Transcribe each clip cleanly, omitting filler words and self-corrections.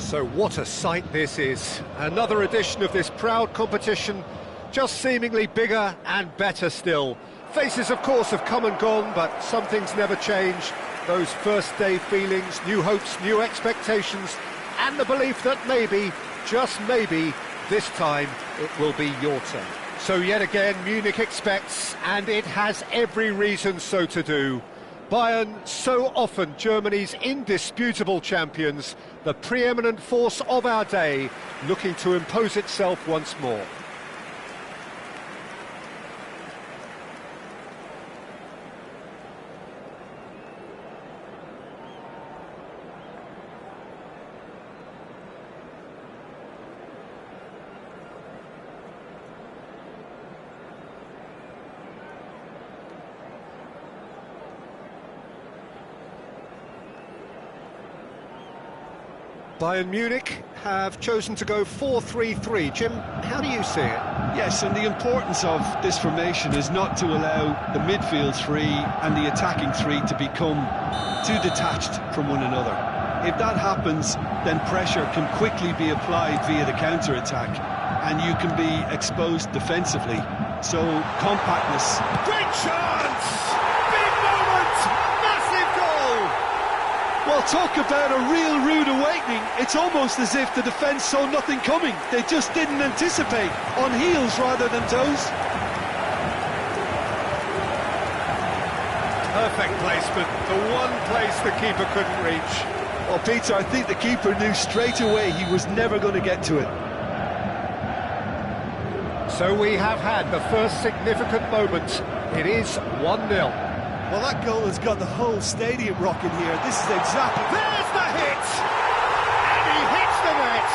So what a sight this is. Another edition of this proud competition, just seemingly bigger and better still. Faces, of course, have come and gone, but some things never change. Those first-day feelings, new hopes, new expectations, and the belief that maybe, just maybe, this time it will be your turn. So yet again, Munich expects, and it has every reason so to do. Bayern, so often Germany's indisputable champions, the preeminent force of our day, looking to impose itself once more. Bayern Munich have chosen to go 4-3-3. Jim, how do you see it? Yes, and the importance of this formation is not to allow the midfield three and the attacking three to become too detached from one another. If that happens, then pressure can quickly be applied via the counter-attack, and you can be exposed defensively. So, compactness. Great chance! Big moment! Massive goal! Well, talk about a real rude awakening. It's almost as if the defence saw nothing coming. They just didn't anticipate, on heels rather than toes. Perfect placement, the one place the keeper couldn't reach. Well, Peter, I think the keeper knew straight away he was never going to get to it. So we have had the first significant moment. It is 1-0. Well, that goal has got the whole stadium rocking here. This is exactly... There's the hit! And he hits the net!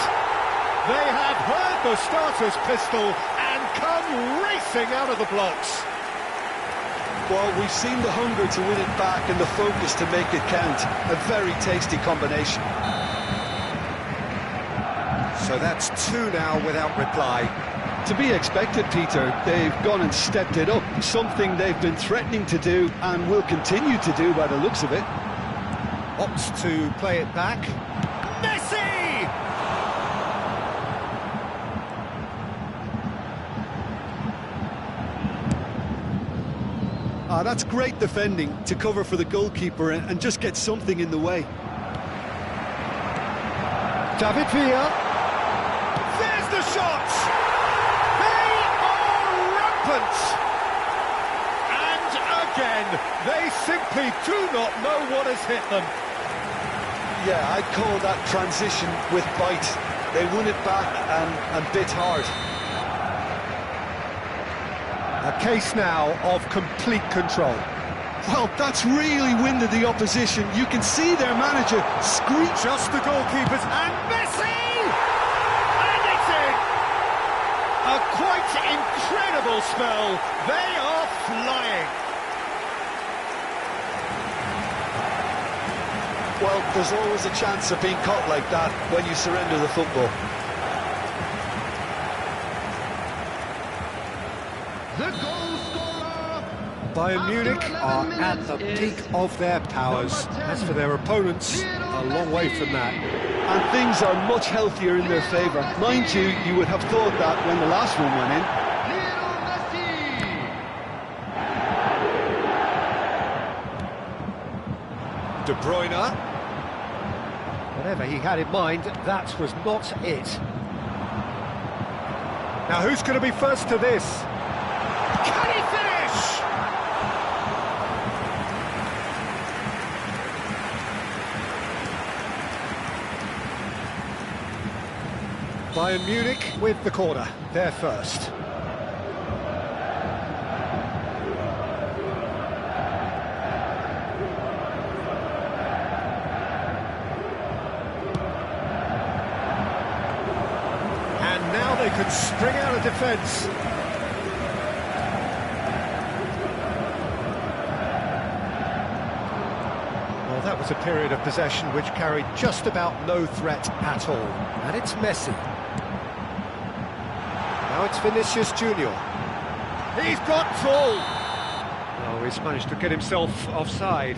They have heard the starter's pistol and come racing out of the blocks. Well, we've seen the hunger to win it back and the focus to make it count. A very tasty combination. So that's two now without reply. To be expected, Peter. They've gone and stepped it up, something they've been threatening to do and will continue to do by the looks of it. Opts to play it back. Messi! That's great defending to cover for the goalkeeper and just get something in the way. David Villa. There's the shot! And again, they simply do not know what has hit them. Yeah, I'd call that transition with bite. They won it back and bit hard. A case now of complete control. Well, that's really winded the opposition. You can see their manager screech. Just the goalkeepers, and Messi! And it's in! A quite incredible spell. They are flying. Well, there's always a chance of being caught like that when you surrender the football. The goal scorer! Bayern Munich are at the peak of their powers. As for their opponents, a long way from that. And things are much healthier in their favour. Mind you, you would have thought that when the last one went in. De Bruyne. Whatever he had in mind, that was not it. Now who's going to be first to this? Can he finish? Bayern Munich with the corner, they're first. And now they can spring out of defence. Well, that was a period of possession which carried just about no threat at all. And it's Messi. Now it's Vinicius Junior. He's got full. Oh, he's managed to get himself offside.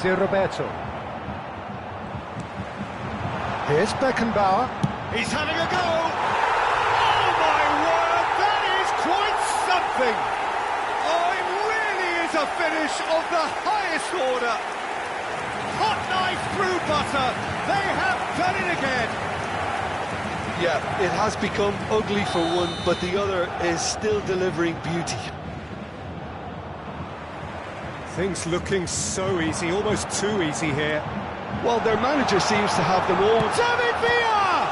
It's Roberto. Here's Beckenbauer. He's having a go! Oh my word, that is quite something! Oh, it really is a finish of the highest order! Hot knife through butter, they have done it again! Yeah, it has become ugly for one, but the other is still delivering beauty. Things looking so easy, almost too easy here. Well, their manager seems to have them all. David Villa!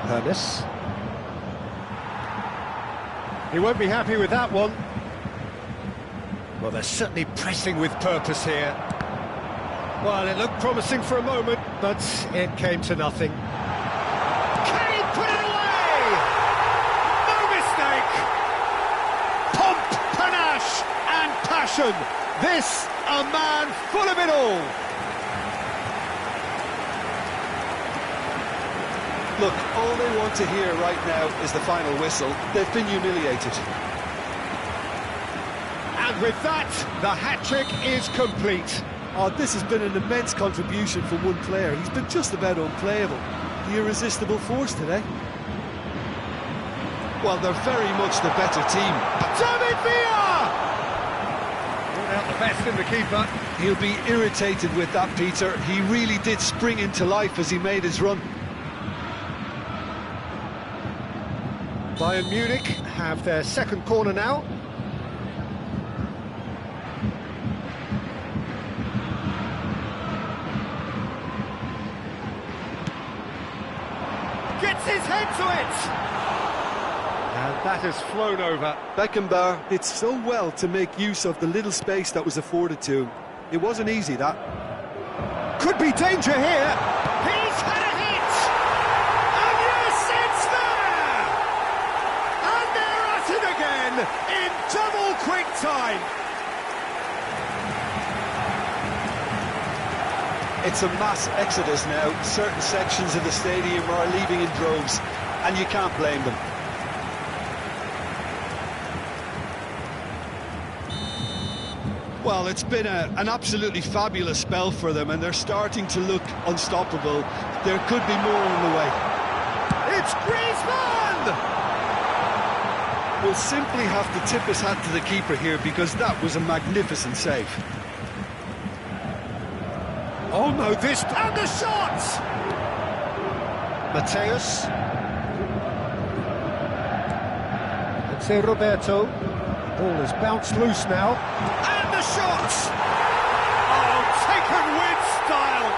Hermes. He won't be happy with that one. Well, they're certainly pressing with purpose here. Well, it looked promising for a moment, but it came to nothing. Can he put it away? No mistake! Pomp, panache, and passion. This, a man full of it all. Look, all they want to hear right now is the final whistle. They've been humiliated. And with that, the hat-trick is complete. Oh, this has been an immense contribution from one player. He's been just about unplayable. The irresistible force today. Well, they're very much the better team. David Villa! Brought out the best in the keeper. He'll be irritated with that, Peter. He really did spring into life as he made his run. Bayern Munich have their second corner now. Gets his head to it! And that has flown over. Beckenbauer did so well to make use of the little space that was afforded to him. It wasn't easy, that. Could be danger here. He's had a hit! And yes, it's there! And they're at it again in double quick time. It's a mass exodus now. Certain sections of the stadium are leaving in droves, and you can't blame them. Well, it's been an absolutely fabulous spell for them, and they're starting to look unstoppable. There could be more on the way. It's Griezmann! We'll simply have to tip his hat to the keeper here, because that was a magnificent save. Oh no, this... And the shot! Mateus. Let's say Roberto. The ball has bounced loose now. And the shot! Oh, taken with style!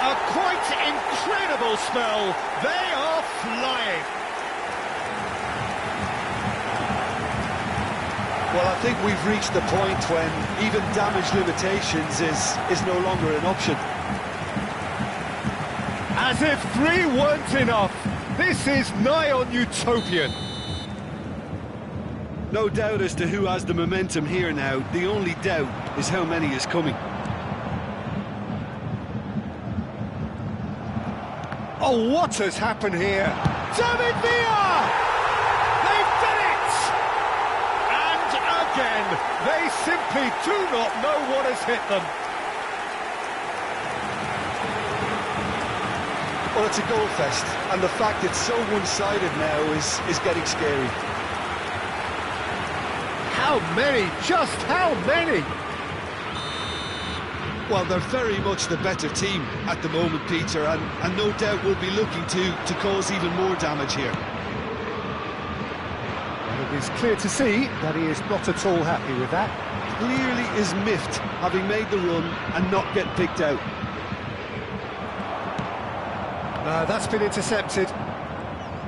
A quite incredible spell. They are flying. Well, I think we've reached the point when even damage limitations is no longer an option. As if 3 weren't enough. This is nigh on utopian. No doubt as to who has the momentum here now. The only doubt is how many is coming. Oh, what has happened here? David Villa! They've done it! And again, they simply do not know what has hit them. Well, it's a goal fest, and the fact it's so one-sided now is getting scary. How many? Just how many? Well, they're very much the better team at the moment, Peter, and no doubt will be looking to cause even more damage here. And it is clear to see that he is not at all happy with that. Clearly is miffed, having made the run and not get picked out. That's been intercepted.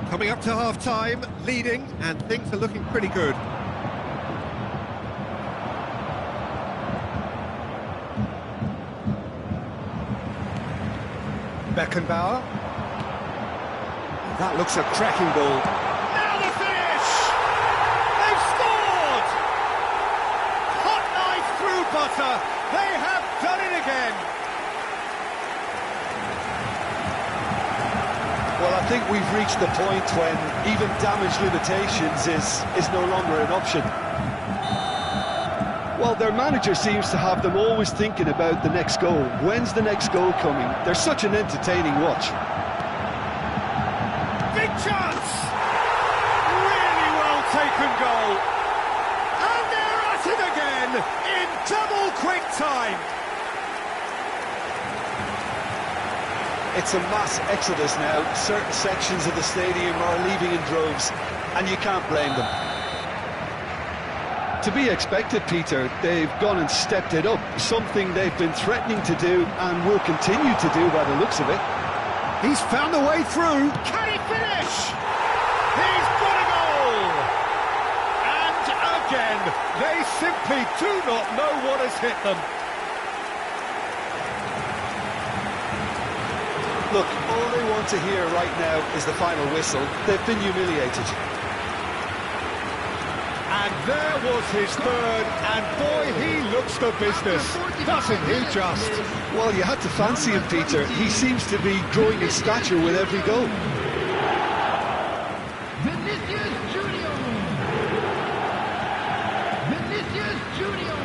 Coming up to half-time, leading, and things are looking pretty good. Beckenbauer. That looks a cracking ball. Now the finish! They've scored! Hot knife through butter. They have done it again. Well, I think we've reached the point when even damage limitations is no longer an option. Well, their manager seems to have them always thinking about the next goal. When's the next goal coming? They're such an entertaining watch. Big chance! Really well taken goal. And they're at it again in double quick time. It's a mass exodus now. Certain sections of the stadium are leaving in droves, and you can't blame them. To be expected, Peter. They've gone and stepped it up, something they've been threatening to do and will continue to do by the looks of it. He's found the way through. Can he finish? He's got a goal! And again, they simply do not know what has hit them. Look, all they want to hear right now is the final whistle. They've been humiliated. And there was his third, and boy, he looks the business, doesn't he just? Well, you had to fancy him, Peter. He seems to be growing in stature with every goal. Vinicius Junior. Vinicius Junior.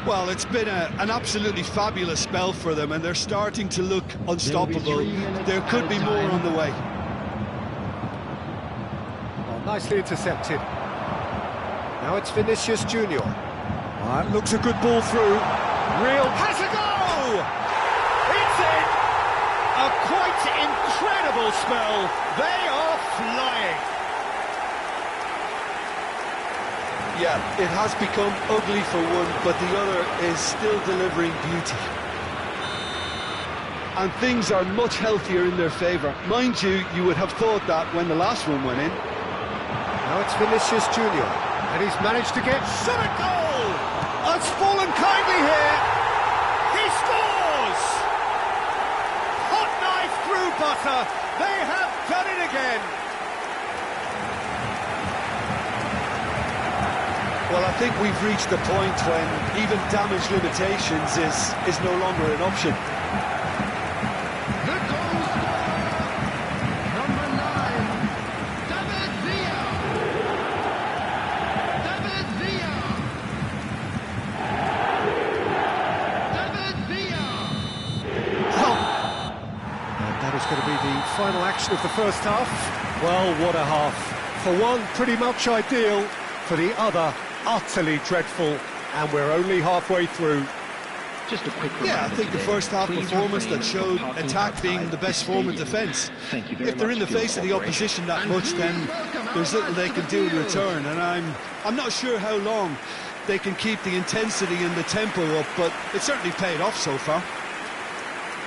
Well, it's been an absolutely fabulous spell for them, and they're starting to look unstoppable. There could be more on the way. Nicely intercepted. Now it's Vinicius Junior. That looks a good ball through. Real has a go! It's in! A quite incredible spell. They are flying. Yeah, it has become ugly for one, but the other is still delivering beauty. And things are much healthier in their favour. Mind you, you would have thought that when the last one went in. Now it's Vinicius Junior, and he's managed to get shot a goal! It's fallen kindly here! He scores! Hot knife through butter! They have done it again! Well, I think we've reached the point when even damage limitations is no longer an option. The goal scorer, number 9, David Villa. David Villa. David Villa. And that is going to be the final action of the first half. Well, what a half. For one, pretty much ideal. For the other, utterly dreadful. And we're only halfway through. Just a quick reminder. Yeah, I think the first half performance that showed attack being the best form of defence. If they're in the face of the opposition that much, then there's little they can do in return. And I'm not sure how long they can keep the intensity and the tempo up, but it certainly paid off so far.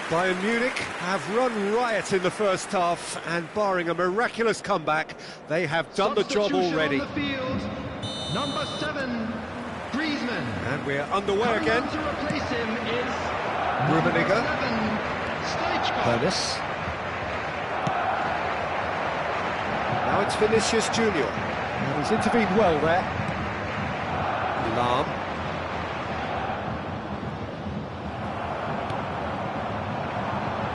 Bayern Munich have run riot in the first half, and barring a miraculous comeback, they have done the job already. On the field, number 7, Griezmann. And we're underway Coming again. on to replace him is Rummenigge. 7, Stoichkov. Bonus. Now it's Vinicius Junior. And he's intervened well there. Lahm.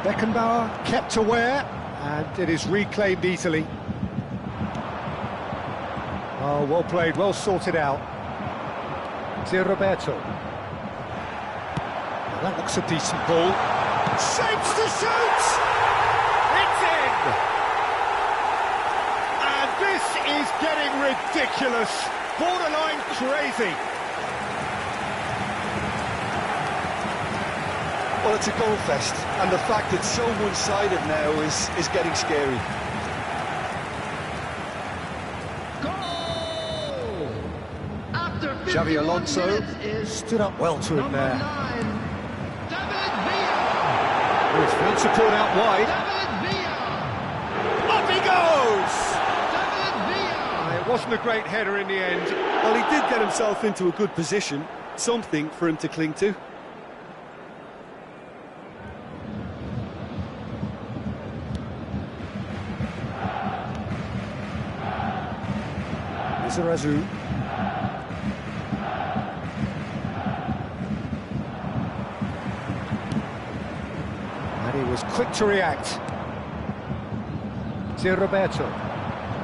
Beckenbauer kept aware, and it is reclaimed easily. Oh, well played, well sorted out. Roberto. Well, that looks a decent ball. Shapes to shoot! It's in! And this is getting ridiculous, borderline crazy. Well, it's a goal fest, and the fact it's so one-sided now is getting scary. Goal! After 51 Xavi Alonso minutes is stood up well to him number there. 9, David Villa. There's field support out wide. David Villa. Up he goes! David Villa. It wasn't a great header in the end. Well, he did get himself into a good position, something for him to cling to. Lizarazu. was quick to react. Roberto.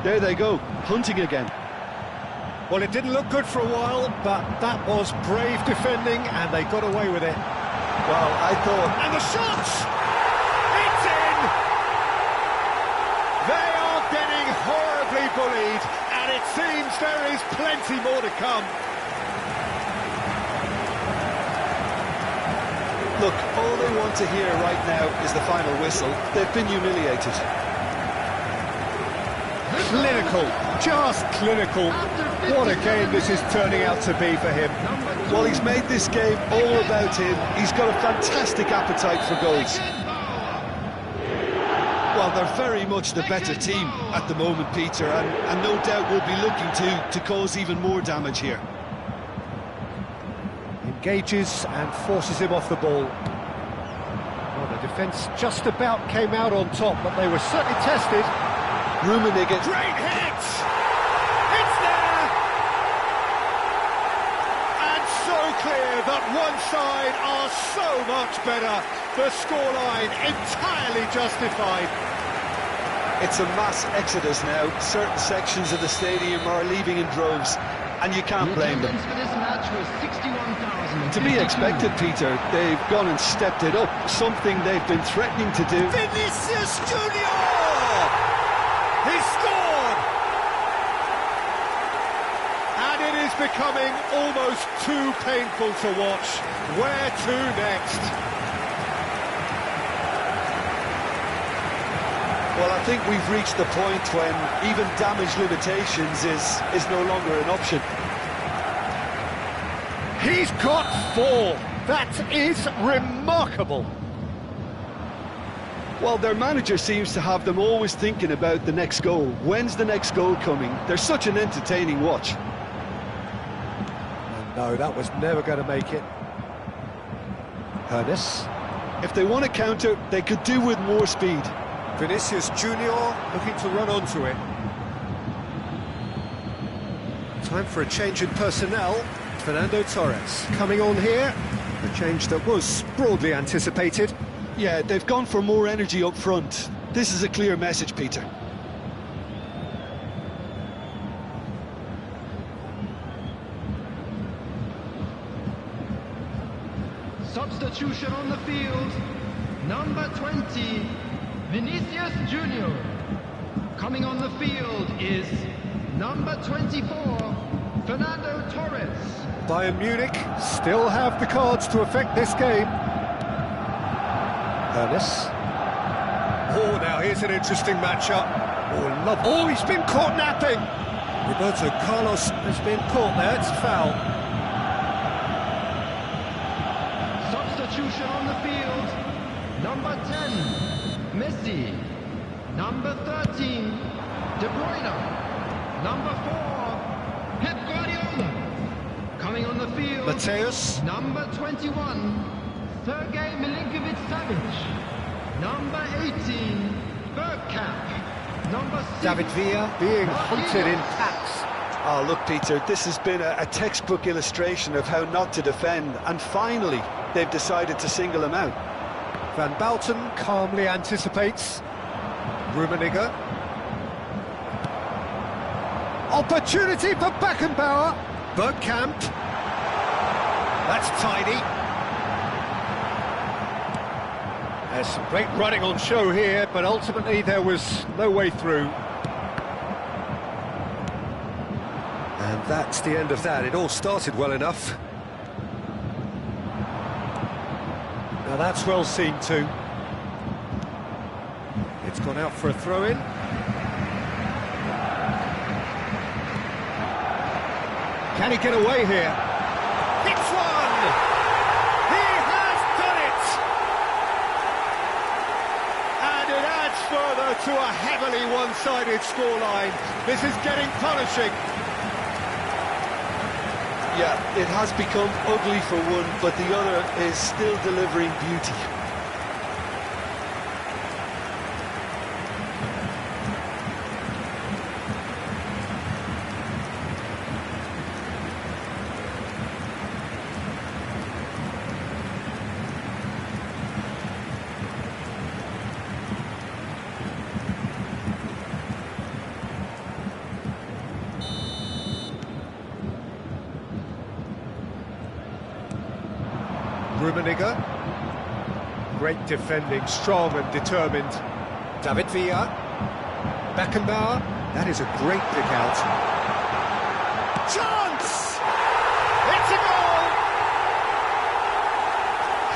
There they go, hunting again. Well, it didn't look good for a while, but that was brave defending, and they got away with it. Well, I thought... And the shots! It's in! They are getting horribly bullied, and it seems there is plenty more to come. Look, all they want to hear right now is the final whistle. They've been humiliated. Clinical, just clinical. What a game this is turning out to be for him. Well, he's made this game all about him. He's got a fantastic appetite for goals. Well, they're very much the better team at the moment, Peter, and no doubt will be looking to cause even more damage here. Engages and forces him off the ball. Well, the defence just about came out on top, but they were certainly tested. Rummenigge. Great hit! It's there! And so clear that one side are so much better. The scoreline entirely justified. It's a mass exodus now. Certain sections of the stadium are leaving in droves, and you can't blame them. For this match was 61,000. To be expected, Peter. They've gone and stepped it up, something they've been threatening to do. Vinicius Junior! He scored! And it is becoming almost too painful to watch. Where to next? Well, I think we've reached the point when even damage limitations is no longer an option. He's got 4. That is remarkable. Well, their manager seems to have them always thinking about the next goal. When's the next goal coming? They're such an entertaining watch. No, that was never going to make it. Ernest. If they want to counter, they could do with more speed. Vinicius Junior looking to run onto it. Time for a change in personnel. Fernando Torres coming on here. A change that was broadly anticipated. Yeah, they've gone for more energy up front. This is a clear message, Peter. Substitution on the field. Number 20, Vinicius Junior. Coming on the field is number 24, Fernando Torres. Bayern Munich still have the cards to affect this game. Ernest. Oh, now here's an interesting matchup. Oh, he's been caught napping. Roberto Carlos has been caught there. It's a foul. Substitution on the field. Number 10, Messi. Number 13, De Bruyne. Number 4, Pep Guardiola. Coming on the field, Mateus. Number 21, Sergei Milinkovic-Savic. Number 18, Bergkamp. Number 6, David Villa being hunted in packs. Oh, look, Peter, this has been a textbook illustration of how not to defend, and finally, they've decided to single him out. Van Bouten calmly anticipates. Rummenigge. Opportunity for Beckenbauer. Bergkamp. That's tidy. There's some great running on show here, but ultimately there was no way through. And that's the end of that. It all started well enough. Now that's well seen too. It's gone out for a throw-in. Can he get away here? It's one! He has done it! And it adds further to a heavily one-sided scoreline. This is getting punishing. Yeah, it has become ugly for one, but the other is still delivering beauty. Rummenigge. Great defending, strong and determined. David Villa. Beckenbauer. That is a great pick out. Chance! It's a goal!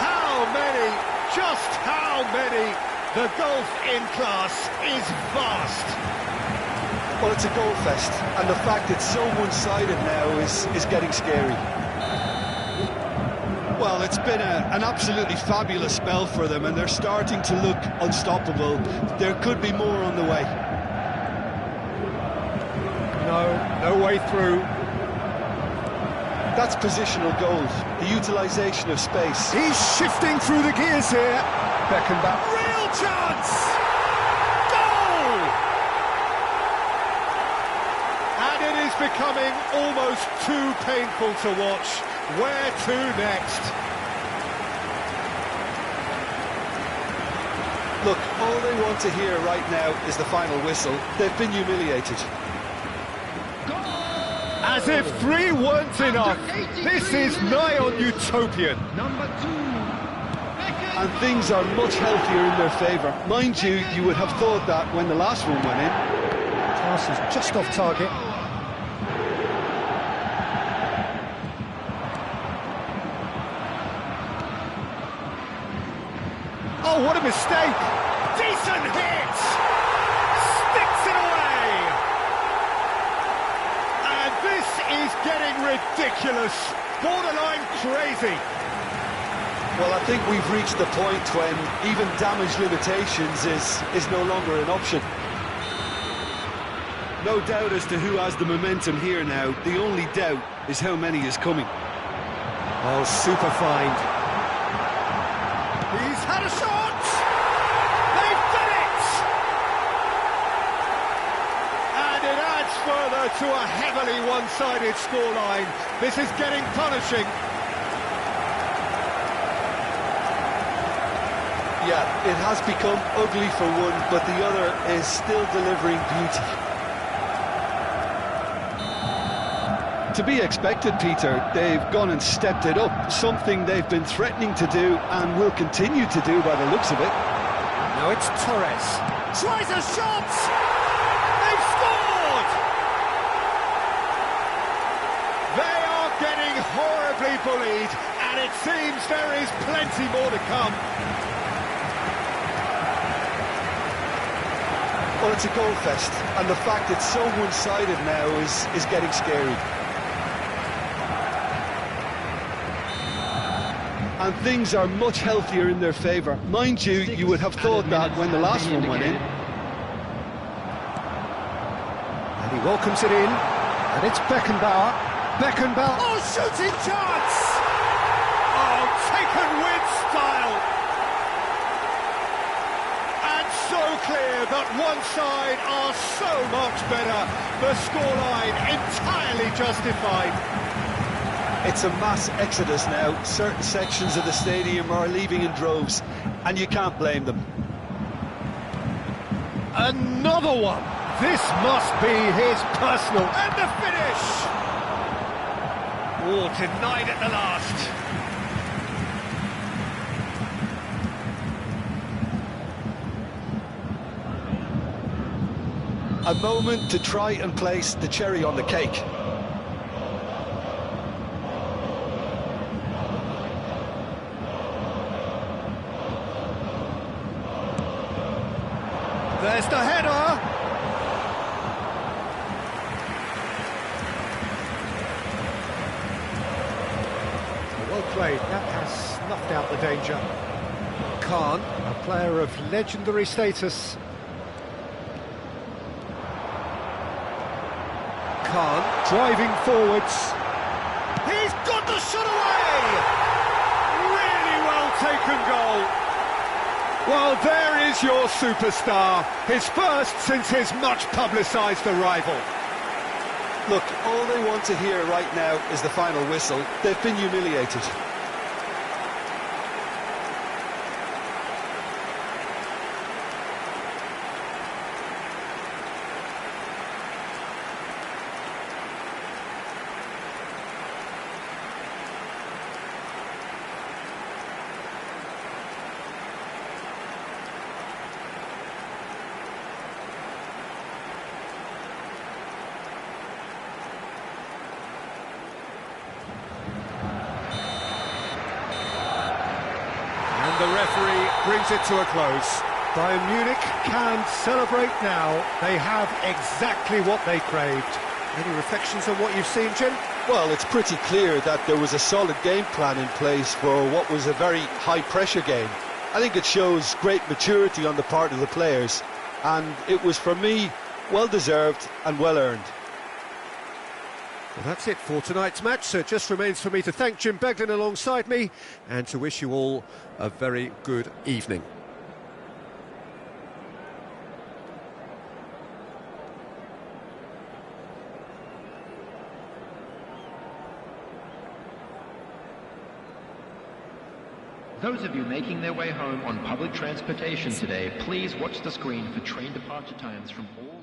How many? Just how many? The gulf in class is vast. Well, it's a goal fest, and the fact it's so one-sided now is getting scary. Well, it's been an absolutely fabulous spell for them, and they're starting to look unstoppable. There could be more on the way. No way through. That's positional goals, the utilisation of space. He's shifting through the gears here. Beckenbauer. Real chance! Goal! And it is becoming almost too painful to watch. Where to next? Look, all they want to hear right now is the final whistle. They've been humiliated. As if 3 weren't enough. This is nigh on utopian. Number 2. And things are much healthier in their favour. Mind you, you would have thought that when the last one went in. Pass is just off target. Oh, what a mistake! Decent hit! Sticks it away! And this is getting ridiculous, borderline crazy. Well, I think we've reached the point when even damage limitations is no longer an option. No doubt as to who has the momentum here now. The only doubt is how many is coming. Oh, super find. He's had a shot! They've done it! And it adds further to a heavily one-sided scoreline. This is getting punishing. Yeah, it has become ugly for one, but the other is still delivering beauty. To be expected, Peter. They've gone and stepped it up, something they've been threatening to do and will continue to do by the looks of it. Now it's Torres. Tries a shot! They've scored! They are getting horribly bullied, and it seems there is plenty more to come. Well, it's a goal fest, and the fact it's so one-sided now is getting scary. And things are much healthier in their favour. Mind you, you would have thought that when the last one went in. And he welcomes it in, and it's Beckenbauer. Beckenbauer, oh, shooting chance! Oh, taken with style! And so clear that one side are so much better. The scoreline entirely justified. It's a mass exodus now. Certain sections of the stadium are leaving in droves, and you can't blame them. Another one! This must be his personal... And the finish! Oh, denied at the last. A moment to try and place the cherry on the cake. There's the header! Well played, that has snuffed out the danger. Khan, a player of legendary status. Khan, driving forwards. He's got the shot away! Really well taken goal. Well, there is your superstar, his first since his much-publicised arrival. Look, all they want to hear right now is the final whistle. They've been humiliated. And the referee brings it to a close. Bayern Munich can celebrate now. They have exactly what they craved. Any reflections on what you've seen, Jim? Well, it's pretty clear that there was a solid game plan in place for what was a very high-pressure game. I think it shows great maturity on the part of the players, and it was, for me, well-deserved and well-earned. Well, that's it for tonight's match, so it just remains for me to thank Jim Beglin alongside me and to wish you all a very good evening. Those of you making their way home on public transportation today, please watch the screen for train departure times from all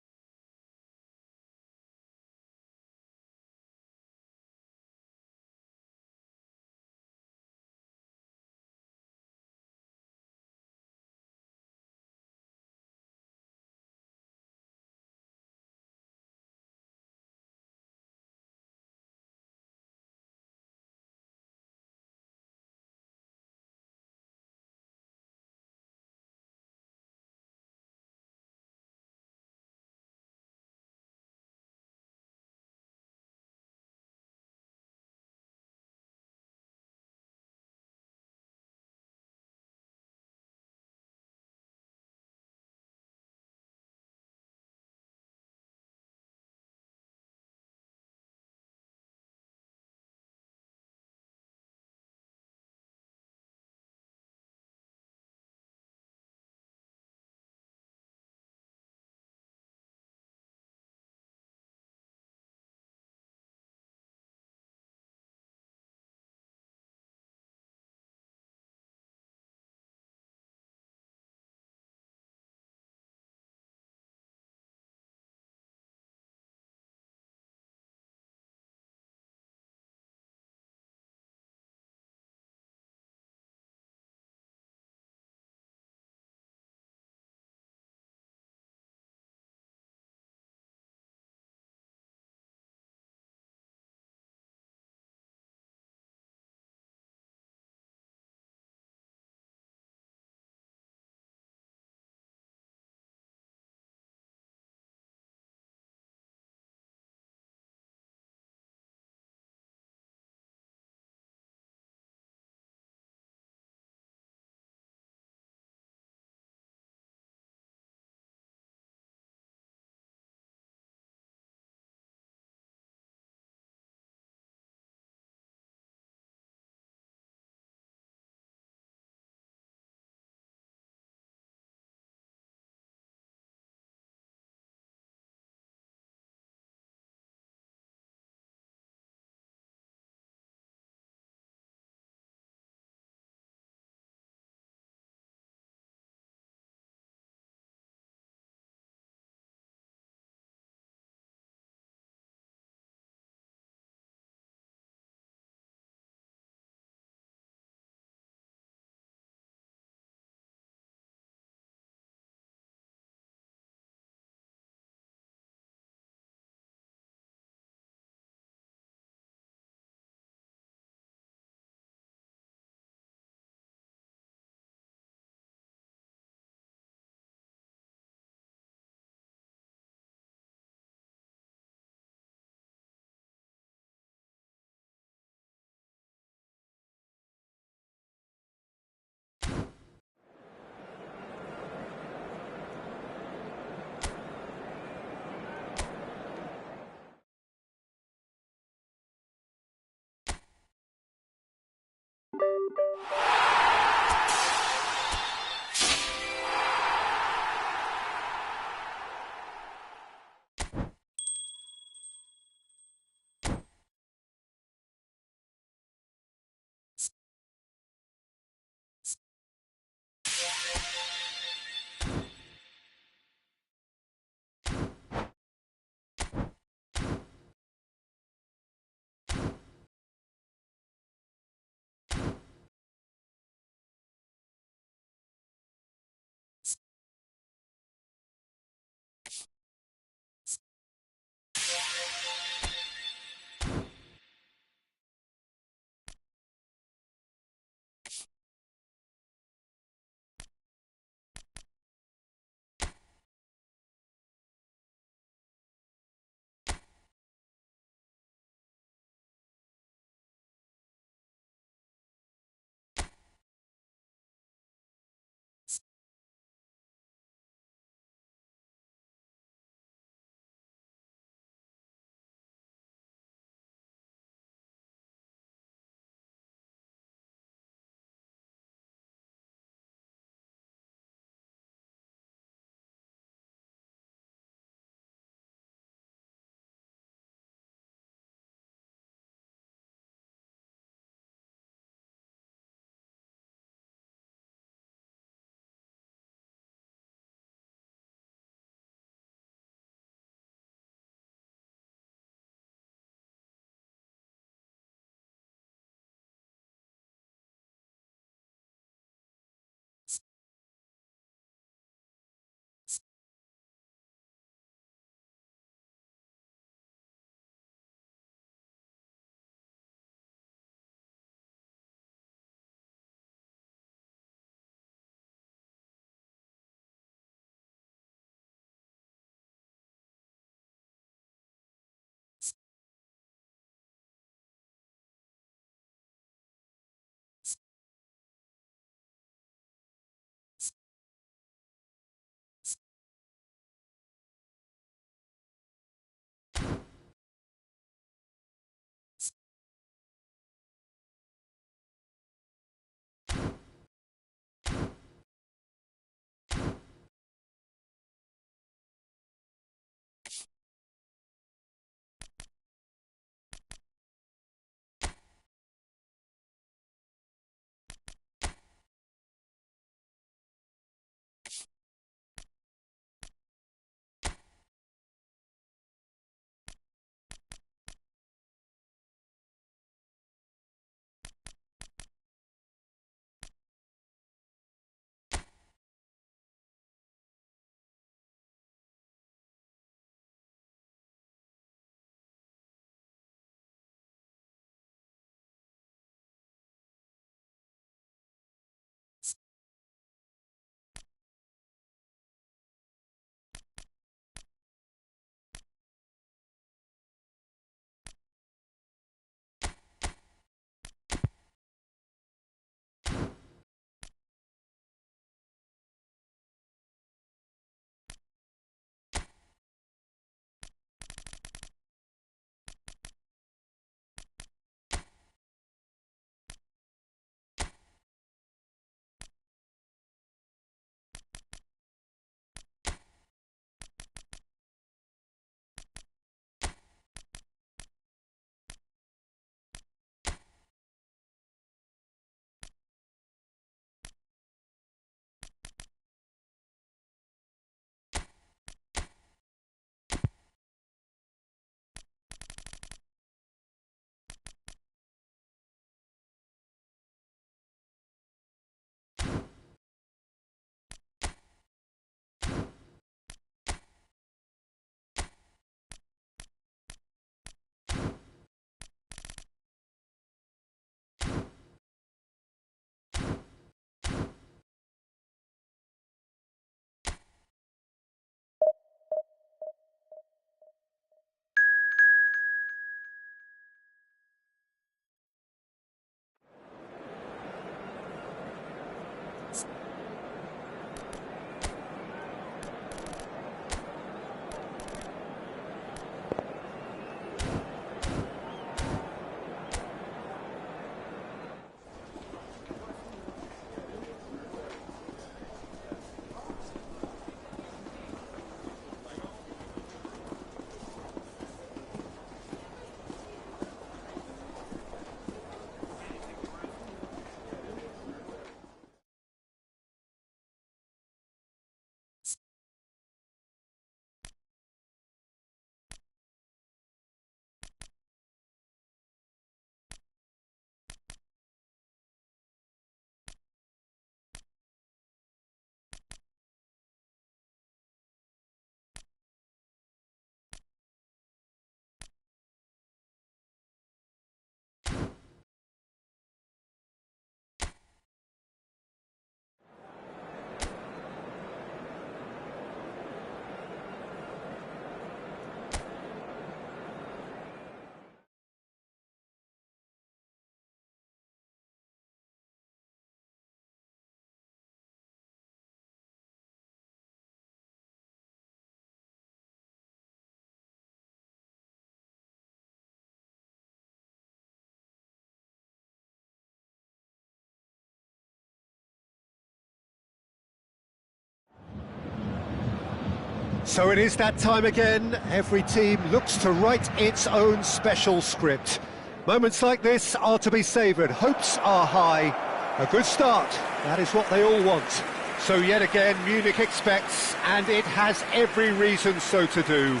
So it is that time again. Every team looks to write its own special script. Moments like this are to be savoured. Hopes are high. A good start, that is what they all want. So yet again, Munich expects, and it has every reason so to do.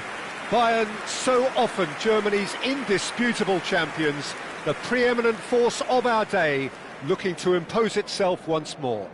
Bayern, so often Germany's indisputable champions, the preeminent force of our day, looking to impose itself once more.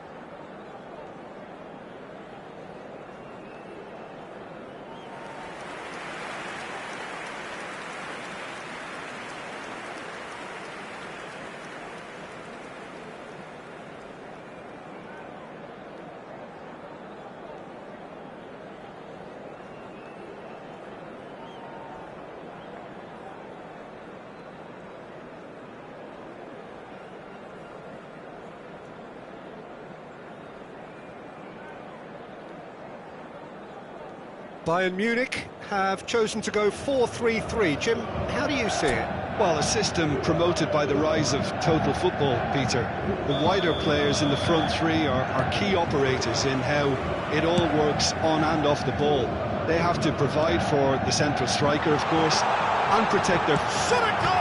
Bayern Munich have chosen to go 4-3-3. Jim, how do you see it? Well, a system promoted by the rise of total football, Peter. The wider players in the front three are key operators in how it all works on and off the ball. They have to provide for the central striker, of course, and protect their... Shot a goal!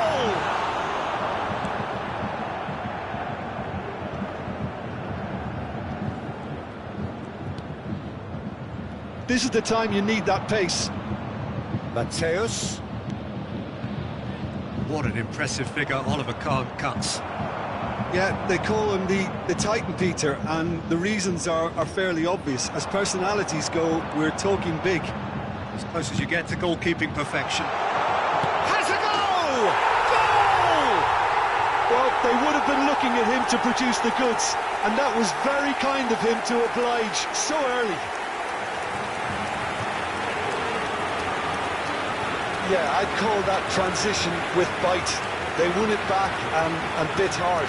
This is the time you need that pace. Matthäus. What an impressive figure Oliver Kahn cuts. Yeah, they call him the Titan, Peter, and the reasons are fairly obvious. As personalities go, we're talking big. As close as you get to goalkeeping perfection. Has a goal! Goal! Well, they would have been looking at him to produce the goods, and that was very kind of him to oblige so early. Yeah, I'd call that transition with bite. They won it back and bit hard.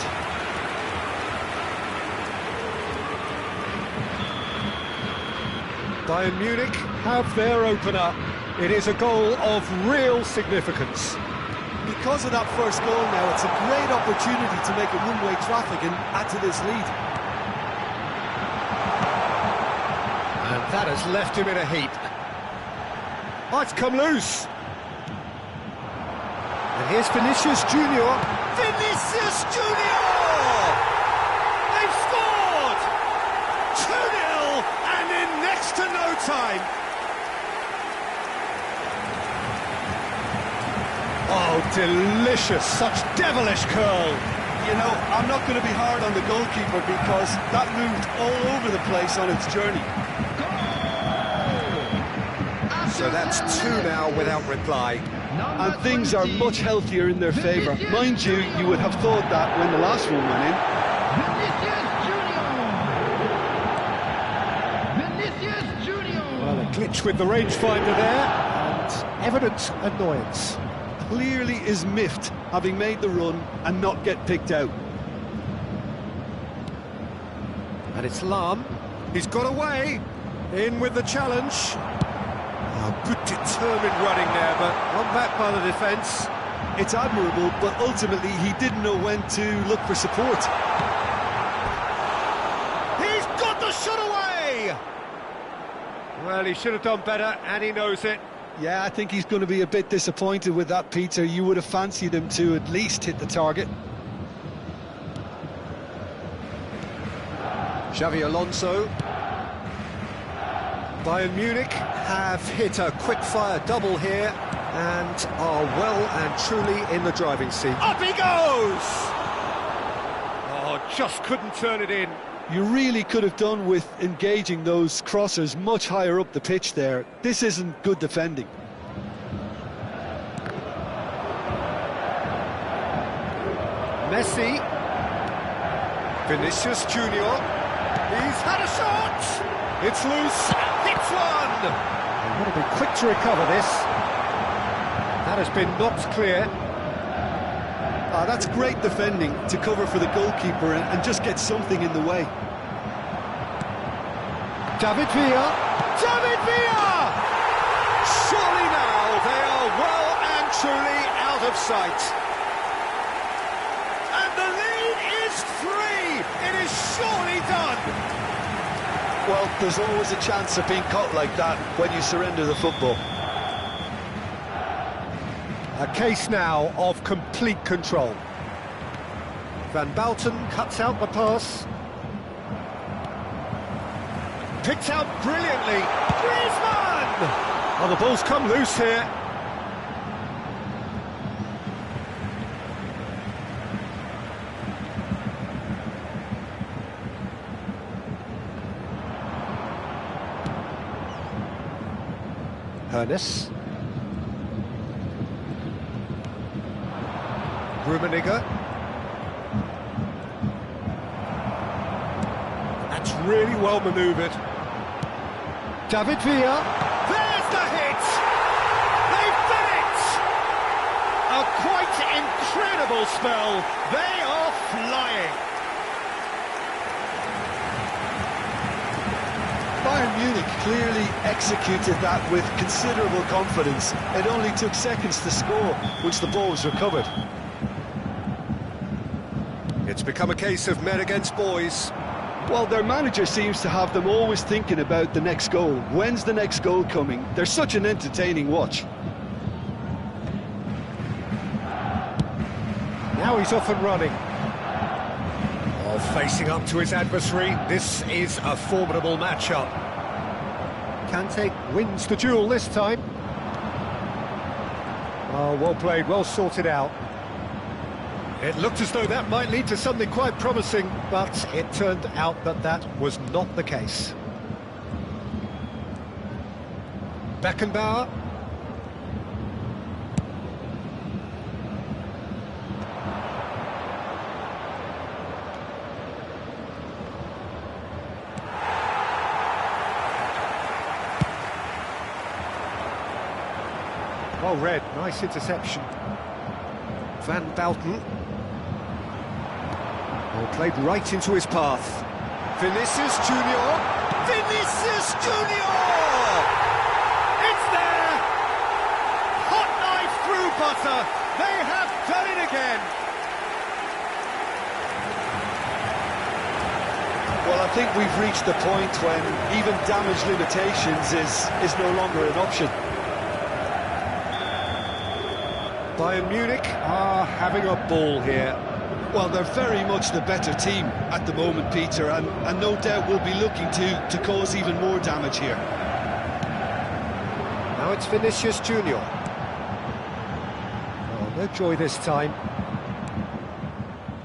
Bayern Munich have their opener. It is a goal of real significance. Because of that first goal now, it's a great opportunity to make it one-way traffic and add to this lead. And that has left him in a heap. Might come loose. And here's Vinicius Junior. Vinicius Junior! They've scored! 2-0 and in next to no time. Oh, delicious, such devilish curl. You know, I'm not going to be hard on the goalkeeper because that moved all over the place on its journey. So that's 2 now without reply. And things are much healthier in their favour. Mind you, you would have thought that when the last one went Vinicius Junior. Well, a glitch with the rangefinder there, and evident annoyance. in. Clearly is miffed, having made the run and not get picked out. And it's Lahm. He's got away. In with the challenge. Oh, good determined running there, but won back by the defence. It's admirable, but ultimately he didn't know when to look for support. He's got the shot away! Well, he should have done better, and he knows it. Yeah, I think he's going to be a bit disappointed with that, Peter. You would have fancied him to at least hit the target. Xavi Alonso. Bayern Munich have hit a quick-fire double here and are well and truly in the driving seat. Up he goes! Oh, just couldn't turn it in. You really could have done with engaging those crossers much higher up the pitch there. This isn't good defending. Messi. Vinicius Junior. He's had a shot! It's loose, hits one! They've got to be quick to recover this. That has been knocked clear. That's great defending to cover for the goalkeeper and just get something in the way. David Villa! David Villa! Surely now they are well and truly out of sight. And the lead is 3! It is surely done! Well, there's always a chance of being caught like that when you surrender the football. A case now of complete control. Van Bouten cuts out the pass. Picked out brilliantly. Griezmann! Oh, the ball's come loose here. Hernes. Rummenigge. That's really well manoeuvred. David Villa. There's the hit! They've done it! A quite incredible spell. They are flying. Bayern Munich clearly executed that with considerable confidence. It only took seconds to score once the ball was recovered. It's become a case of men against boys. Well, their manager seems to have them always thinking about the next goal. When's the next goal coming? They're such an entertaining watch. Now he's off and running. Oh, facing up to his adversary. This is a formidable matchup. Kante wins the duel this time. Oh, well played, well sorted out. It looked as though that might lead to something quite promising, but it turned out that that was not the case. Beckenbauer. Well read, nice interception. Van Bouten. Well, played right into his path. Vinicius Junior. Vinicius Junior! It's there! Hot knife through butter. They have done it again. Well, I think we've reached the point when even damage limitations is no longer an option. Bayern Munich are having a ball here. Well, they're very much the better team at the moment, Peter, and no doubt will be looking to cause even more damage here. Now it's Vinicius Junior. Oh, no joy this time.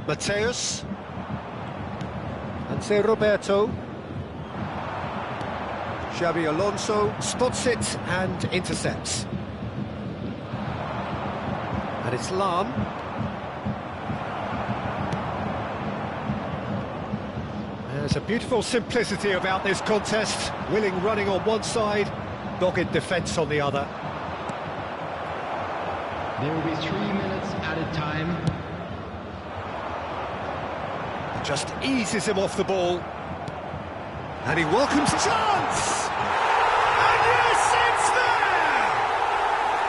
Mateus. And say Roberto. Xabi Alonso spots it and intercepts. And it's Lahm. There's a beautiful simplicity about this contest. Willing running on one side, dogged defence on the other. There will be 3 minutes added time. Just eases him off the ball. And he welcomes a chance! And yes, it's there!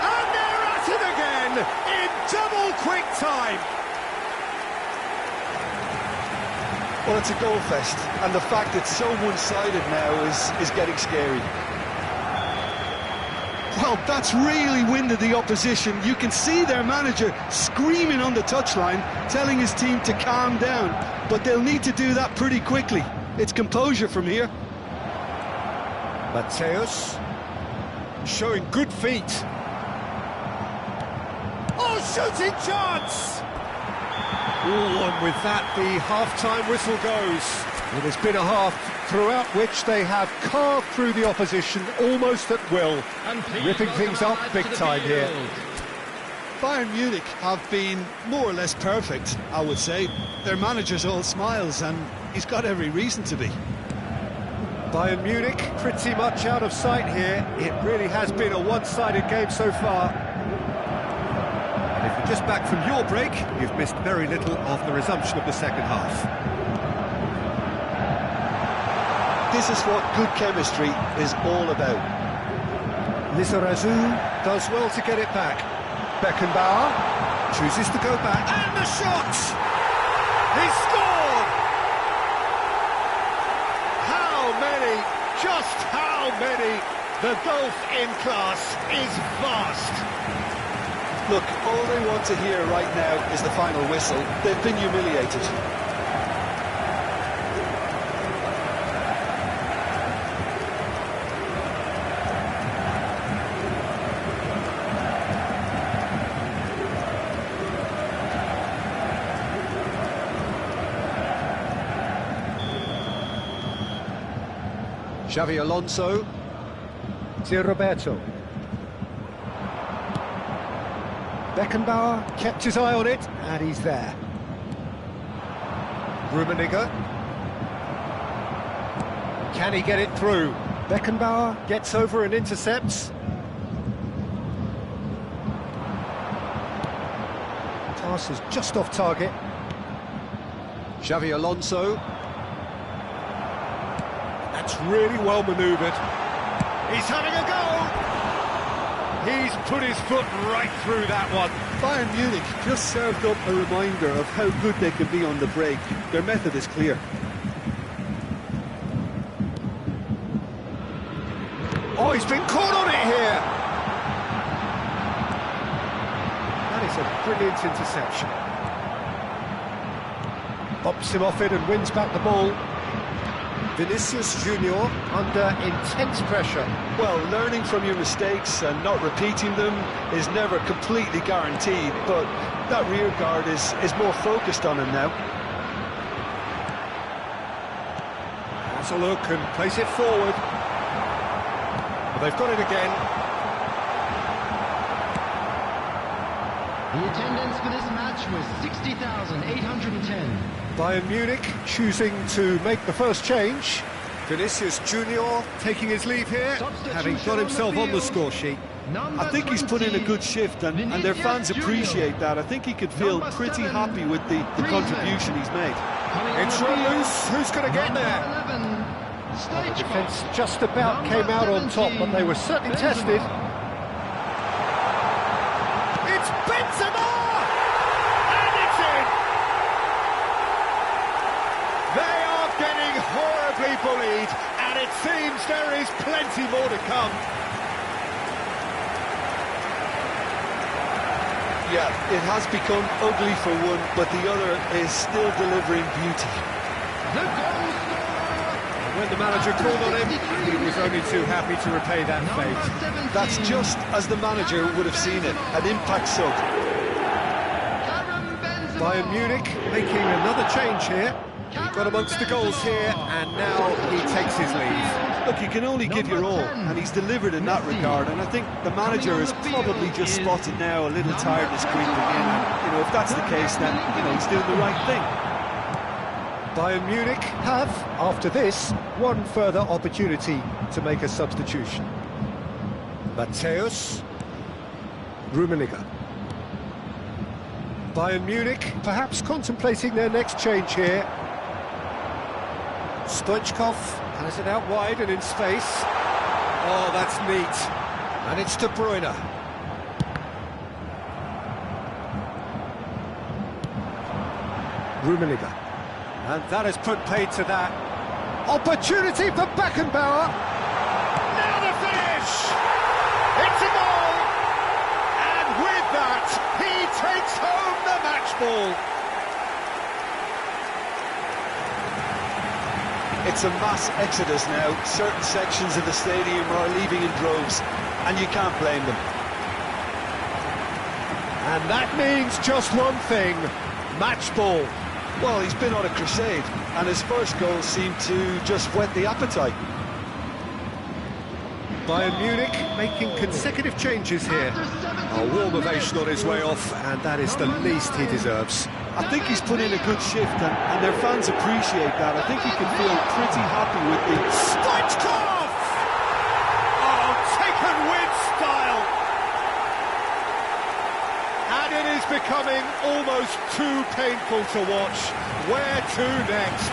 And they're at it again in double quick time. Well, it's a goal fest, and the fact it's so one-sided now is getting scary. Well, that's really winded the opposition. You can see their manager screaming on the touchline, telling his team to calm down, but they'll need to do that pretty quickly. It's composure from here. Mateus showing good feet. Oh, shooting chance! Ooh, and with that, the half-time whistle goes. It has been a half throughout which they have carved through the opposition almost at will, ripping things up big time here. Bayern Munich have been more or less perfect, I would say. Their manager's all smiles, and he's got every reason to be. Bayern Munich pretty much out of sight here. It really has been a one-sided game so far. And if you're just back from your break, you've missed very little of the resumption of the second half. This is what good chemistry is all about. Lizarazu does well to get it back. Beckenbauer chooses to go back. And the shot! He scored! How many? Just how many? The gulf in class is vast. Look, all they want to hear right now is the final whistle. They've been humiliated. Xavi Alonso. To Roberto. Beckenbauer kept his eye on it, and he's there. Rummenigge. Can he get it through? Beckenbauer gets over and intercepts. Pass is just off target. Xavi Alonso. That's really well manoeuvred. He's having a go! He's put his foot right through that one. Bayern Munich just served up a reminder of how good they can be on the break. Their method is clear. Oh, he's been caught on it here! That is a brilliant interception. Bumps him off it and wins back the ball. Vinicius Junior under intense pressure. Well, learning from your mistakes and not repeating them is never completely guaranteed, but that rear guard is more focused on him now. Has a look and plays it forward. But they've got it again. The attendance for this match was 60,810. Bayern Munich choosing to make the first change. Vinicius Junior taking his leave here, having got himself on the score sheet. I think he's put in a good shift, and their fans appreciate that. I think he could feel pretty happy with the contribution he's made. It's run loose. Who's going to get there? Well, the defence just about came out on top, but they were certainly tested. It's Benzema! And it's in! They are getting horribly bullied, and it seems there is plenty more to come. Yeah, it has become ugly for one, but the other is still delivering beauty. The goal scorer! When the manager called on him, he was only too happy to repay that fate. That's just as the manager would have seen it, an impact sub. Bayern Munich making another change here. He got amongst the goals here, and now he takes his leave. Look, you can only give your all, and he's delivered in that regard, and I think the manager is probably just spotted now a little tiredness creeping in, and, if that's the case, then, he's doing the right thing. Bayern Munich have, after this, one further opportunity to make a substitution. Matthäus. Rummenigge. Bayern Munich perhaps contemplating their next change here. Stoichkov has it out wide and in space. Oh, that's neat. And it's De Bruyne. Rummenigge. And that has put paid to that. Opportunity for Beckenbauer. Now the finish! It's a goal! And with that, he takes home the match ball. It's a mass exodus now. Certain sections of the stadium are leaving in droves, and you can't blame them. And that means just one thing, match ball. Well, he's been on a crusade, and his first goal seemed to just whet the appetite. Bayern Munich making consecutive changes here. A warm ovation on his way off, and that is the least he deserves. I think he's put in a good shift, and their fans appreciate that. I think he can feel pretty happy with the... Stoichkov! Oh, taken with style! And it is becoming almost too painful to watch. Where to next?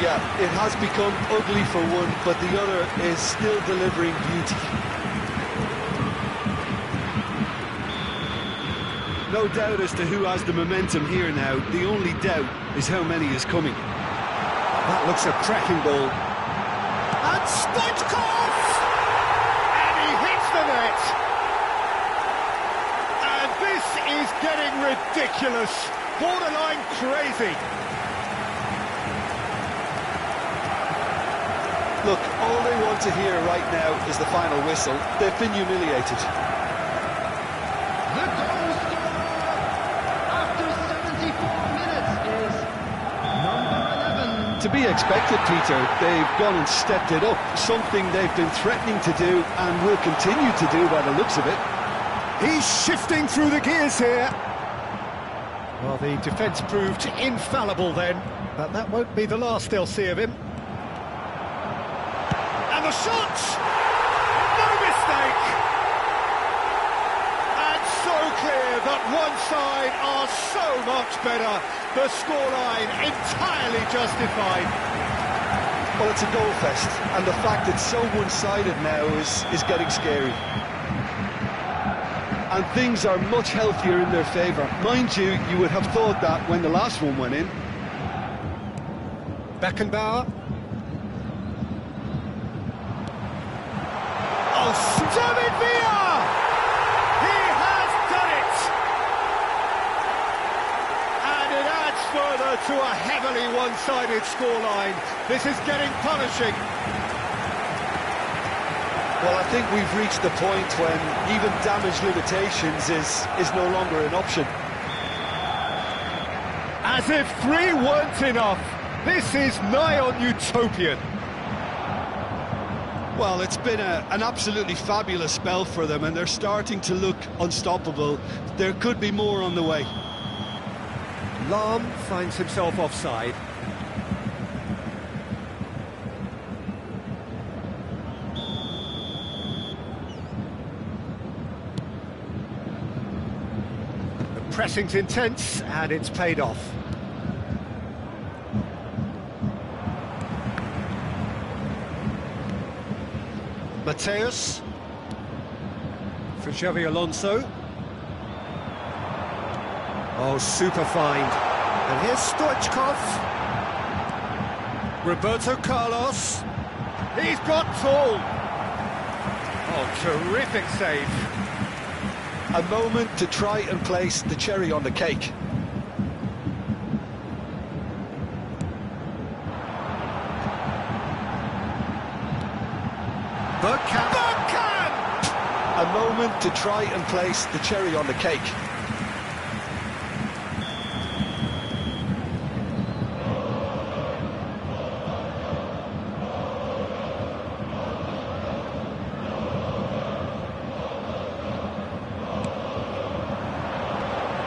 Yeah, it has become ugly for one, but the other is still delivering beauty. No doubt as to who has the momentum here now. The only doubt is how many is coming. That looks a cracking ball. And Stoichkov! And he hits the net! And this is getting ridiculous. Borderline crazy. Look, all they want to hear right now is the final whistle. They've been humiliated. The goal scorer after 74 minutes is number 11. To be expected, Peter. They've gone and stepped it up. Something they've been threatening to do and will continue to do by the looks of it. He's shifting through the gears here. Well, the defence proved infallible then, but that won't be the last they'll see of him. And the shot! No mistake! And so clear that one side are so much better. The scoreline entirely justified. Well, it's a goal fest, and the fact it's so one-sided now is getting scary. And things are much healthier in their favour. Mind you, you would have thought that when the last one went in. Beckenbauer. Oh, David Villa! He has done it! And it adds further to a heavily one-sided scoreline. This is getting punishing. Well, I think we've reached the point when even damage limitations is no longer an option. As if 3 weren't enough. This is nigh on utopian. Well, it's been an absolutely fabulous spell for them, and they're starting to look unstoppable. There could be more on the way. Lahm finds himself offside. The pressing's intense, and it's paid off. Mateus for Xavi Alonso. Oh, super find. And here's Stoichkov. Roberto Carlos. He's got tall. Oh, terrific save. A moment to try and place the cherry on the cake. Bergkamp! A moment to try and place the cherry on the cake.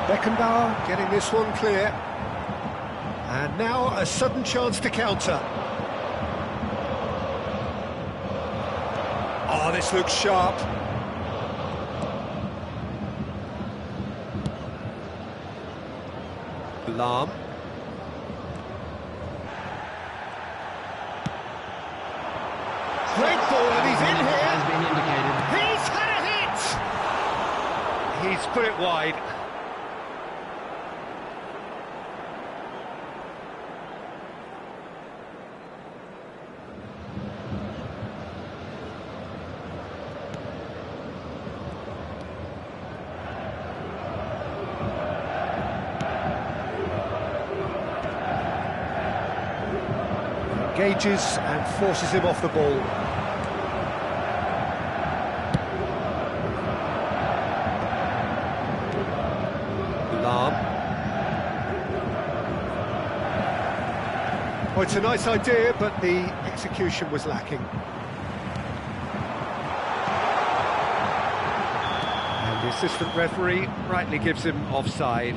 Beckenbauer getting this one clear. And now a sudden chance to counter. Oh, this looks sharp. Lahm. Great ball, and he's in here. Has been indicated. He's had a hit. He's put it wide. Engages and forces him off the ball. Lahm. Oh, it's a nice idea, but the execution was lacking. And the assistant referee rightly gives him offside.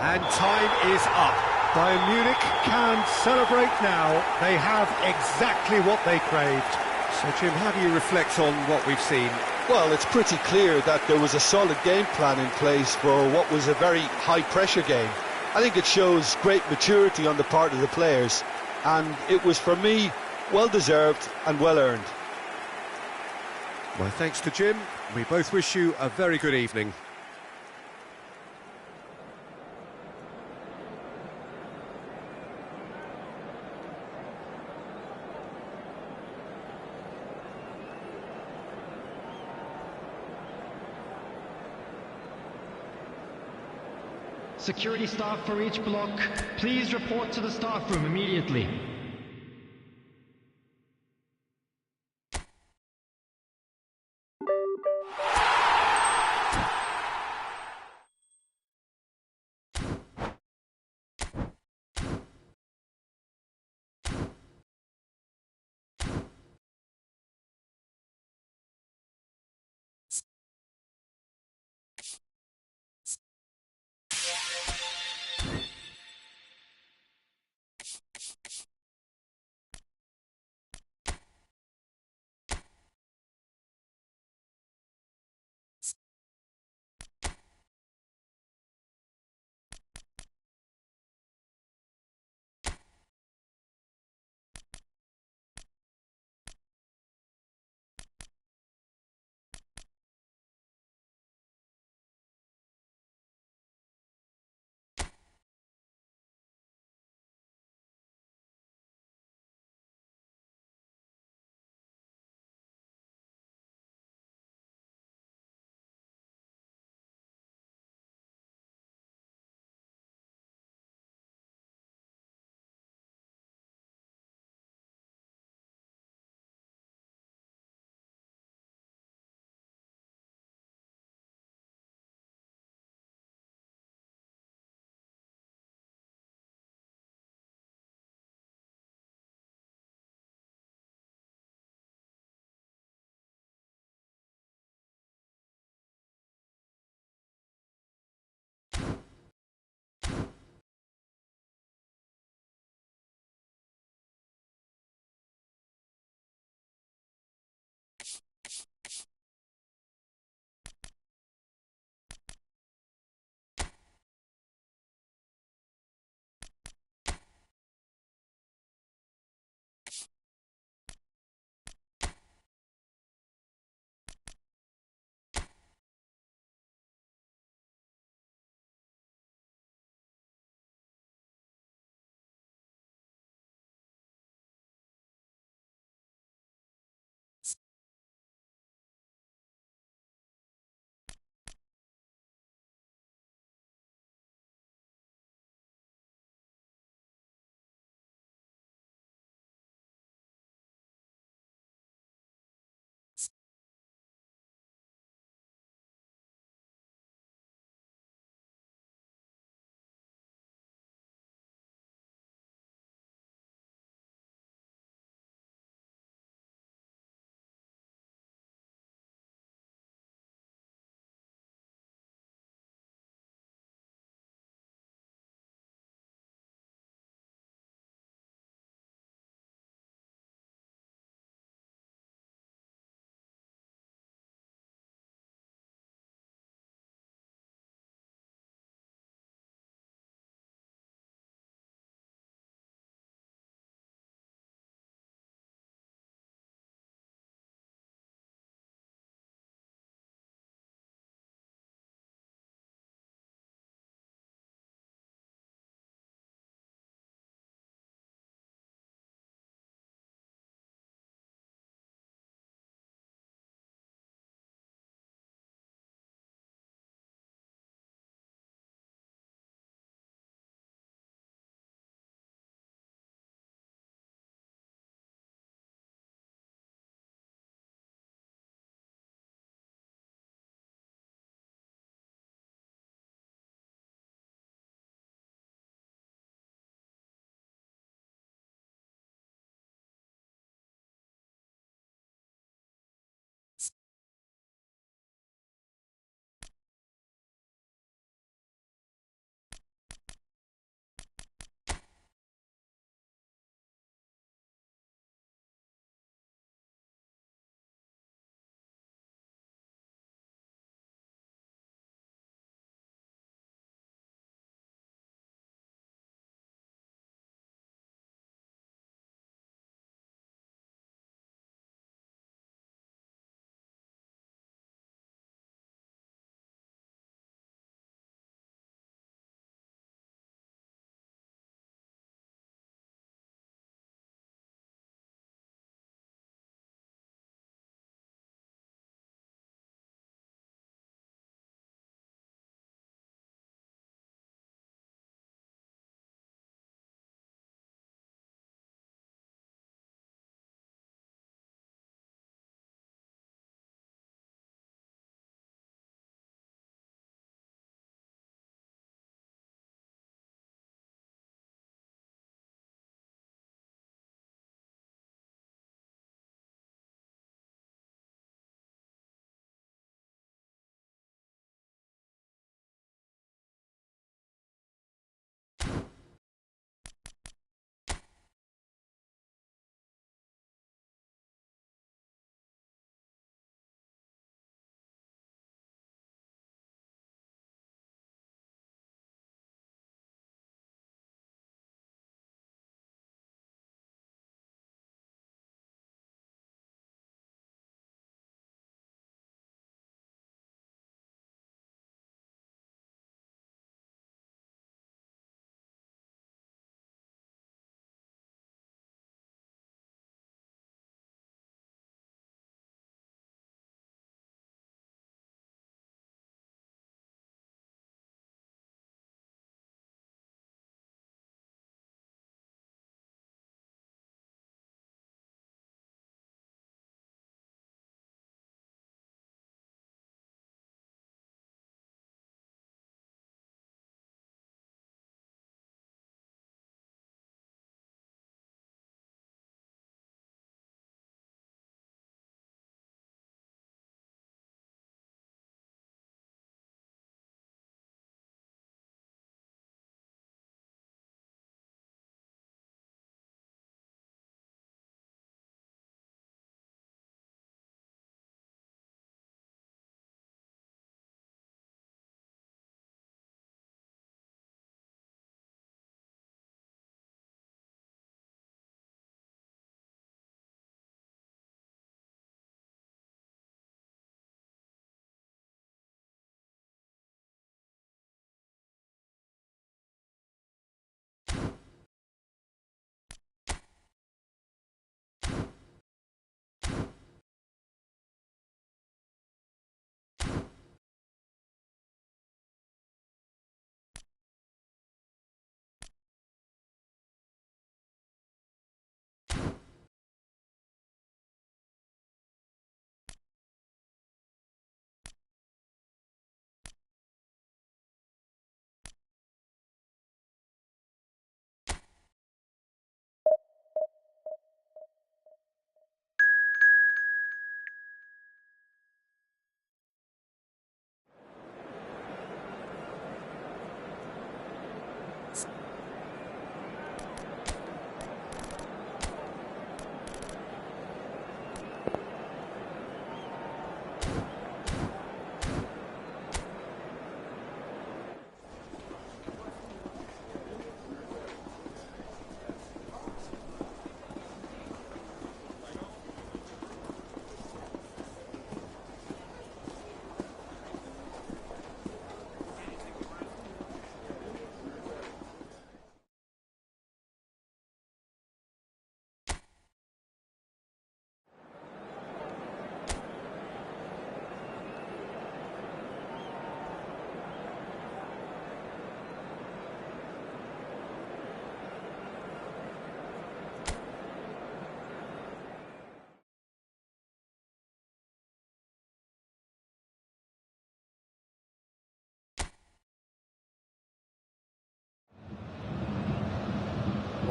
And time is up. Bayern Munich can celebrate now. They have exactly what they craved. So, Jim, how do you reflect on what we've seen? Well, it's pretty clear that there was a solid game plan in place for what was a very high-pressure game. I think it shows great maturity on the part of the players, and it was, for me, well-deserved and well-earned. My thanks to Jim. We both wish you a very good evening. Security staff for each block, please report to the staff room immediately.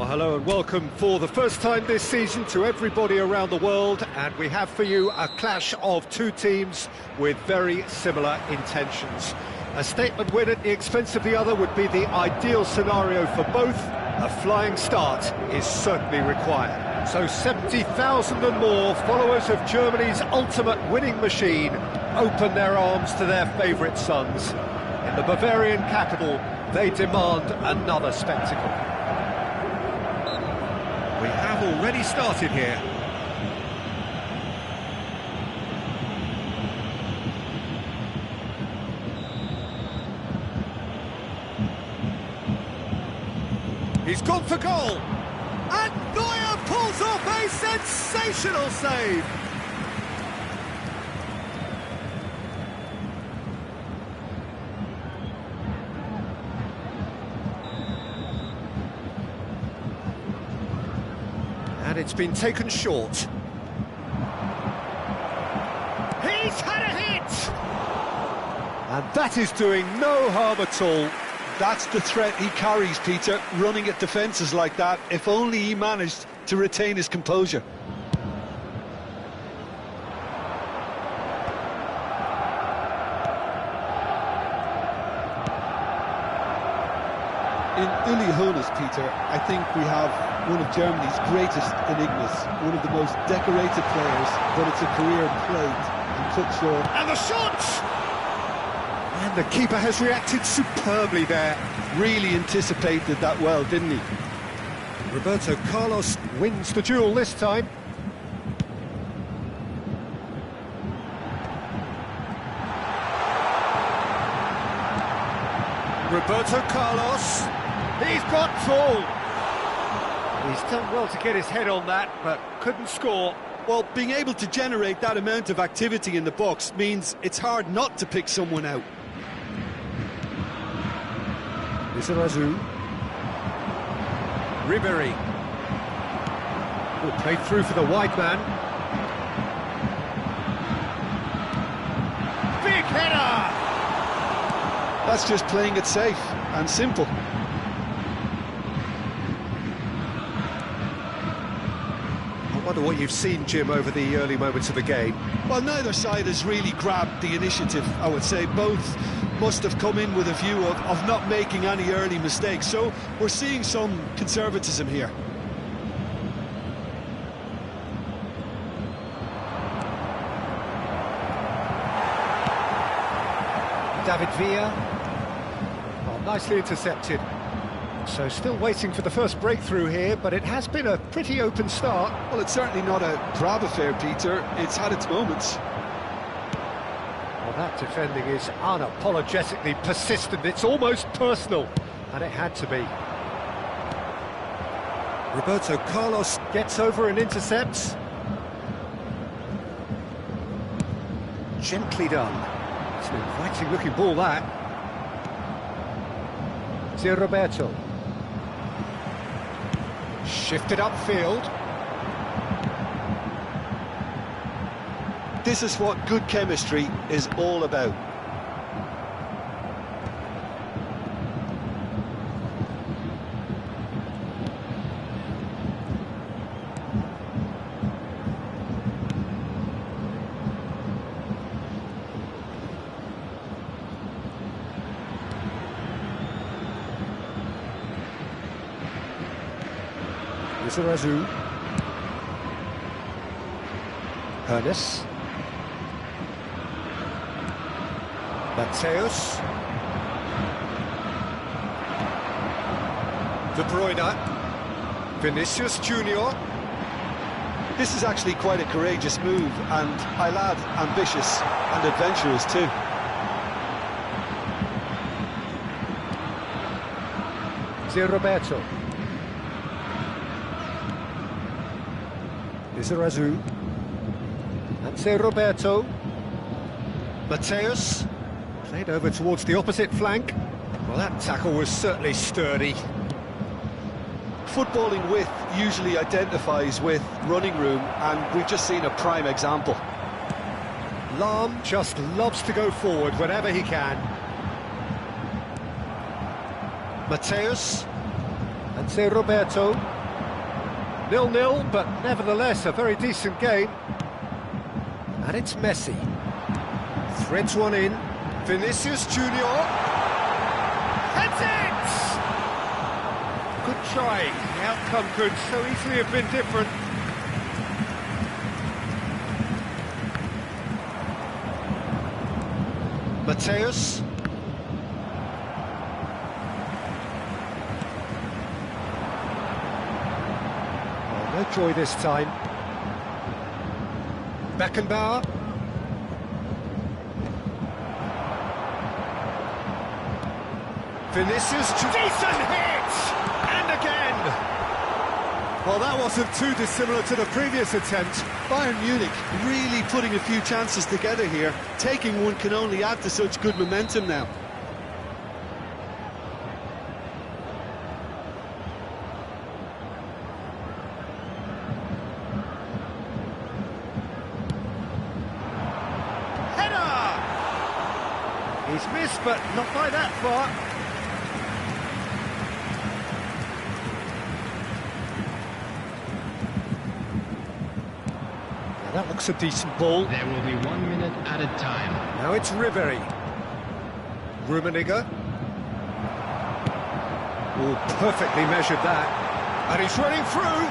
hello and welcome for the first time this season to everybody around the world, and we have for you a clash of two teams with very similar intentions. A statement win at the expense of the other would be the ideal scenario for both. A flying start is certainly required. So 70,000 and more followers of Germany's ultimate winning machine open their arms to their favourite sons. In the Bavarian capital, they demand another spectacle. We have already started here. He's gone for goal. And Neuer pulls off a sensational save. And it's been taken short. He's had a hit! And that is doing no harm at all. That's the threat he carries, Peter, running at defences like that. If only he managed to retain his composure. In Uli Hoeneß, Peter, I think we have one of Germany's greatest enigmas, one of the most decorated players, but it's a career played and cut short. And the shot! And the keeper has reacted superbly there. Really anticipated that well, didn't he? Roberto Carlos wins the duel this time. Roberto Carlos, he's got tall. He's done well to get his head on that, but couldn't score. Well, being able to generate that amount of activity in the box means it's hard not to pick someone out. Lizarazu. Ribéry. Oh, played through for the wide man. Big header! That's just playing it safe and simple. I wonder what you've seen, Jim, over the early moments of the game. Well, neither side has really grabbed the initiative, I would say. Both must have come in with a view of not making any early mistakes. So we're seeing some conservatism here. David Villa. Well, nicely intercepted. So still waiting for the first breakthrough here, but it has been a pretty open start. Well, it's certainly not a grab affair, Peter. It's had its moments. Well, that defending is unapologetically persistent. It's almost personal, and it had to be. Roberto Carlos gets over and intercepts. Gently done. It's an inviting-looking ball, that. Zé Roberto. Shifted upfield. This is what good chemistry is all about. Lizarazu. Hoeneß. Matthäus. De Bruyne. Vinicius Junior. This is actually quite a courageous move, and I'll add ambitious and adventurous too. Zé Roberto. Lizarazu. And Zé Roberto. Matthäus. Played over towards the opposite flank. Well, that tackle was certainly sturdy. Footballing width usually identifies with running room, and we've just seen a prime example. Lahm just loves to go forward whenever he can. Matthäus and Zé Roberto. 0-0, but nevertheless a very decent game. And it's Messi. Threads one in. Vinicius Junior. Heads it! Good try. The outcome could so easily have been different. Mateus. Oh, no joy this time. Beckenbauer. Vinicius, decent hit! And again! Well, that wasn't too dissimilar to the previous attempt. Bayern Munich really putting a few chances together here. Taking one can only add to such good momentum now. Header! He's missed, but not by that far. That looks a decent ball. There will be 1 minute added time. Now it's Ribery. Rummenigge. Oh, perfectly measured that. And he's running through.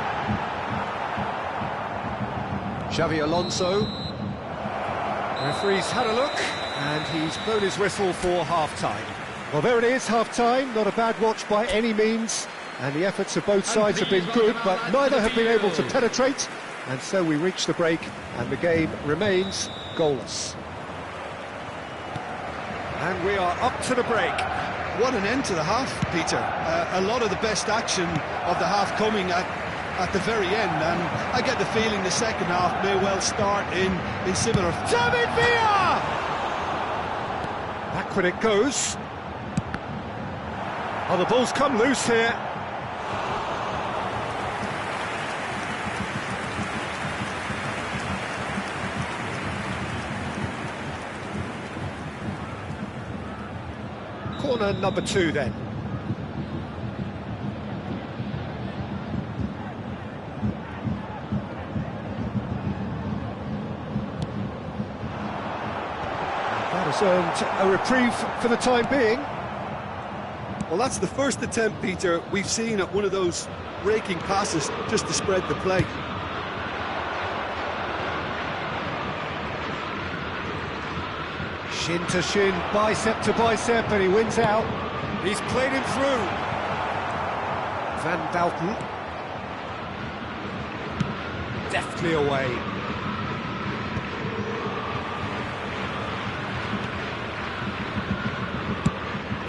Xavi Alonso. Referee's had a look, and he's blown his whistle for half-time. Well, there it is, half-time. Not a bad watch by any means. And the efforts of both sides have been good, but neither have been able to penetrate. And so we reach the break, and the game remains goalless. And we are up to the break. What an end to the half, Peter. A lot of the best action of the half coming at the very end, and I get the feeling the second half may well start in similar... David Villa! Back when it goes. Oh, the ball's come loose here. Corner number 2 then. That has earned a reprieve for the time being. Well, that's the first attempt, Peter, we've seen at one of those raking passes just to spread the play. Shin to shin, bicep to bicep, and he wins out. He's played him through. Van Bouten. Deftly away.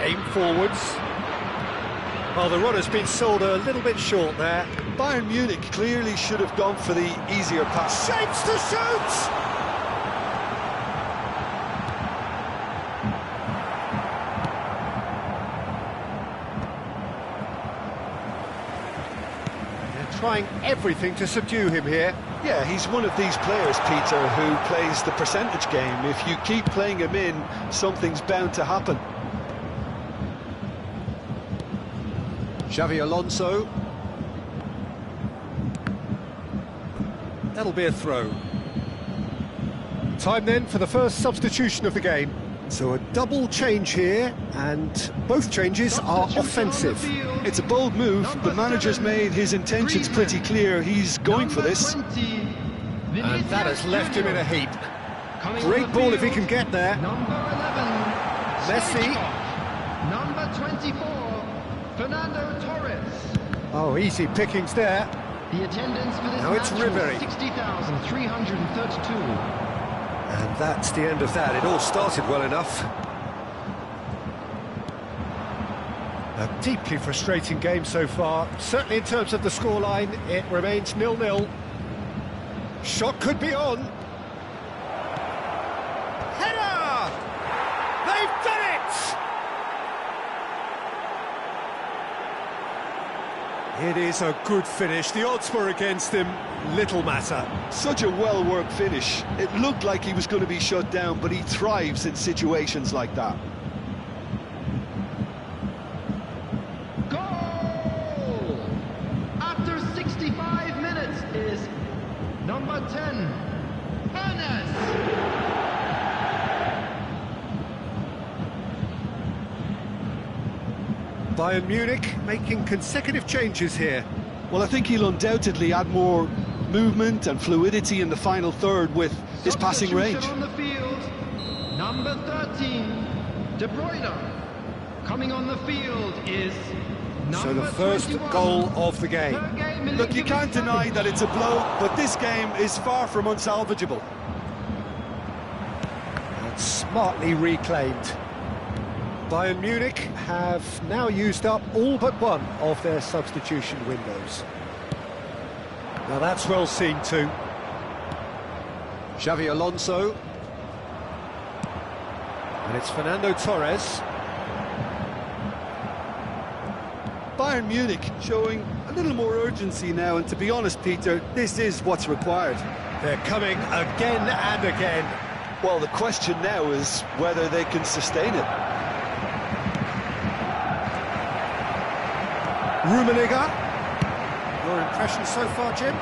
Aim forwards. Well, the run has been sold a little bit short there. Bayern Munich clearly should have gone for the easier pass. Shapes to shoot! Trying everything to subdue him here. Yeah, he's one of these players, Peter, who plays the percentage game. If you keep playing him in, something's bound to happen. Xavi Alonso. That'll be a throw. Time then for the first substitution of the game. So a double change here, and both changes are offensive. It's a bold move. The manager's made his intentions pretty clear. He's going for this. And that has left him in a heap. Great ball if he can get there. Number 11, Messi. Number 24, Fernando Torres. Oh, easy pickings there. The attendance for this Now it's match was Ribery. 60,332. And that's the end of that. It all started well enough. A deeply frustrating game so far. Certainly in terms of the scoreline, it remains 0-0. Shot could be on. Header! They've done it! It is a good finish. The odds were against him. Little matter. Such a well-worked finish. It looked like he was going to be shut down, but he thrives in situations like that. Goal! After 65 minutes. Number 10, Ernest. Bayern Munich making consecutive changes here. Well, I think he'll undoubtedly add more movement and fluidity in the final third with his passing range. On the field, number 13, De Bruyne. Coming on the field is So the first 21. goal of the game. Look, you can't deny that it's a blow, but this game is far from unsalvageable. And smartly reclaimed. Bayern Munich have now used up all but one of their substitution windows. Now that's well seen too. Xavi Alonso. And it's Fernando Torres. Bayern Munich showing a little more urgency now, and to be honest, Peter, this is what's required. They're coming again and again. Well, the question now is whether they can sustain it. Rummenigge. Your impression so far, Jim?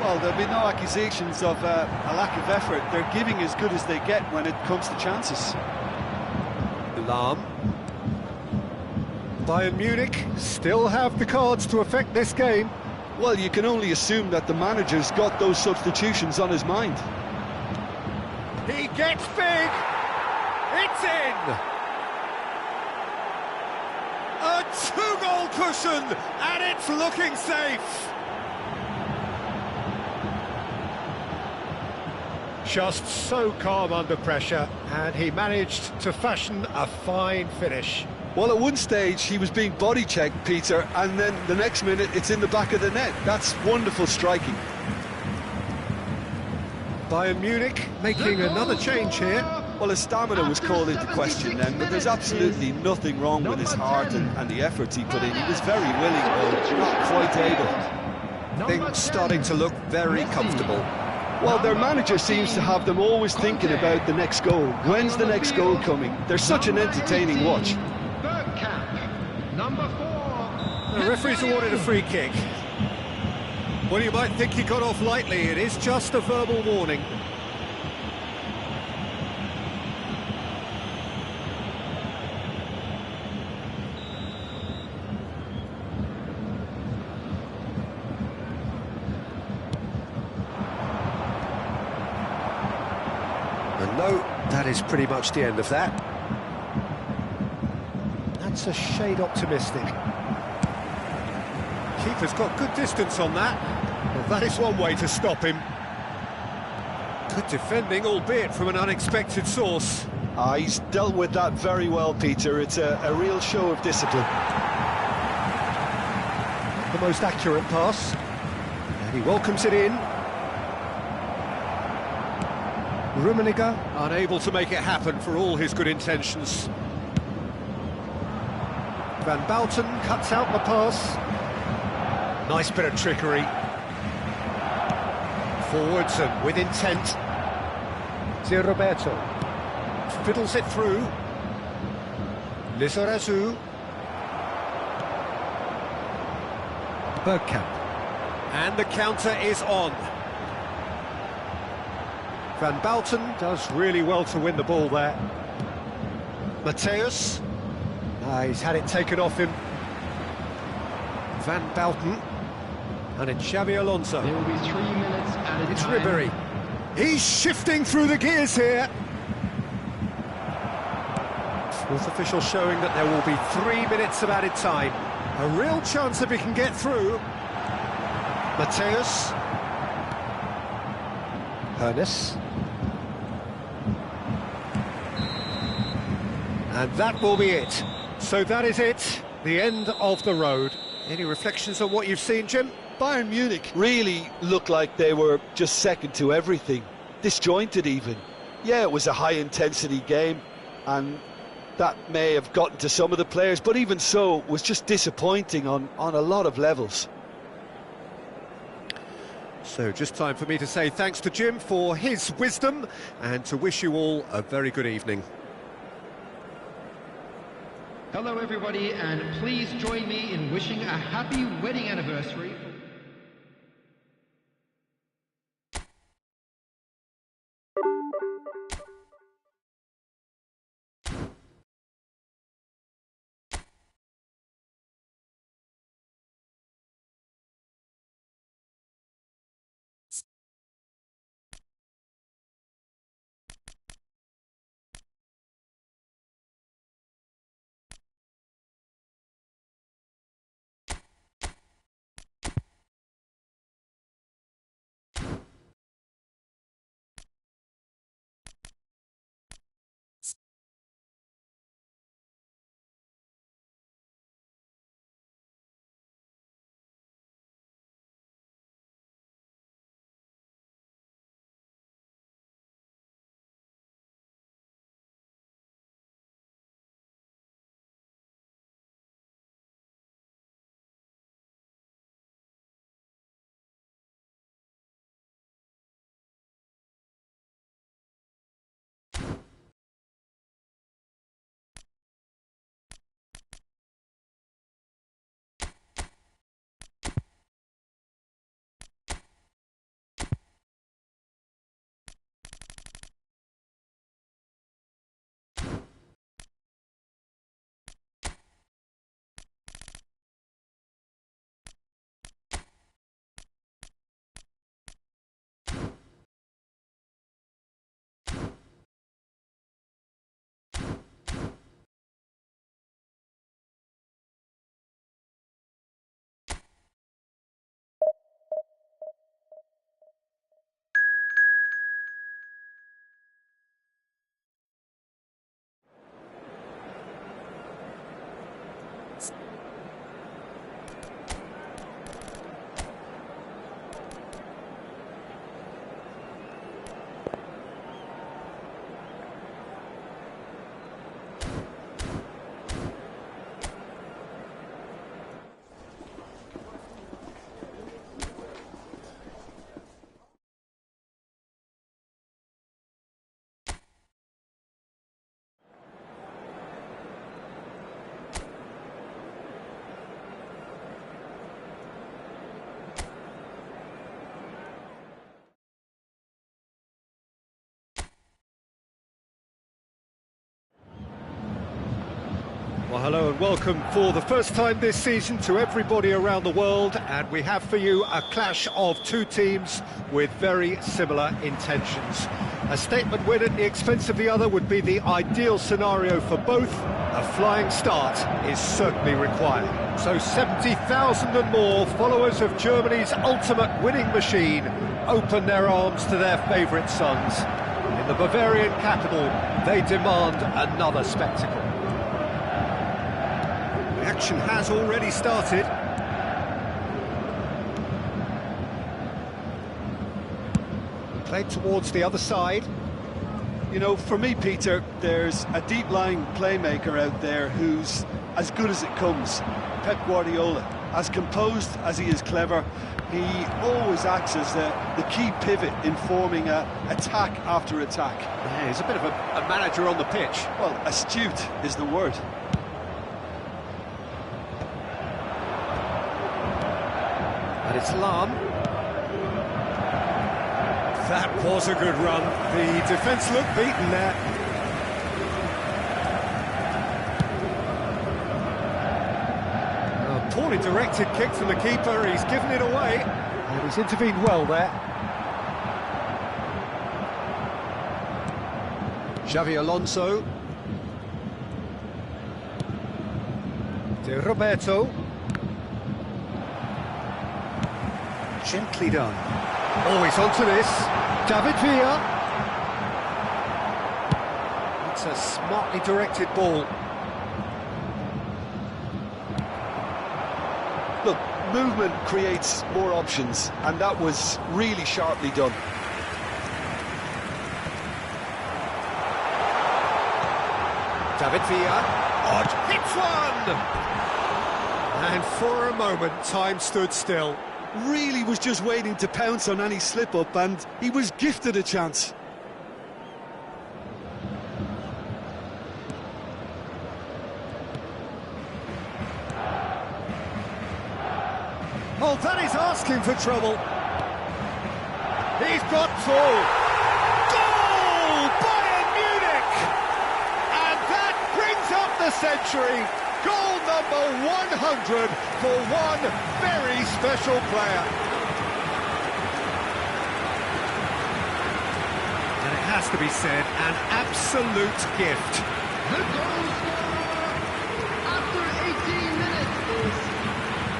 Well, there'll be no accusations of a lack of effort. They're giving as good as they get when it comes to chances. Lahm. Bayern Munich still have the cards to affect this game. Well, you can only assume that the manager's got those substitutions on his mind. He gets big. It's in. A two-goal cushion, and it's looking safe. Just so calm under pressure, and he managed to fashion a fine finish. Well, at one stage he was being body checked, Peter, and then the next minute it's in the back of the net. That's wonderful striking. Bayern Munich making another change here. Well, his stamina was called into question then, but there's absolutely nothing wrong with his heart and the efforts he put in. He was very willing, but not quite able. Things starting to look very comfortable. Well, their manager seems to have them always thinking about the next goal. When's the next goal coming? They're such an entertaining watch. Number 4. The referee's awarded a free kick. Well, you might think he got off lightly. It is just a verbal warning. And no, that is pretty much the end of that. That's a shade optimistic. Keeper's got good distance on that. Well, that is one way to stop him. Good defending, albeit from an unexpected source. He's dealt with that very well, Peter. It's a real show of discipline. The most accurate pass. And he welcomes it in. Rummenigge unable to make it happen for all his good intentions. Van Bouten cuts out the pass. Nice bit of trickery. Forwards and with intent. Zé Roberto fiddles it through. Lizarazu. Bergkamp. And the counter is on. Van Bouten does really well to win the ball there. Matthäus. He's had it taken off him. Van Bouten. And it's Xavi Alonso. There will be 3 minutes at a It's time. Ribéry. He's shifting through the gears here. Fourth official showing that there will be 3 minutes of added time. A real chance if he can get through. Matthäus. Ernest. And that will be it. So that is it, the end of the road. Any reflections on what you've seen, Jim? Bayern Munich really looked like they were just second to everything, disjointed even. Yeah, it was a high-intensity game, and that may have gotten to some of the players, but even so, it was just disappointing on a lot of levels. So just time for me to say thanks to Jim for his wisdom, and to wish you all a very good evening. Hello everybody, and please join me in wishing a happy wedding anniversary Well, hello and welcome for the first time this season to everybody around the world, and we have for you a clash of two teams with very similar intentions. A statement win at the expense of the other would be the ideal scenario for both. A flying start is certainly required. So 70,000 and more followers of Germany's ultimate winning machine open their arms to their favourite sons. In the Bavarian capital, they demand another spectacle. The action has already started. Played towards the other side. You know, for me, Peter, there's a deep-lying playmaker out there who's as good as it comes. Pep Guardiola. As composed as he is clever, he always acts as the key pivot in forming attack after attack. Yeah, he's a bit of a manager on the pitch. Well, astute is the word. And it's Lahm. That was a good run. The defence looked beaten there. A poorly directed kick from the keeper. He's given it away. And he's intervened well there. Xavi Alonso. De Roberto. Gently done. Always onto this. David Villa. It's a smartly directed ball. Look, movement creates more options, and that was really sharply done. David Villa. Odd hits one! And for a moment, time stood still. Really was just waiting to pounce on any slip-up, and he was gifted a chance. Oh, that is asking for trouble. He's got through. Goal! Bayern Munich! And that brings up the century. Goal number 100 for one very special player. And it has to be said, an absolute gift. The goal scorer after 18 minutes is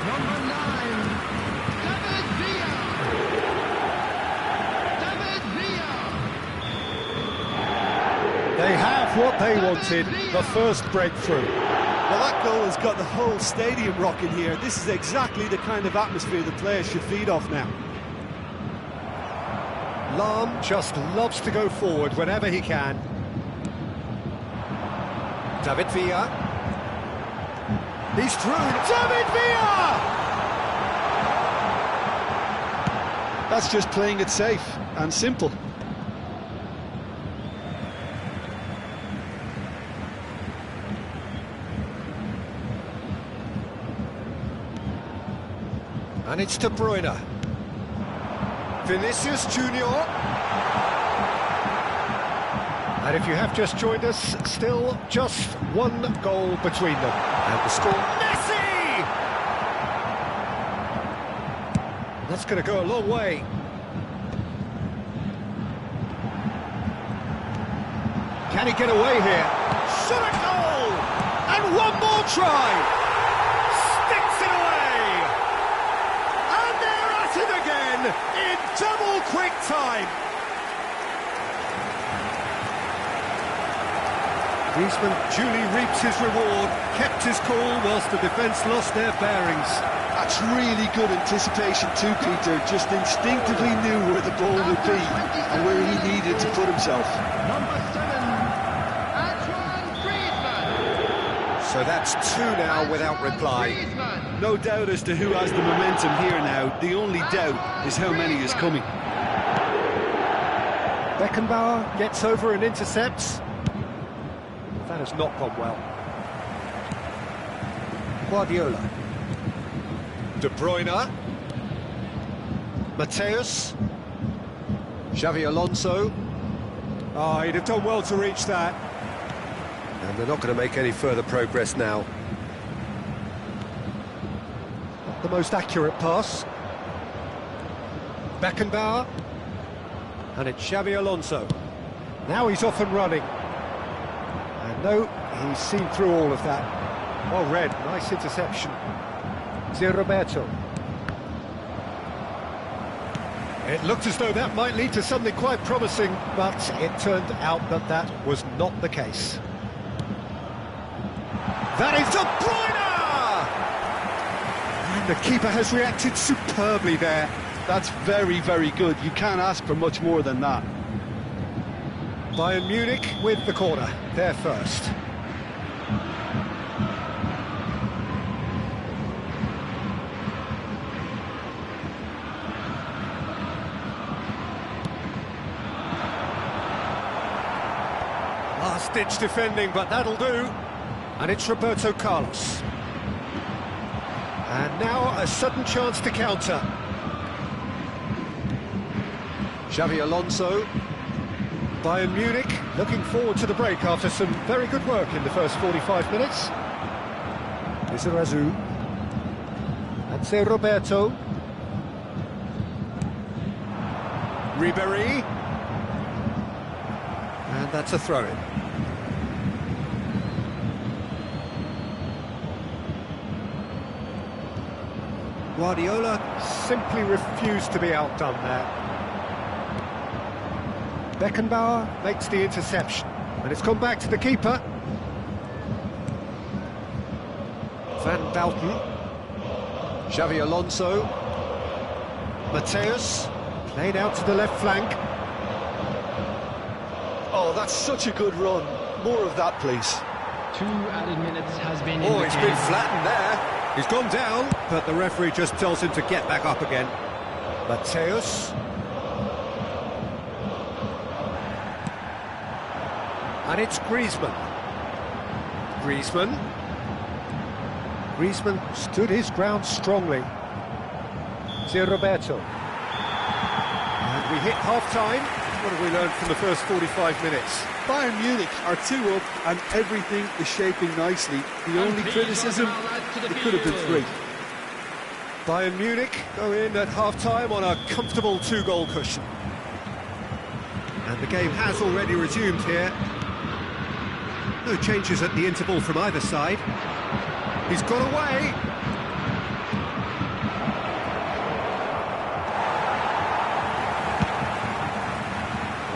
number 9, David Villa. David Villa. They have what they wanted, the first breakthrough. Well, that goal has got the whole stadium rocking here. This is exactly the kind of atmosphere the players should feed off now. Lahm just loves to go forward whenever he can. David Villa. He's through. David Villa! That's just playing it safe and simple. And it's De Bruyne. Vinicius Junior. And if you have just joined us, still just one goal between them. And the score, Messi! That's going to go a long way. Can he get away here? Shot a goal! And one more try! In double quick time. Griezmann duly reaps his reward, kept his cool whilst the defence lost their bearings. That's really good anticipation too, Peter. Just instinctively knew where the ball would be and where he needed to put himself. Number 7, Antoine Griezmann. So that's two now without reply. No doubt as to who has the momentum here now. The only doubt is how many is coming. Beckenbauer gets over and intercepts. That has not gone well. Guardiola. De Bruyne. Mateus. Xavi Alonso. Oh, he'd have done well to reach that. And they're not going to make any further progress now. Not the most accurate pass. Beckenbauer. And it's Xabi Alonso. Now he's off and running. And no, he's seen through all of that. Well read, nice interception. Roberto. It looked as though that might lead to something quite promising, but it turned out that that was not the case. That is De Bruyne! And the keeper has reacted superbly there. That's very, very good. You can't ask for much more than that. Bayern Munich with the corner, they're first. Last-ditch defending, but that'll do. And it's Roberto Carlos. And now a sudden chance to counter. Xabi Alonso. Bayern Munich looking forward to the break after some very good work in the first 45 minutes. Izarazu. And Roberto. Ribéry. And that's a throw-in. Guardiola simply refused to be outdone there. Beckenbauer makes the interception, and it's gone back to the keeper. Van Bouten. Xabi Alonso. Mateus, played out to the left flank. Oh, that's such a good run. More of that, please. 2 added minutes has been Oh, indicated. he's been flattened there. He's gone down, but the referee just tells him to get back up again. Mateus. And it's Griezmann. Griezmann stood his ground strongly. Roberto. And we hit half-time. What have we learned from the first 45 minutes? Bayern Munich are 2 up and everything is shaping nicely. The only criticism, it could have been 3. Bayern Munich go in at half-time on a comfortable 2-goal cushion. And the game has already resumed here. No changes at the interval from either side. He's got away.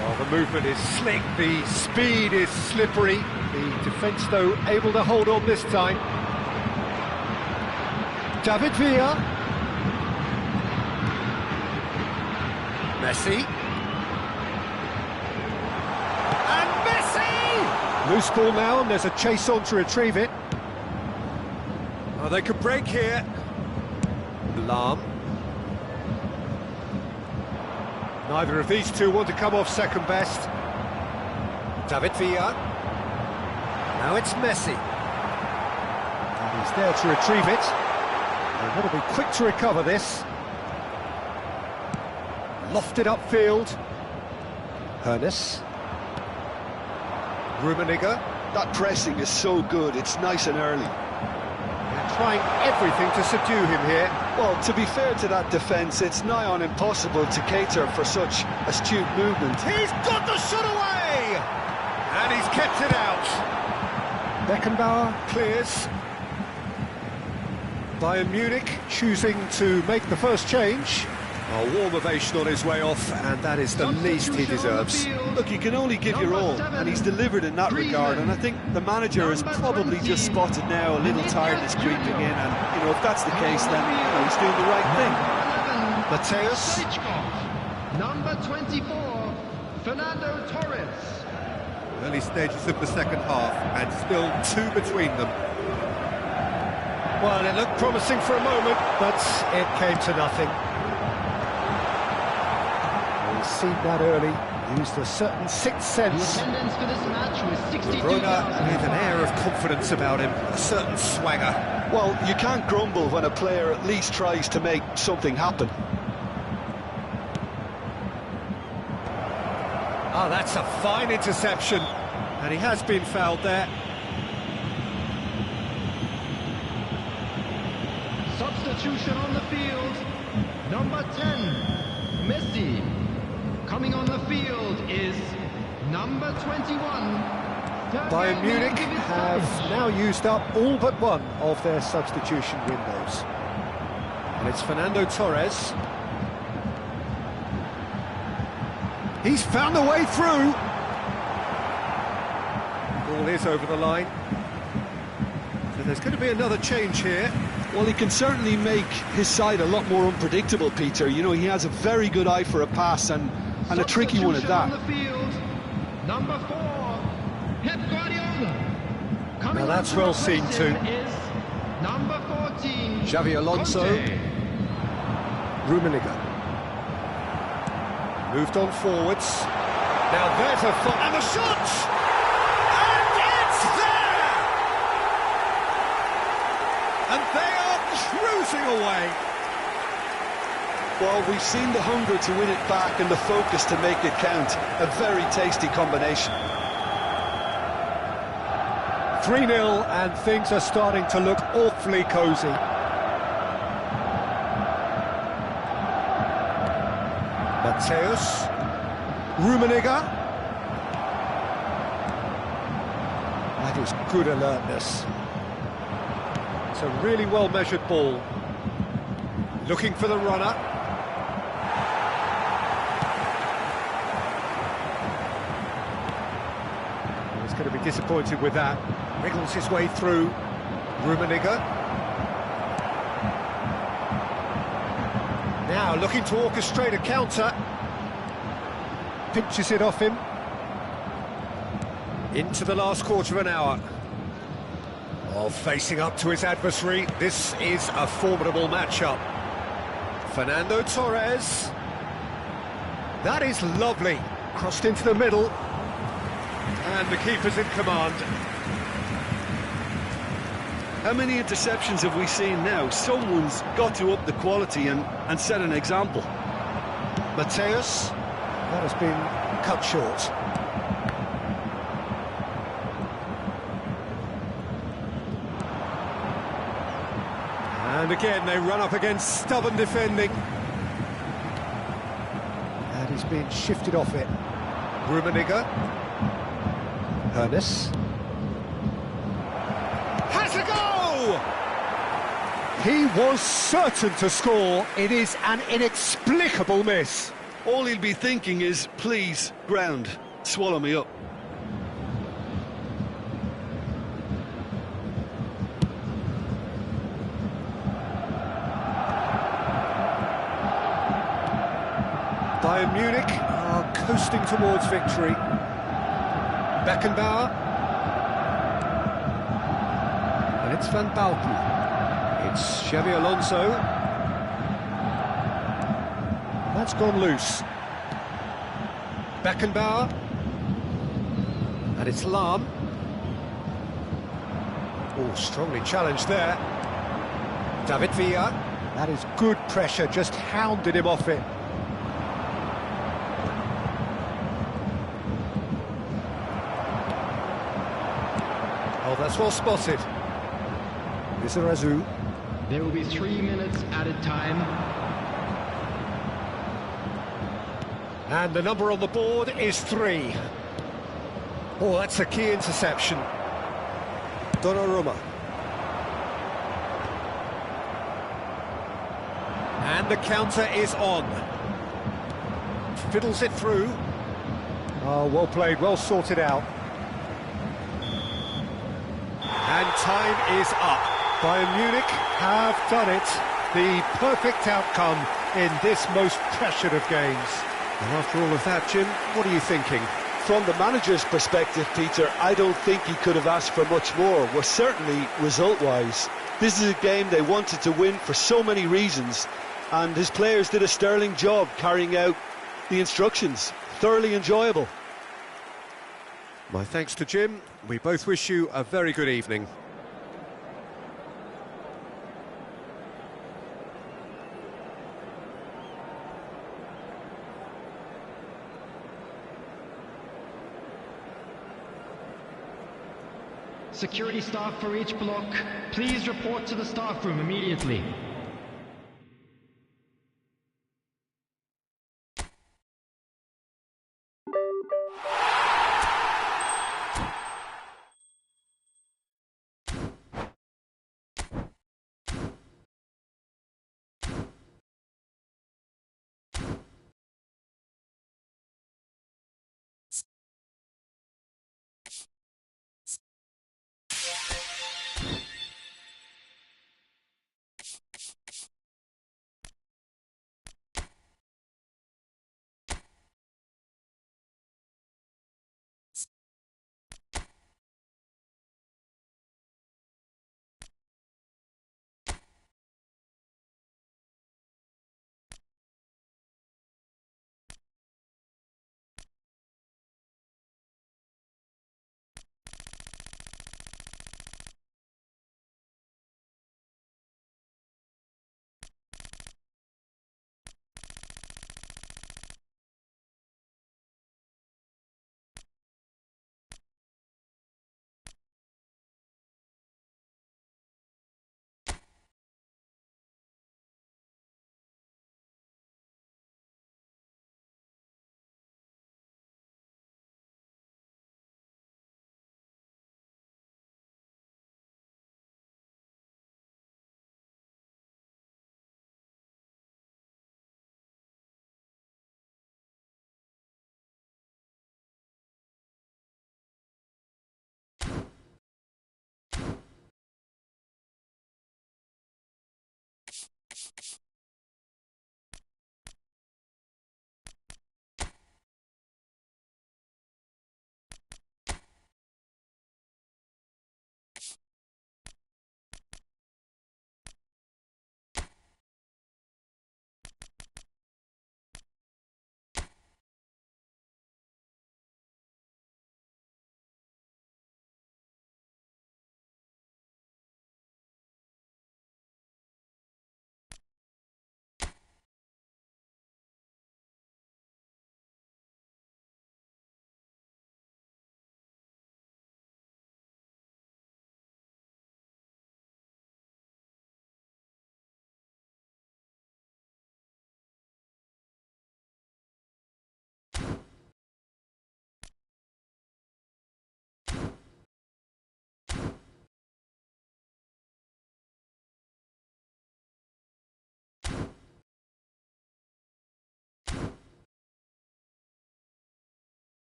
Well, the movement is slick, the speed is slippery. The defence, though, able to hold on this time. David Villa. Messi. Loose ball now, and there's a chase on to retrieve it. Oh, they could break here. Lahm. Neither of these two want to come off second best. David Villa. Now it's Messi. And he's there to retrieve it. They've got to be quick to recover this. Lofted upfield. Hoeneß. Rummenigge. That pressing is so good, it's nice and early. They're trying everything to subdue him here. Well, to be fair to that defence, it's nigh on impossible to cater for such astute movement. He's got the shot away! And he's kept it out. Beckenbauer clears. Bayern Munich choosing to make the first change. A warm ovation on his way off, and that is the least he deserves. Look, you can only give your all, and he's delivered in that regard, and I think the manager has probably just spotted now a little tiredness creeping in, and, you know, if that's the case, then, you know, he's doing the right thing. Mateus. Number 24, Fernando Torres. Early stages of the second half, and still 2 between them. Well, it looked promising for a moment, but it came to nothing. Seen that early, used a certain sixth sense. The attendance for this match was 62,000. Bruyne with an air of confidence about him, a certain swagger. Well, you can't grumble when a player at least tries to make something happen. Oh, that's a fine interception, and he has been fouled there. substitution on the field. Number 10, Messi. Coming on the field is number 21. Bayern Munich have now used up all but one of their substitution windows. And it's Fernando Torres. He's found the way through. Ball is over the line. So there's going to be another change here. Well, he can certainly make his side a lot more unpredictable, Peter. You know, he has a very good eye for a pass and a tricky one at that. On the field, number 4, Pep Guardiola. Now that's well seen too. Is number 14, Xavi Alonso. Conte. Rummenigge. Moved on forwards. Now there's a and the shot! And it's there! And they are cruising away. Well, we've seen the hunger to win it back and the focus to make it count. A very tasty combination. 3-0 and things are starting to look awfully cosy. Mateus, Rummenigge. That is good alertness. It's a really well-measured ball. Looking for the runner. He's going to be disappointed with that. Wriggles his way through. Rummenigge. Now looking to orchestrate a counter. Pinches it off him. Into the last quarter of an hour. Oh, facing up to his adversary. This is a formidable matchup. Fernando Torres. That is lovely. Crossed into the middle. And the keeper's in command. How many interceptions have we seen now? Someone's got to up the quality and set an example. Mateus. That has been cut short. And again, they run up against stubborn defending. And he's been shifted off it. Rummenigge. Ernest. Has a go! He was certain to score. It is an inexplicable miss. All he'll be thinking is, please, ground, swallow me up. Bayern Munich are coasting towards victory. Beckenbauer. And it's Van Bauten. It's Xavi Alonso. That's gone loose. Beckenbauer. And it's Lahm. Oh, strongly challenged there. David Villa. That is good pressure, just hounded him off it. Oh, that's well spotted. Lizarazu. There will be 3 minutes added time. And the number on the board is 3. Oh, that's a key interception. Donnarumma. And the counter is on. Fiddles it through. Oh, well played, well sorted out. And time is up. Bayern Munich have done it. The perfect outcome in this most pressured of games. And after all of that, Jim, what are you thinking? From the manager's perspective, Peter, I don't think he could have asked for much more. Well, certainly result-wise. This is a game they wanted to win for so many reasons, and his players did a sterling job carrying out the instructions. Thoroughly enjoyable. My thanks to Jim. We both wish you a very good evening. Security staff for each block, please report to the staff room immediately.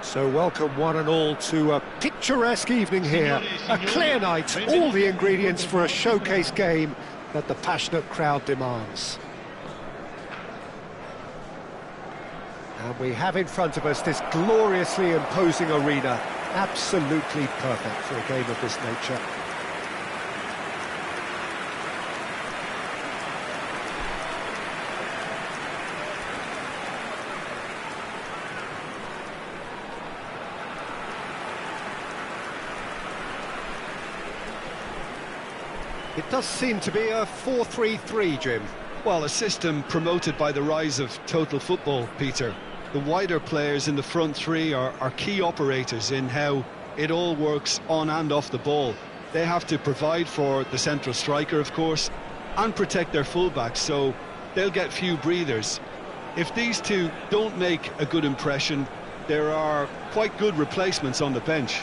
So welcome one and all to a picturesque evening here. A clear night, all the ingredients for a showcase game that the passionate crowd demands. And we have in front of us this gloriously imposing arena. Absolutely perfect for a game of this nature. It does seem to be a 4-3-3, Jim. Well, a system promoted by the rise of total football, Peter. The wider players in the front three are key operators in how it all works on and off the ball. They have to provide for the central striker, of course, and protect their fullbacks, so they'll get few breathers. If these two don't make a good impression, there are quite good replacements on the bench.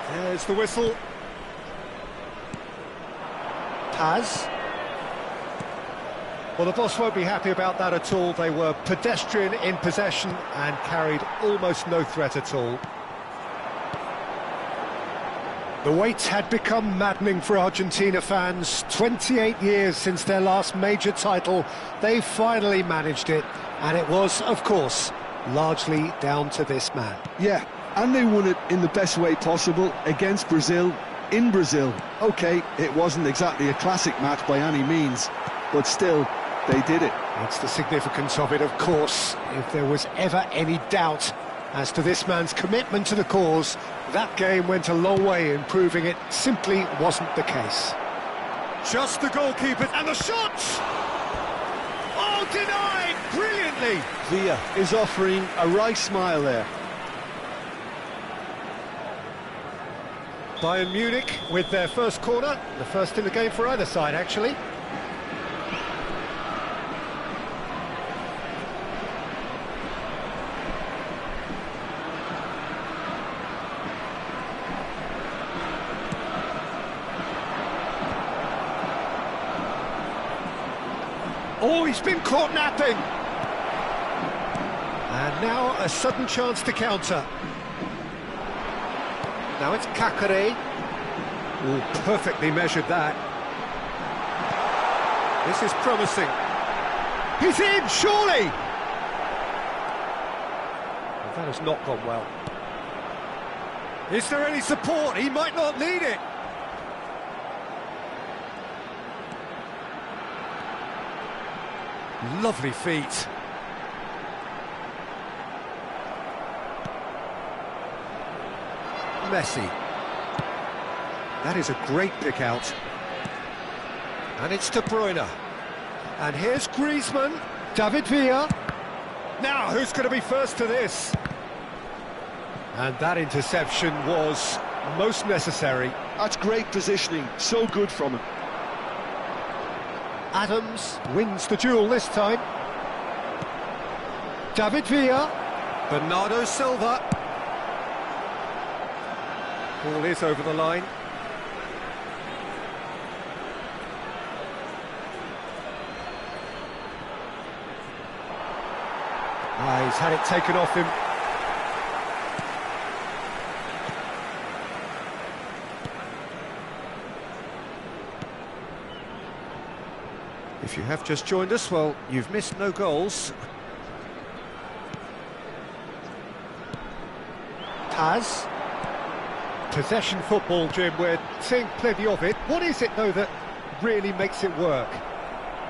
There's the whistle. Paz. Well, the boss won't be happy about that at all. They were pedestrian in possession and carried almost no threat at all. The wait had become maddening for Argentina fans. 28 years since their last major title. They finally managed it, and it was, of course, largely down to this man. Yeah, and they won it in the best way possible against Brazil, in Brazil. OK, it wasn't exactly a classic match by any means, but still, they did it. That's the significance of it, of course. If there was ever any doubt as to this man's commitment to the cause, that game went a long way in proving it simply wasn't the case. Just the goalkeeper, and the shot! Oh, denied brilliantly! Villa is offering a wry smile there. Bayern Munich with their first corner, the first in the game for either side, actually. Oh, he's been caught napping! And now a sudden chance to counter. Now it's Kakare. Oh, perfectly measured that. This is promising. He's in, surely! Well, that has not gone well. Is there any support? He might not need it. Lovely feet. Messi. That is a great pick out. And it's De Bruyne. And here's Griezmann. David Villa. Now, who's going to be first to this? And that interception was most necessary. That's great positioning, so good from him. Adams wins the duel this time. David Villa. Bernardo Silva. Ball is over the line. He's had it taken off him. If you have just joined us, well, you've missed no goals. Paz. Possession football, Jim, we're seeing plenty of it. What is it, though, that really makes it work?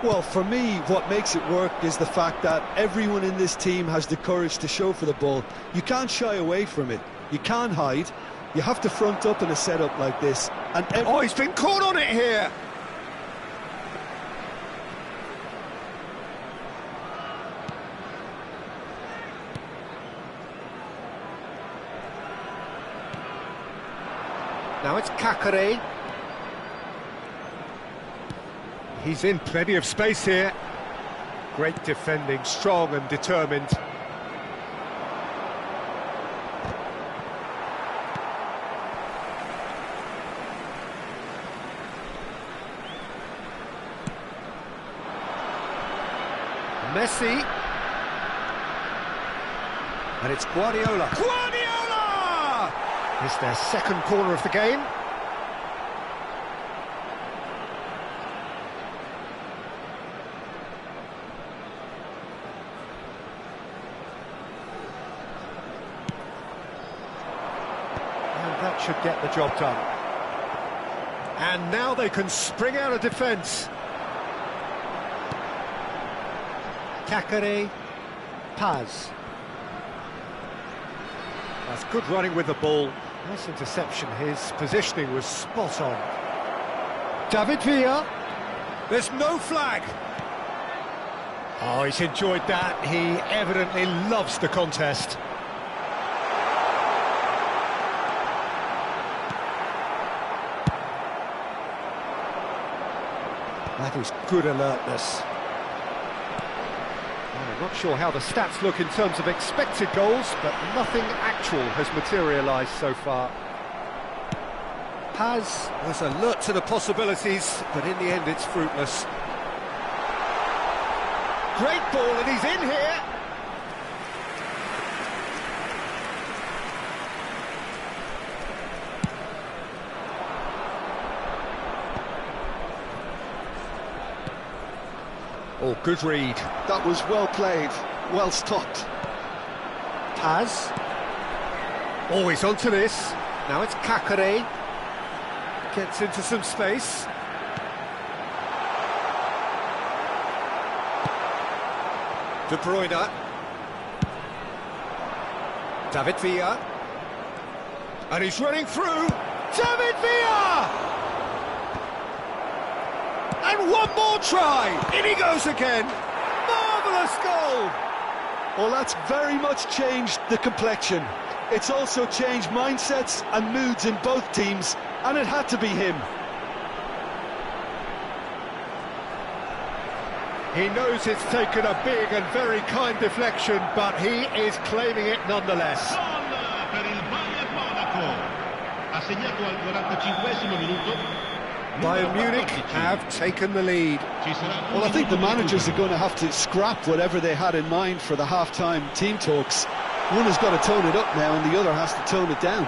Well, for me, what makes it work is the fact that everyone in this team has the courage to show for the ball. You can't shy away from it. You can't hide. You have to front up in a setup like this. And oh, he's been caught on it here! Now it's Kakare. He's in plenty of space here. Great defending, strong and determined. Messi. And it's Guardiola. Guardiola! It's their second corner of the game. And that should get the job done. And now they can spring out of defence. Kakare, Paz. That's good running with the ball. Nice interception. His positioning was spot on. David Villa. There's no flag. Oh, he's enjoyed that. He evidently loves the contest. That is good alertness. I'm not sure how the stats look in terms of expected goals, but nothing actual has materialised so far. Paz was alert to the possibilities, but in the end it's fruitless. Great ball, and he's in here! Oh, good read. That was well played, well stopped. Paz. Always onto this. Now it's Kakare. Gets into some space. De Bruyne. David Villa. And he's running through. David Villa! And one more try! In he goes again! Marvellous goal! Well, that's very much changed the complexion. It's also changed mindsets and moods in both teams, and it had to be him. He knows it's taken a big and very kind deflection, but he is claiming it nonetheless. Per il Bayern Monaco. Ha segnato al 45esimo minuto. Bayern Munich have taken the lead. Well, I think the managers are going to have to scrap whatever they had in mind for the half-time team talks. One has got to tone it up now, and the other has to tone it down.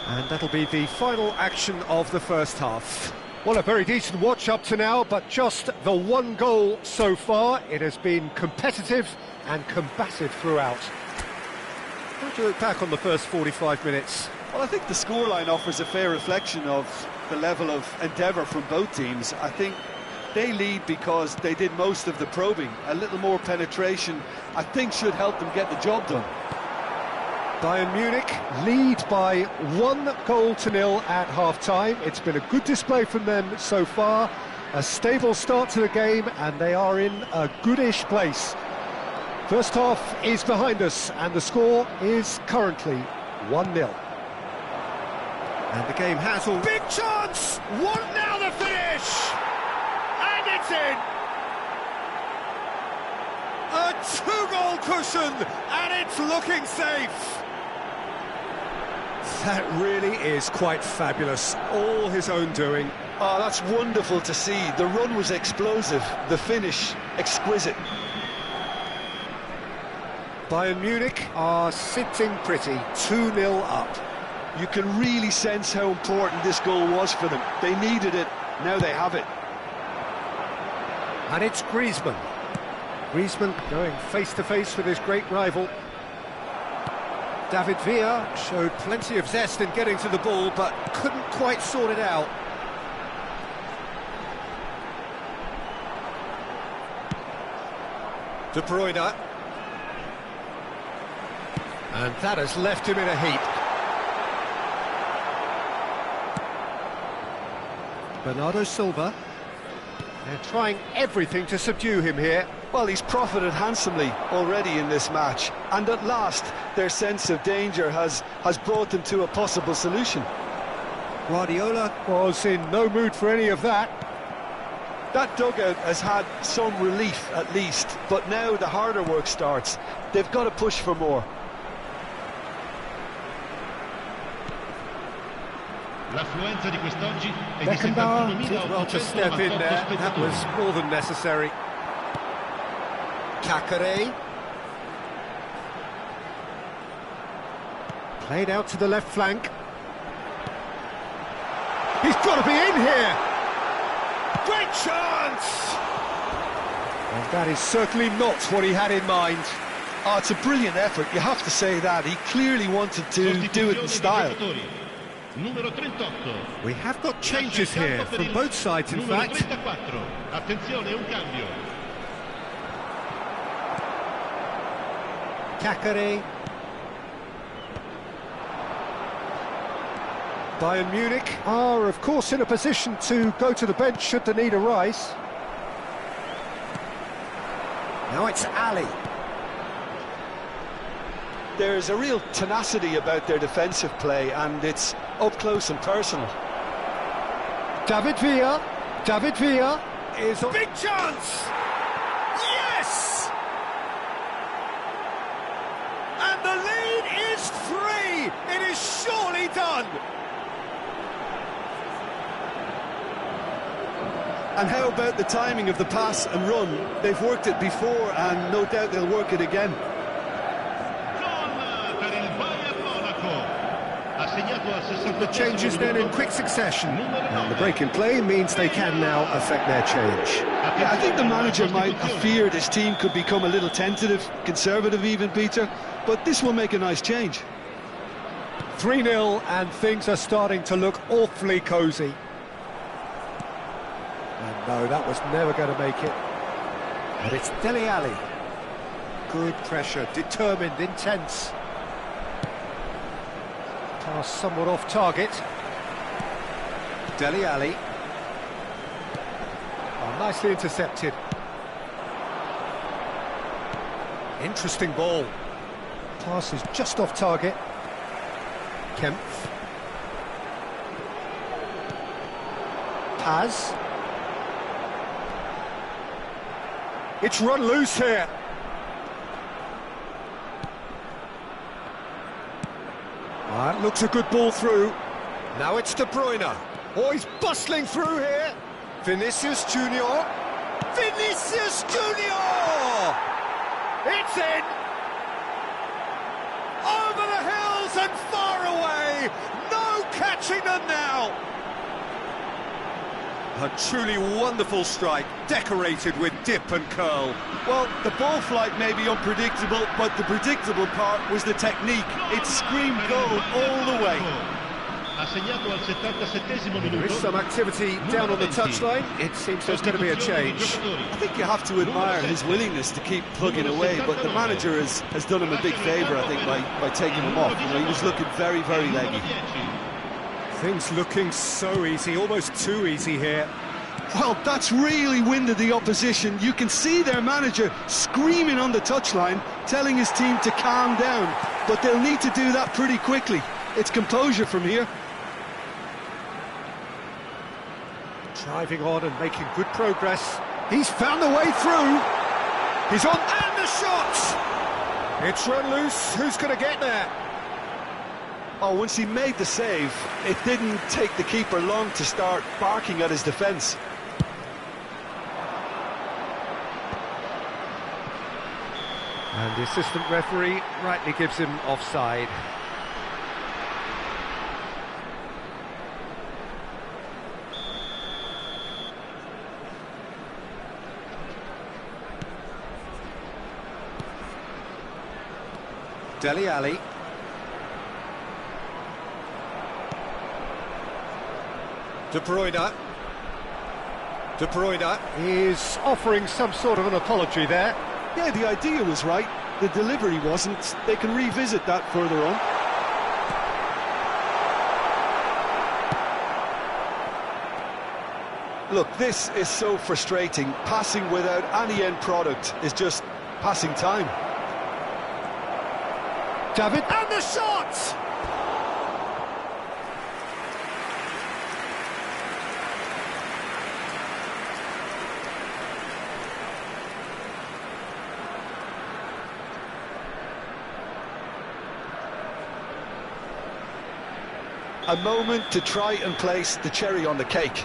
And that'll be the final action of the first half. Well, a very decent watch up to now, but just the one goal so far. It has been competitive and combative throughout. How do you look back on the first 45 minutes? Well, I think the scoreline offers a fair reflection of the level of endeavour from both teams. I think they lead because they did most of the probing. A little more penetration, I think, should help them get the job done. Bayern Munich lead by 1-0 at half-time. It's been a good display from them so far. A stable start to the game, and they are in a goodish place. First half is behind us, and the score is currently 1-0. And the game has all... Big chance! 1 now the finish! And it's in! A 2-goal cushion, and it's looking safe! That really is quite fabulous, all his own doing. Oh, that's wonderful to see. The run was explosive, the finish exquisite. Bayern Munich are sitting pretty, 2-0 up. You can really sense how important this goal was for them. They needed it, now they have it. And it's Griezmann. Griezmann going face-to-face with his great rival. David Villa showed plenty of zest in getting to the ball, but couldn't quite sort it out. De Bruyne. And that has left him in a heap. Bernardo Silva. They're trying everything to subdue him here. Well, he's profited handsomely already in this match, and at last their sense of danger has brought them to a possible solution. Guardiola was in no mood for any of that. That dugout has had some relief at least, but now the harder work starts. They've got to push for more. L'affluenza di quest'oggi è di Beckenbauer did well to 71.898 step in there. That was spettatori. more than necessary. Cacare. Played out to the left flank. He's got to be in here! Great chance! And that is certainly not what he had in mind. Oh, it's a brilliant effort, you have to say that. He clearly wanted to do it in style. Numero 38. We have got changes here from both sides, in Numero fact. 34. Attenzione, un cambio. Cacare. Bayern Munich are, of course, in a position to go to the bench should the need arise. Now it's Ali. There's a real tenacity about their defensive play, and it's up close and personal. David Villa. David Villa is a big chance! Yes! And the lead is 3! It is surely done! And how about the timing of the pass and run? They've worked it before, and no doubt they'll work it again. Gol per il Bayern Monaco. Ha segnato al 60. The changes then in quick succession. And the break in play means they can now affect their change. Yeah, I think the manager might have feared his team could become a little tentative, conservative even, Peter, but this will make a nice change. 3-0 and things are starting to look awfully cosy. And no, that was never going to make it. But it's Dele Alli. Good pressure, determined, intense. Pass somewhat off target. Dele Alli. Oh, nicely intercepted. Interesting ball. Pass is just off target. Kempf. Paz. It's run loose here. That looks a good ball through. Now it's De Bruyne. Oh, he's bustling through here. Vinicius Junior. Vinicius Junior! It's in! Over the hills and far away! No catching them now! A truly wonderful strike, decorated with dip and curl. Well, the ball flight may be unpredictable, but the predictable part was the technique. It screamed goal all the way. Ha segnato al 77esimo There minuto. is some activity down on the touchline. It seems there's going to be a change. I think you have to admire his willingness to keep plugging away, but the manager has done him a big favour, I think, by taking him off. You know, he was looking very, very leggy. Things looking so easy, almost too easy here. Well, that's really winded the opposition. You can see their manager screaming on the touchline, telling his team to calm down, but they'll need to do that pretty quickly. It's composure from here. Driving on and making good progress. He's found the way through. He's on, and the shot! It's run loose. Who's going to get there? Oh, once he made the save, it didn't take the keeper long to start barking at his defence. And the assistant referee rightly gives him offside. Dele Alli. De Bruyne. De Bruyne is offering some sort of an apology there. Yeah, the idea was right. The delivery wasn't. They can revisit that further on. Look, this is so frustrating. Passing without any end product is just passing time. David, and the shot! A moment to try and place the cherry on the cake.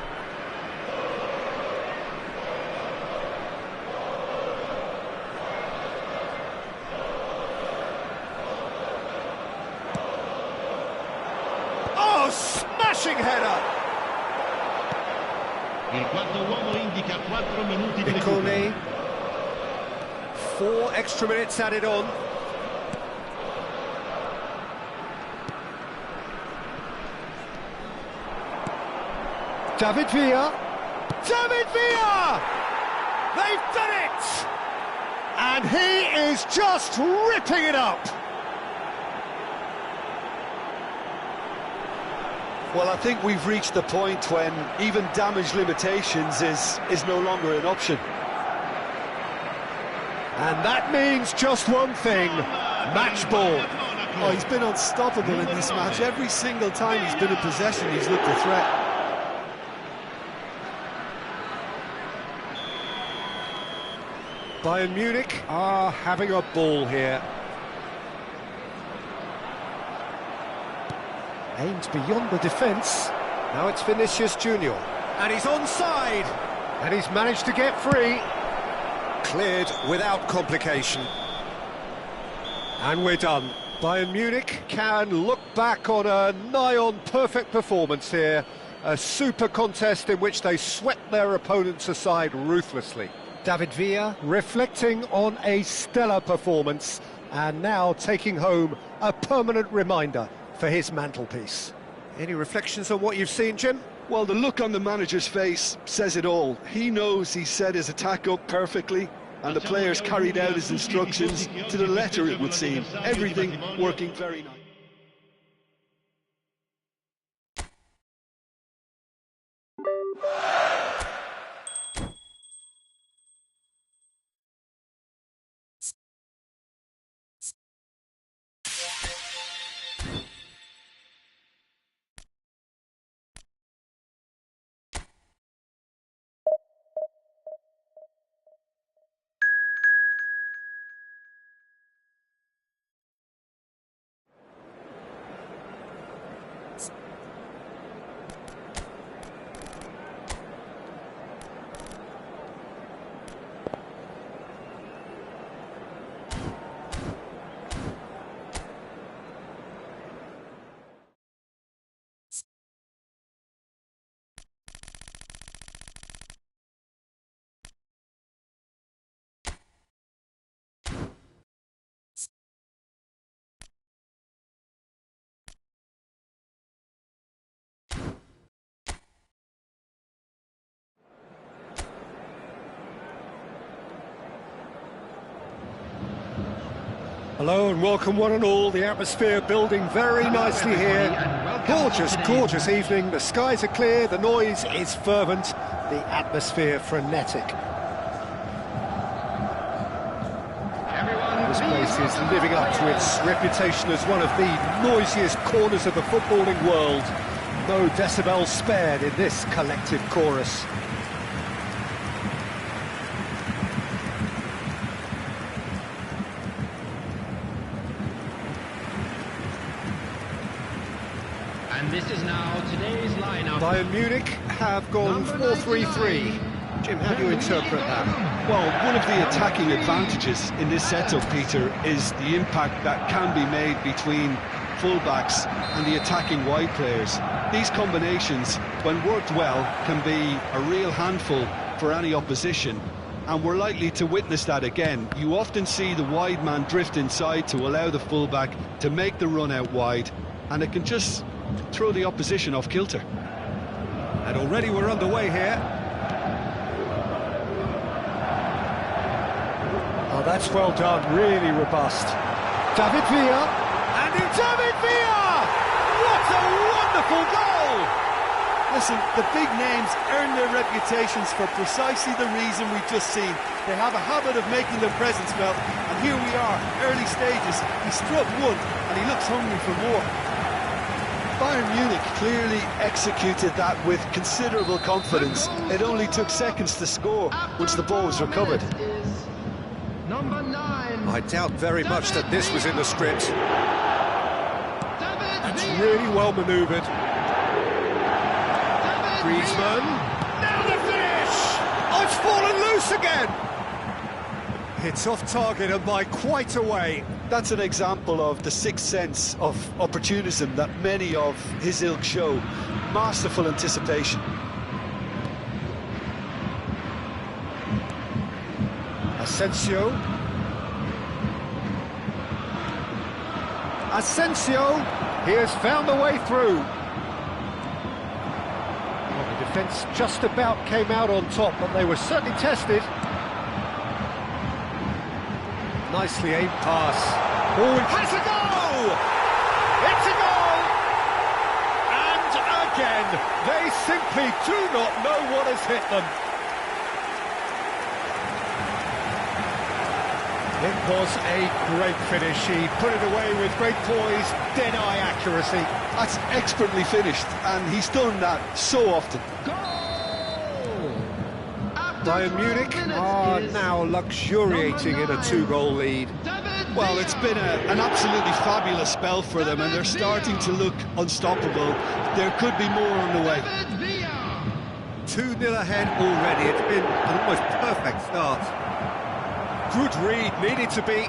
Oh, smashing header! Il quarto uomo indica 4 minuti di recupero. Icone. 4 extra minutes added on. David Villa. David Villa! They've done it! And he is just ripping it up. Well, I think we've reached the point when even damage limitations is no longer an option. And that means just one thing, match ball. Oh, he's been unstoppable in this match. Every single time he's been in possession, he's looked a threat. Bayern Munich are having a ball here. Aimed beyond the defence. Now it's Vinicius Junior. And he's onside. And he's managed to get free. Cleared without complication. And we're done. Bayern Munich can look back on a nigh-on perfect performance here. A super contest in which they swept their opponents aside ruthlessly. David Villa reflecting on a stellar performance and now taking home a permanent reminder for his mantelpiece. Any reflections on what you've seen, Jim? Well, the look on the manager's face says it all. He knows he set his attack up perfectly and the players carried out his instructions to the letter, it would seem. Everything working very nice. Hello and welcome one and all. The atmosphere building very nicely here. Gorgeous, gorgeous evening. The skies are clear, the noise is fervent, the atmosphere frenetic. This place is living up to its reputation as one of the noisiest corners of the footballing world. No decibels spared in this collective chorus. And this is now today's lineup. Bayern Munich have gone 4-3-3. Jim, how do you interpret that? Well, one of the attacking advantages in this setup, Peter, is the impact that can be made between fullbacks and the attacking wide players. These combinations, when worked well, can be a real handful for any opposition, and we're likely to witness that again. You often see the wide man drift inside to allow the fullback to make the run out wide, and it can just throw the opposition off kilter. And already we're underway here. Oh, that's well done, really robust. David Villa, and it's David Villa! What a wonderful goal! Listen, the big names earn their reputations for precisely the reason we've just seen. They have a habit of making their presence felt, and here we are, early stages. He struck one, and he looks hungry for more. Bayern Munich clearly executed that with considerable confidence. It only took seconds to score once the ball was recovered. Number 9. I doubt very much that this was in the script. That's really well manoeuvred. Griezmann. Now the finish! Oh, it's fallen loose again! It's off target and by quite a way. That's an example of the sixth sense of opportunism that many of his ilk show. Masterful anticipation. Asensio. He has found the way through. Well, the defence just about came out on top, but they were certainly tested. Nicely aimed pass. Oh, it has a goal! It's a goal! And again, they simply do not know what has hit them. It was a great finish. He put it away with great poise, dead-eye accuracy. That's expertly finished, and he's done that so often. Bayern Munich are now luxuriating in a 2-goal lead. Well, it's been an absolutely fabulous spell for them, and they're starting to look unstoppable. There could be more on the way. 2-0 ahead already. It's been an almost perfect start. Good read, needed to be.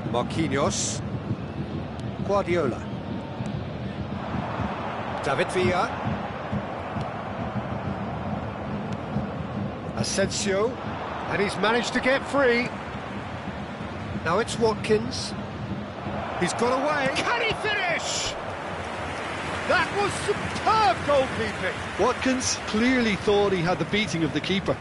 Marquinhos. Guardiola. David Villa. Asensio. And he's managed to get free. Now it's Watkins. He's got away. Can he finish? That was superb goalkeeping. Watkins clearly thought he had the beating of the keeper.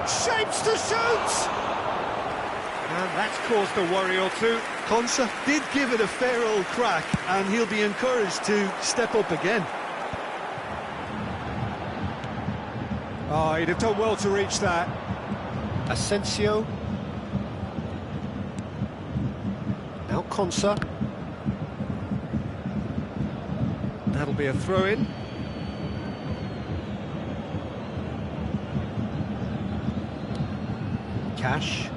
Shapes to shoot! And that's caused a worry or two. Konsa did give it a fair old crack, and he'll be encouraged to step up again. Oh, he'd have done well to reach that. Asensio. Now Konsa. That'll be a throw-in. Cash.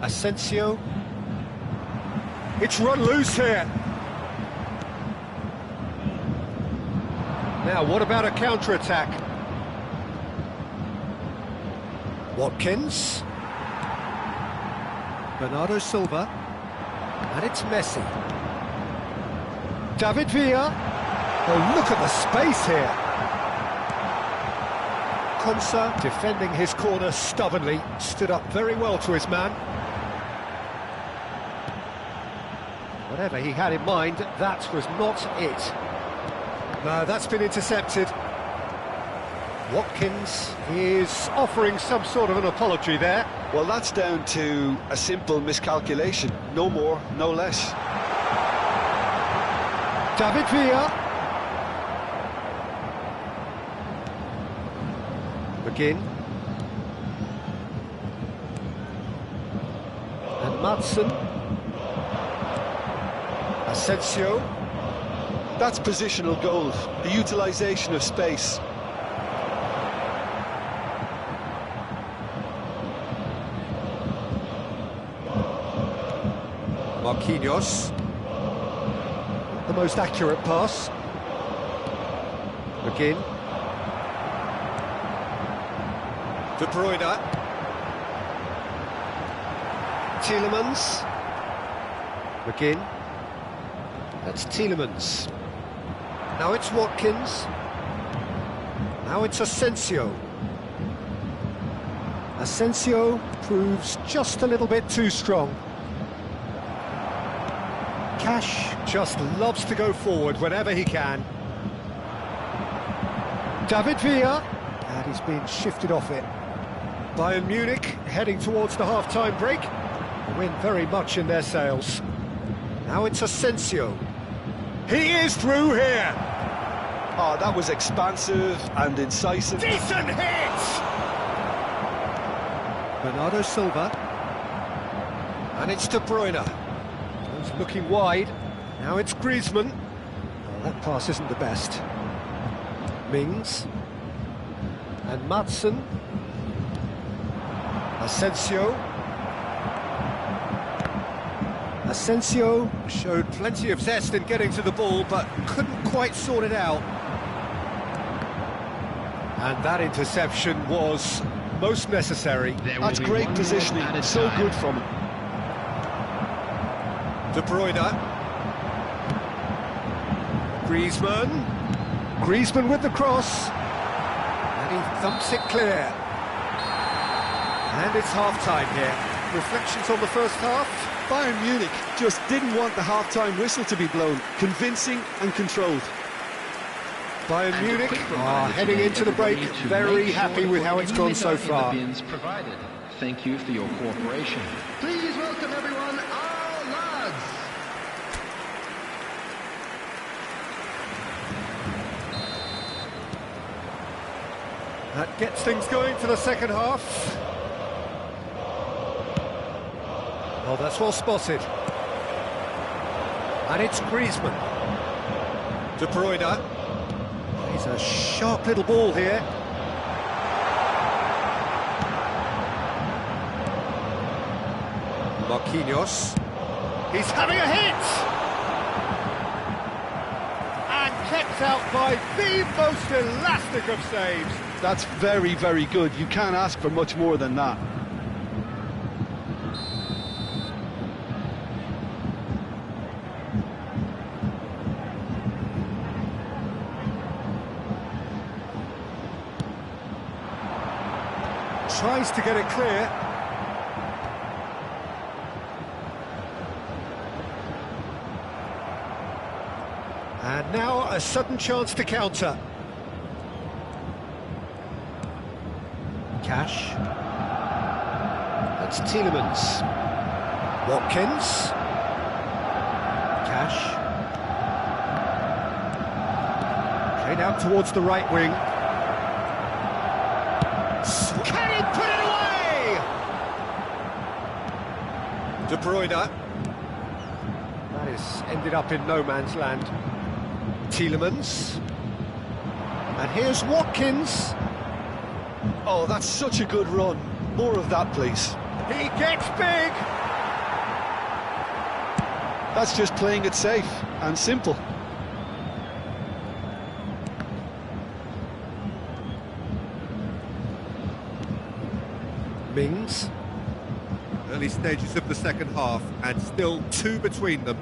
Asensio. It's run loose here. Now, what about a counter-attack? Watkins. Bernardo Silva. And it's Messi. David Villa. Oh, look at the space here. Konsa, defending his corner stubbornly, stood up very well to his man. Whatever he had in mind, that was not it. No, that's been intercepted. Watkins is offering some sort of an apology there. Well, that's down to a simple miscalculation. No more, no less. David Villa. McGinn. And Madsen. Asensio. That's positional goal, the utilisation of space. Marquinhos. The most accurate pass. McGinn. De Bruyne. Tielemans. McGinn. That's Tielemans. Now it's Watkins. Now it's Asensio. Asensio proves just a little bit too strong. Cash just loves to go forward whenever he can. David Villa, and he's been shifted off it. Bayern Munich heading towards the half-time break. The wind very much in their sails. Now it's Asensio. He is through here. Oh, that was expansive and incisive. Decent hit! Bernardo Silva. And it's De Bruyne. He's looking wide. Now it's Griezmann. Oh, that pass isn't the best. Mings. And Madsen. Asensio. Asensio showed plenty of zest in getting to the ball, but couldn't quite sort it out. And that interception was most necessary. That's great positioning, so good from him. De Bruyne. Griezmann with the cross. And he thumps it clear. And it's half-time here. Reflections on the first half? Bayern Munich just didn't want the half-time whistle to be blown. Convincing and controlled. Bayern Munich are heading into the break very happy with how it's gone so far. Thank you for your cooperation. Please welcome everyone, our lads. That gets things going for the second half. Oh, that's well spotted. And it's Griezmann. De Bruyne. He's a sharp little ball here. Marquinhos. He's having a hit! And kept out by the most elastic of saves. That's very, very good. You can't ask for much more than that. Tries to get it clear. And now a sudden chance to counter. Cash. That's Tielemans. Watkins. Cash. Played out towards the right wing. Can he put it away? De Bruyne. That is ended up in no man's land. Tielemans. And here's Watkins. Oh, that's such a good run. More of that, please. He gets big. That's just playing it safe and simple. Mings. Early stages of the second half, and still two between them.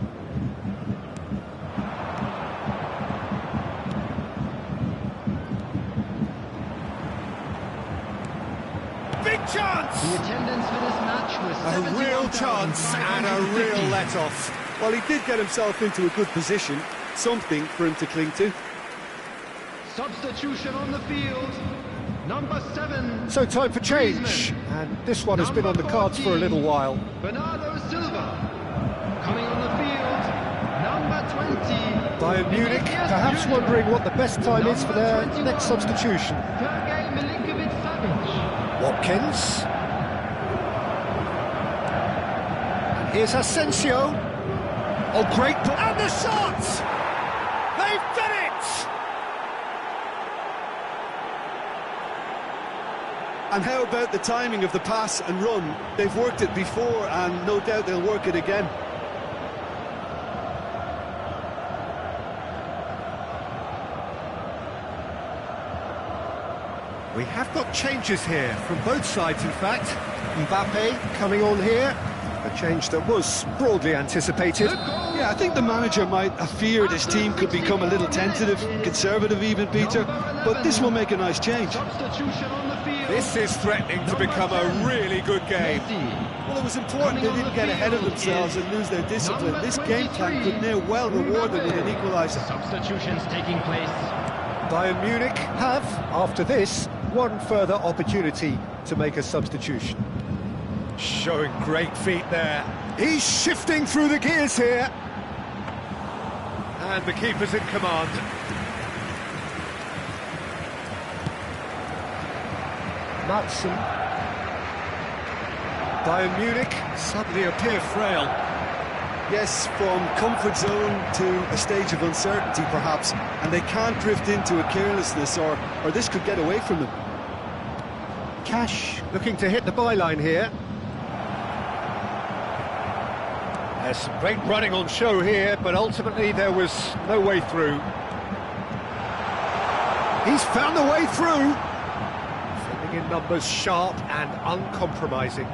Big chance! The attendance for this match was A real chance and a real let-off. Well, he did get himself into a good position, something for him to cling to. Substitution on the field. Number 7. So time for change, and this one has been on the cards for a little while. Bernardo Silva. Coming on the field. Number 20. Bayern Munich perhaps wondering what the best time is for their next substitution. Watkins. And here's Asensio. Oh, great. And the shot! They've done it! And how about the timing of the pass and run? They've worked it before, and no doubt they'll work it again. We have got changes here from both sides, in fact. Mbappe coming on here, a change that was broadly anticipated. Yeah, I think the manager might have feared his team could become a little tentative, conservative even, Peter, but this will make a nice change. This is threatening to become a really good game. Well, it was important they didn't get ahead of themselves and lose their discipline. This game plan could now well reward them with an equaliser. Substitutions taking place. Bayern Munich have, after this, one further opportunity to make a substitution. Showing great feet there. He's shifting through the gears here. And the keeper's in command. Matson. Bayern Munich suddenly appear frail. Yes, from comfort zone to a stage of uncertainty perhaps, and they can't drift into a carelessness or this could get away from them. Cash looking to hit the byline here. There's some great running on show here, but ultimately there was no way through. He's found the way through. Filling in numbers sharp and uncompromising.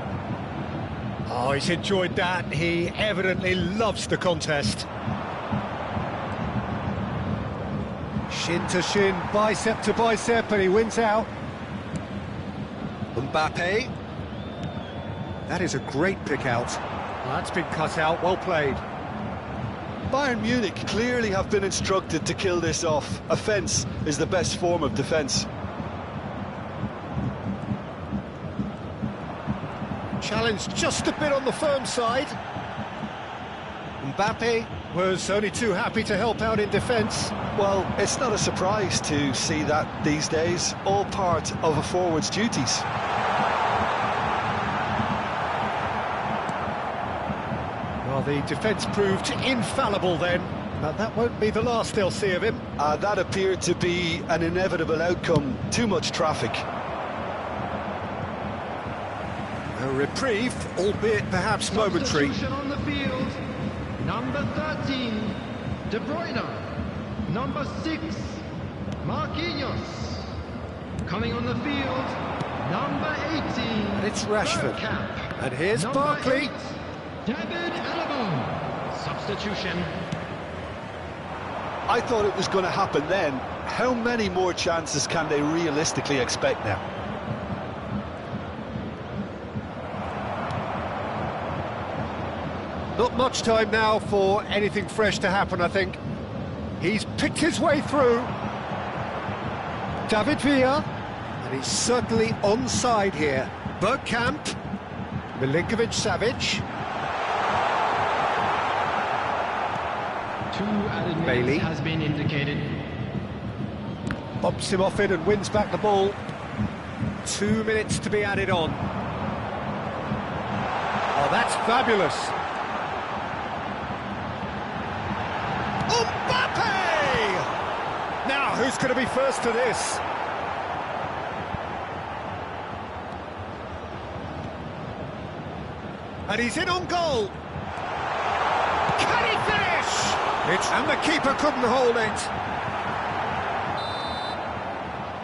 Oh, he's enjoyed that. He evidently loves the contest. Shin to shin, bicep to bicep, and he wins out. Mbappe. That is a great pick out. Well, that's been cut out, well played. Bayern Munich clearly have been instructed to kill this off. Offence is the best form of defence. Challenged just a bit on the firm side. Mbappe was only too happy to help out in defence. Well, it's not a surprise to see that these days, all part of a forward's duties. Well, the defence proved infallible then, but that won't be the last they'll see of him. That appeared to be an inevitable outcome. Too much traffic. A reprieve, albeit perhaps momentary. Substitution on the field. Number 13, De Bruyne. Number 6, Marquinhos. Coming on the field, number 18. And it's Rashford. Bergkamp. And here's Number Barkley. 8, David Alaba. Substitution. I thought it was going to happen then. How many more chances can they realistically expect now? Not much time now for anything fresh to happen, I think. He's picked his way through. David Villa, and he's certainly onside here. Bergkamp, Milinkovic-Savic. 2 added Bailey. minutes has been indicated. Bumps him off it and wins back the ball. 2 minutes to be added on. Oh, that's fabulous. Mbappe! Now, who's going to be first to this? And he's in on goal. Can he finish? And the keeper couldn't hold it.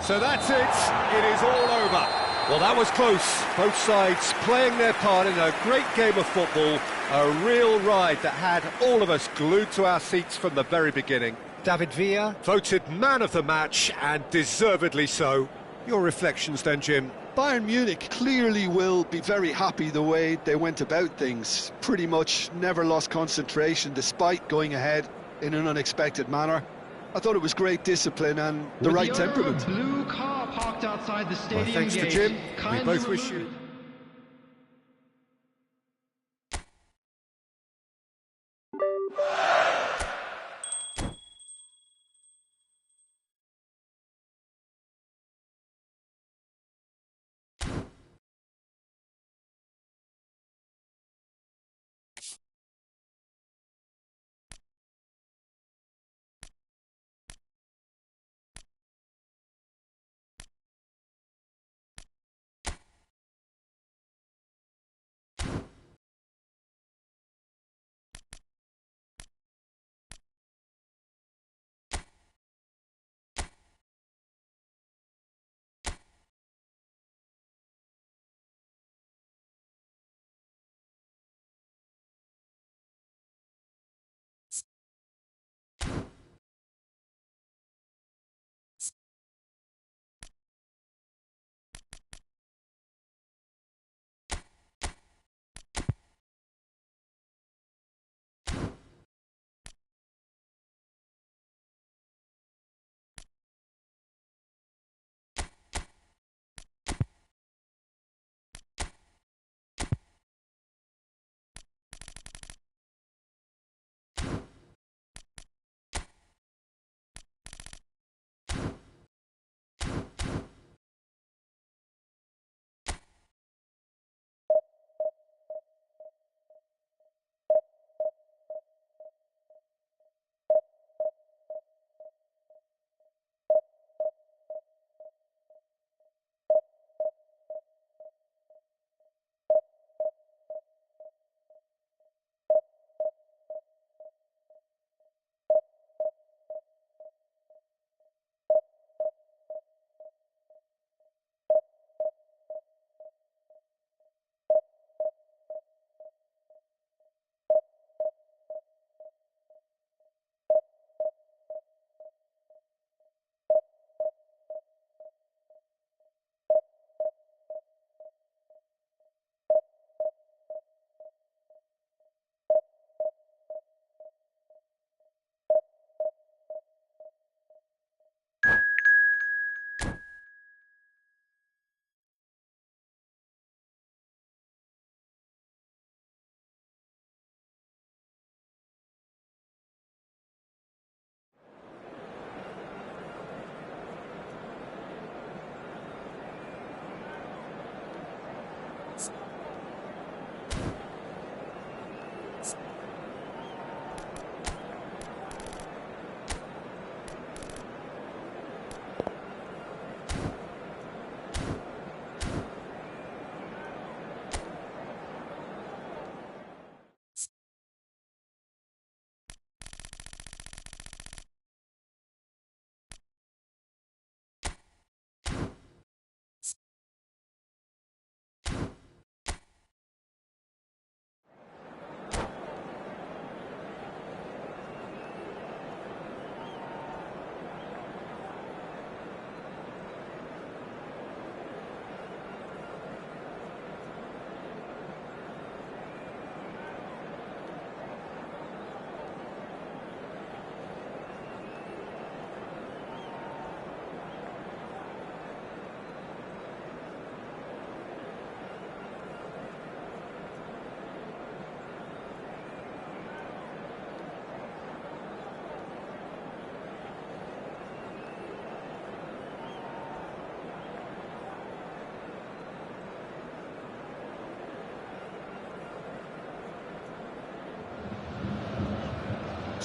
So that's it. It is all over. Well, that was close. Both sides playing their part in a great game of football. A real ride that had all of us glued to our seats from the very beginning. David Villa voted man of the match, and deservedly so. Your reflections then, Jim? Bayern Munich clearly will be very happy the way they went about things. Pretty much never lost concentration despite going ahead in an unexpected manner. I thought it was great discipline and the right temperament. Blue car parked outside the stadium Well, thanks to gate. Jim. We Kindly both wish remove you...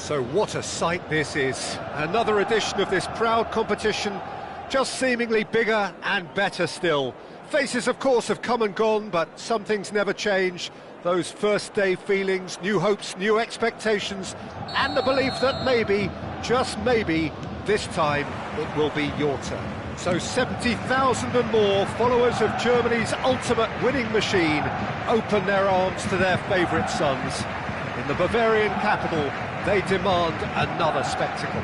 So what a sight this is. Another edition of this proud competition, just seemingly bigger and better still. Faces, of course, have come and gone, but some things never change. Those first-day feelings, new hopes, new expectations, and the belief that maybe, just maybe, this time it will be your turn. So 70,000 and more followers of Germany's ultimate winning machine open their arms to their favourite sons. In the Bavarian capital, they demand another spectacle.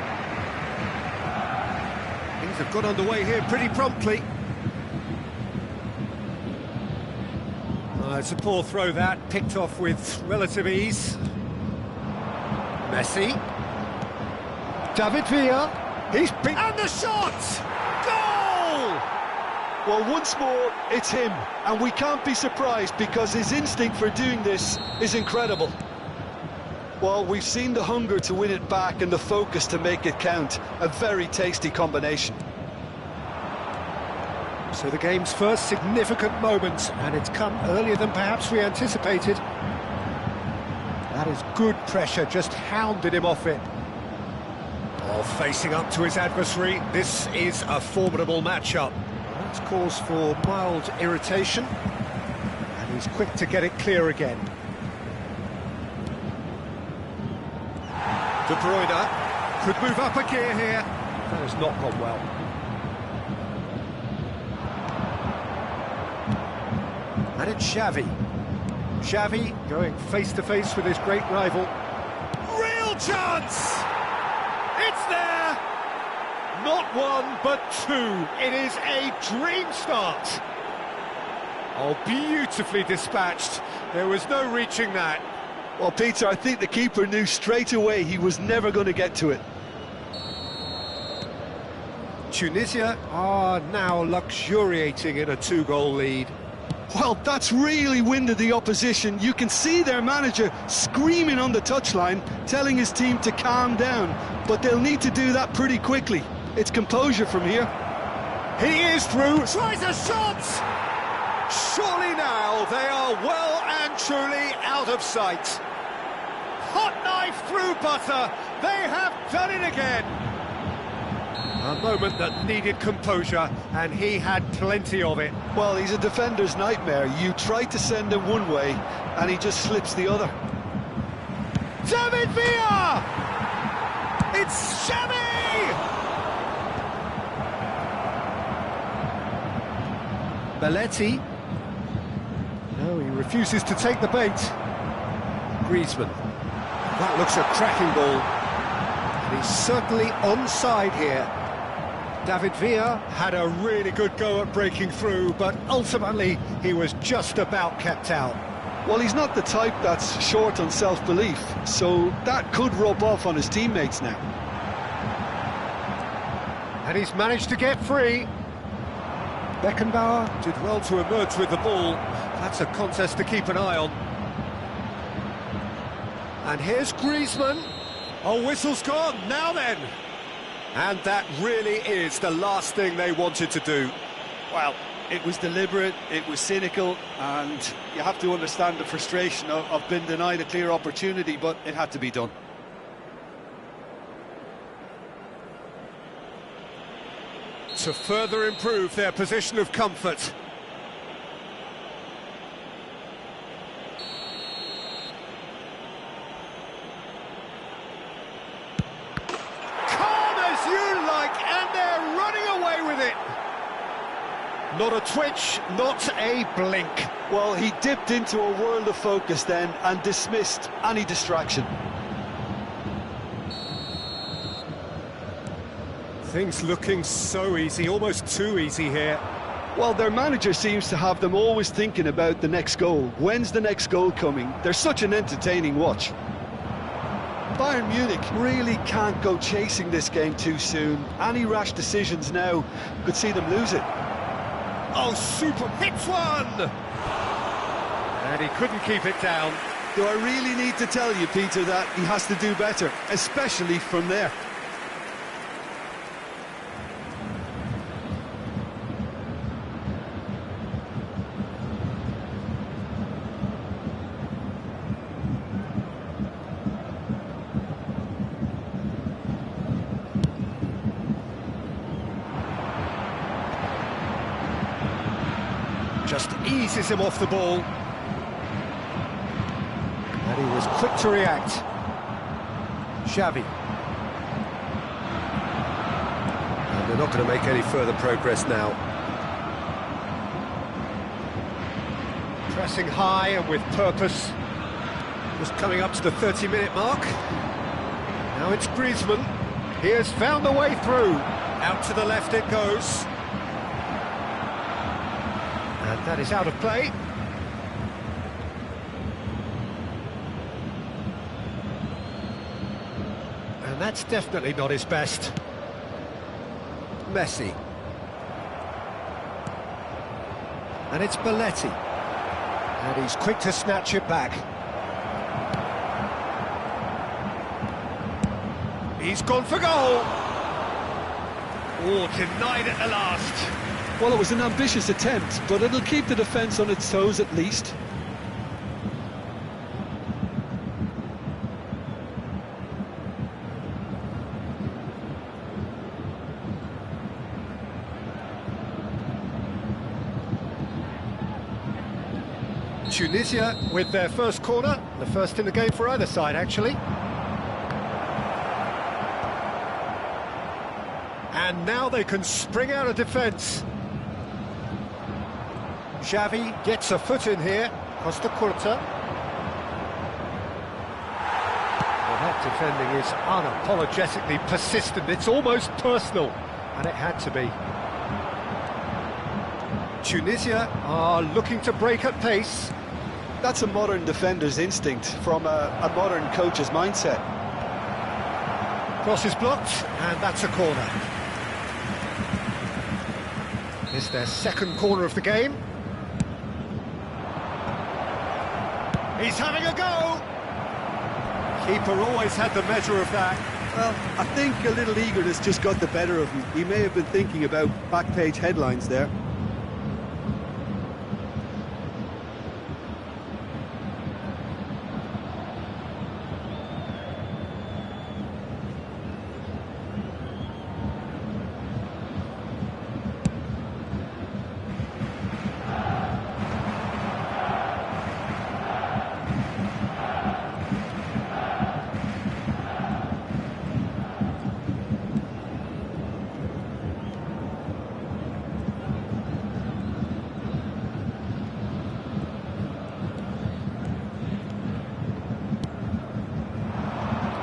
Things have got underway here pretty promptly. It's a poor throw that, picked off with relative ease. Messi. David Villa. He's picked... And the shot! Goal! Well, once more, it's him. And we can't be surprised because his instinct for doing this is incredible. Well, we've seen the hunger to win it back and the focus to make it count. A very tasty combination. So the game's first significant moment, and it's come earlier than perhaps we anticipated. That is good pressure, just hounded him off it. Oh, facing up to his adversary, this is a formidable matchup. That's cause for mild irritation, and he's quick to get it clear again. De Bruyne could move up a gear here. That has not gone well. And it's Xavi. Xavi going face-to-face with his great rival. Real chance! It's there! Not one, but two. It is a dream start. Oh, beautifully dispatched. There was no reaching that. Well, Peter, I think the keeper knew straight away he was never going to get to it. Tunisia are now luxuriating in a two-goal lead. Well, that's really winded the opposition. You can see their manager screaming on the touchline, telling his team to calm down. But they'll need to do that pretty quickly. It's composure from here. He is through. Tries a shot! Surely now they are well and truly out of sight. Hot knife through butter. They have done it again. A moment that needed composure, and he had plenty of it. Well, he's a defender's nightmare. You try to send him one way, and he just slips the other. David Villa! It's Xavi! Belletti. No, he refuses to take the bait. Griezmann. That looks a cracking ball. And he's certainly onside here. David Villa had a really good go at breaking through, but ultimately he was just about kept out. Well, he's not the type that's short on self-belief, so that could rub off on his teammates now. And he's managed to get free. Beckenbauer did well to emerge with the ball. That's a contest to keep an eye on. And here's Griezmann. Oh, whistle's gone, now then. And that really is the last thing they wanted to do. Well, it was deliberate, it was cynical, and you have to understand the frustration of being denied a clear opportunity, but it had to be done. To further improve their position of comfort. Not a twitch, not a blink. Well, he dipped into a world of focus then and dismissed any distraction. Things looking so easy, almost too easy here. Well, their manager seems to have them always thinking about the next goal. When's the next goal coming? They're such an entertaining watch. Bayern Munich really can't go chasing this game too soon. Any rash decisions now could see them lose it. Oh, super, hits one! And he couldn't keep it down. Do I really need to tell you, Peter, that he has to do better, especially from there? chases him off the ball. And he was quick to react. Xavi. And they're not going to make any further progress now. Pressing high and with purpose. Just coming up to the 30-minute mark. Now it's Griezmann. He has found the way through. Out to the left it goes. And that is out of play. And that's definitely not his best. Messi. And it's Belletti. And he's quick to snatch it back. He's gone for goal. Oh, denied at the last. Well, it was an ambitious attempt, but it'll keep the defence on its toes at least. Tunisia with their first corner, the first in the game for either side, actually. And now they can spring out of defence. Xavi gets a foot in here. Costa Curta. Well, that defending is unapologetically persistent. It's almost personal, and it had to be. Tunisia are looking to break at pace. That's a modern defender's instinct from a modern coach's mindset. Cross is blocked, and that's a corner. It's their second corner of the game. He's having a go! Keeper always had the measure of that. Well, I think a little eagerness just got the better of him. He may have been thinking about back-page headlines there.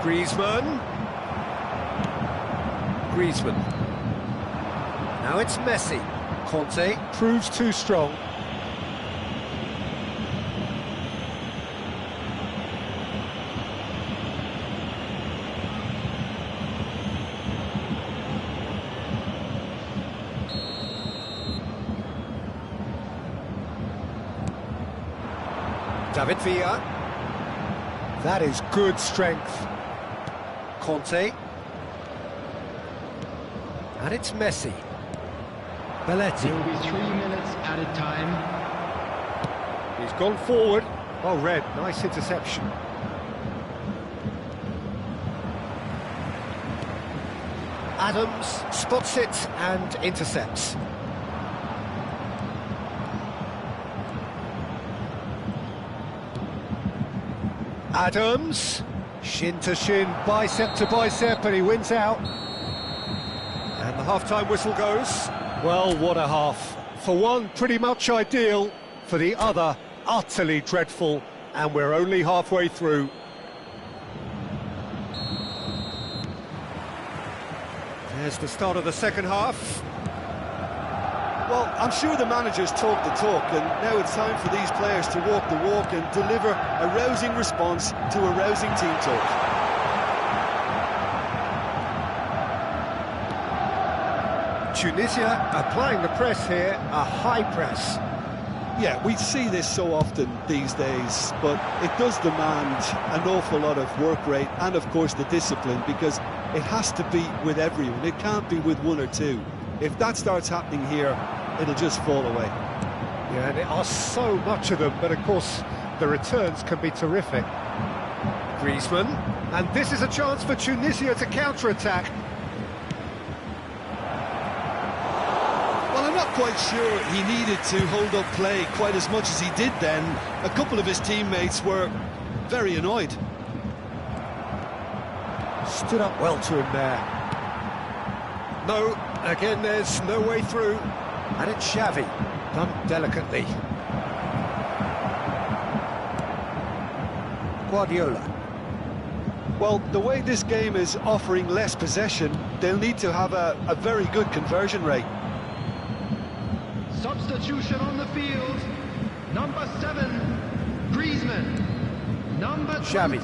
Griezmann. Now it's Messi. Conte proves too strong. David Villa. That is good strength. Conte. And it's Messi. Belletti. There will be 3 minutes added time. He's gone forward. Well read, nice interception. Adams spots it and intercepts. Adams. Shin to shin, bicep to bicep, and he wins out. And the half-time whistle goes. Well, what a half. For one, pretty much ideal. For the other, utterly dreadful. And we're only halfway through. There's the start of the second half. Well, I'm sure the managers talk the talk, and now it's time for these players to walk the walk and deliver a rousing response to a rousing team talk. Tunisia applying the press here, a high press. Yeah, we see this so often these days, but it does demand an awful lot of work rate and, of course, the discipline, because it has to be with everyone. It can't be with one or two. If that starts happening here, it'll just fall away. Yeah, and there are so much of them, but of course the returns can be terrific. Griezmann, and this is a chance for Tunisia to counter-attack. Well, I'm not quite sure he needed to hold up play quite as much as he did then. A couple of his teammates were very annoyed. Stood up well to him there. No, again there's no way through. And it's Xavi, done delicately. Guardiola. Well, the way this game is offering less possession, they'll need to have a very good conversion rate. Substitution on the field. Number 7, Griezmann. Number 20, Xavi.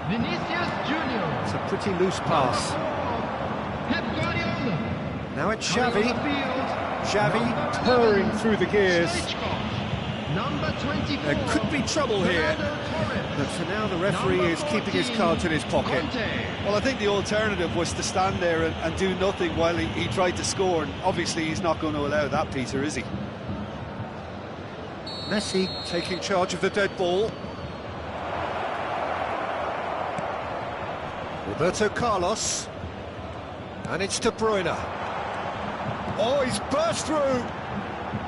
Vinicius Junior. It's a pretty loose pass. Pep Guardiola. Now it's Coming Xavi. on the field. Xavi Number purring 11, through the gears. Stoichkov. Number 24. There could be trouble here. Fernando Torres. But for now the referee Number is keeping his 14, cards in his pocket. Conte. Well, I think the alternative was to stand there and do nothing while he tried to score, and obviously he's not going to allow that, Peter, is he? Messi taking charge of the dead ball. Roberto Carlos. And it's De Bruyne. Oh, he's burst through.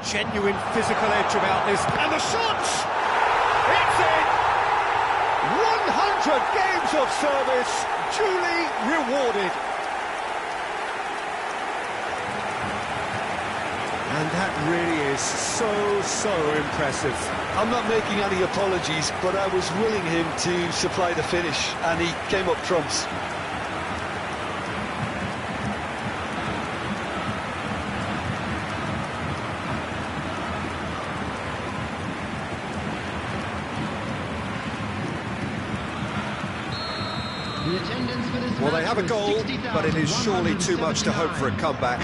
Genuine physical edge about this. And the shot! It's in! 100 games of service, duly rewarded. And that really is so impressive. I'm not making any apologies, but I was willing him to supply the finish, and he came up trumps. The attendance for this Well, they match have a was goal, but it is surely too much to hope for a 60,179. comeback.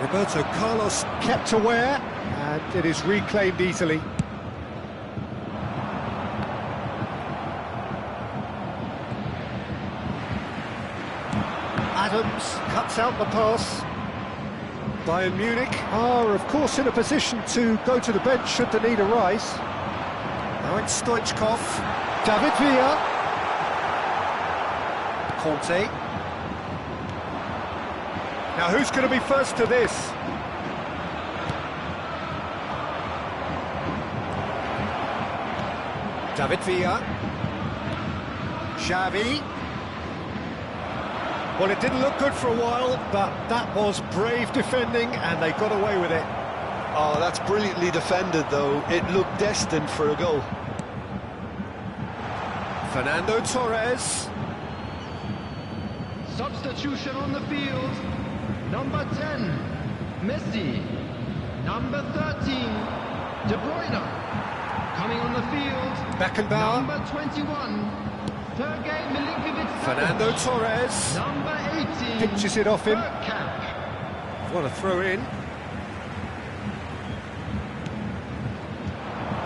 Roberto Carlos kept aware, and it is reclaimed easily. Adams cuts out the pass. Bayern Munich are, of course, in a position to go to the bench should the need arise. Now it's Stoichkov. David Villa. Conte. Now who's going to be first to this? David Villa. Xavi. Well, it didn't look good for a while, but that was brave defending and they got away with it. Oh, that's brilliantly defended, though. It looked destined for a goal. Fernando Torres. Substitution on the field. Number 10, Messi. Number 13, De Bruyne. Coming on the field. Beckenbauer. Number 21, Sergej Milinkovic-Savic. Fernando Torres. Number 18, Pinches it off him. Bergkamp. What a throw in.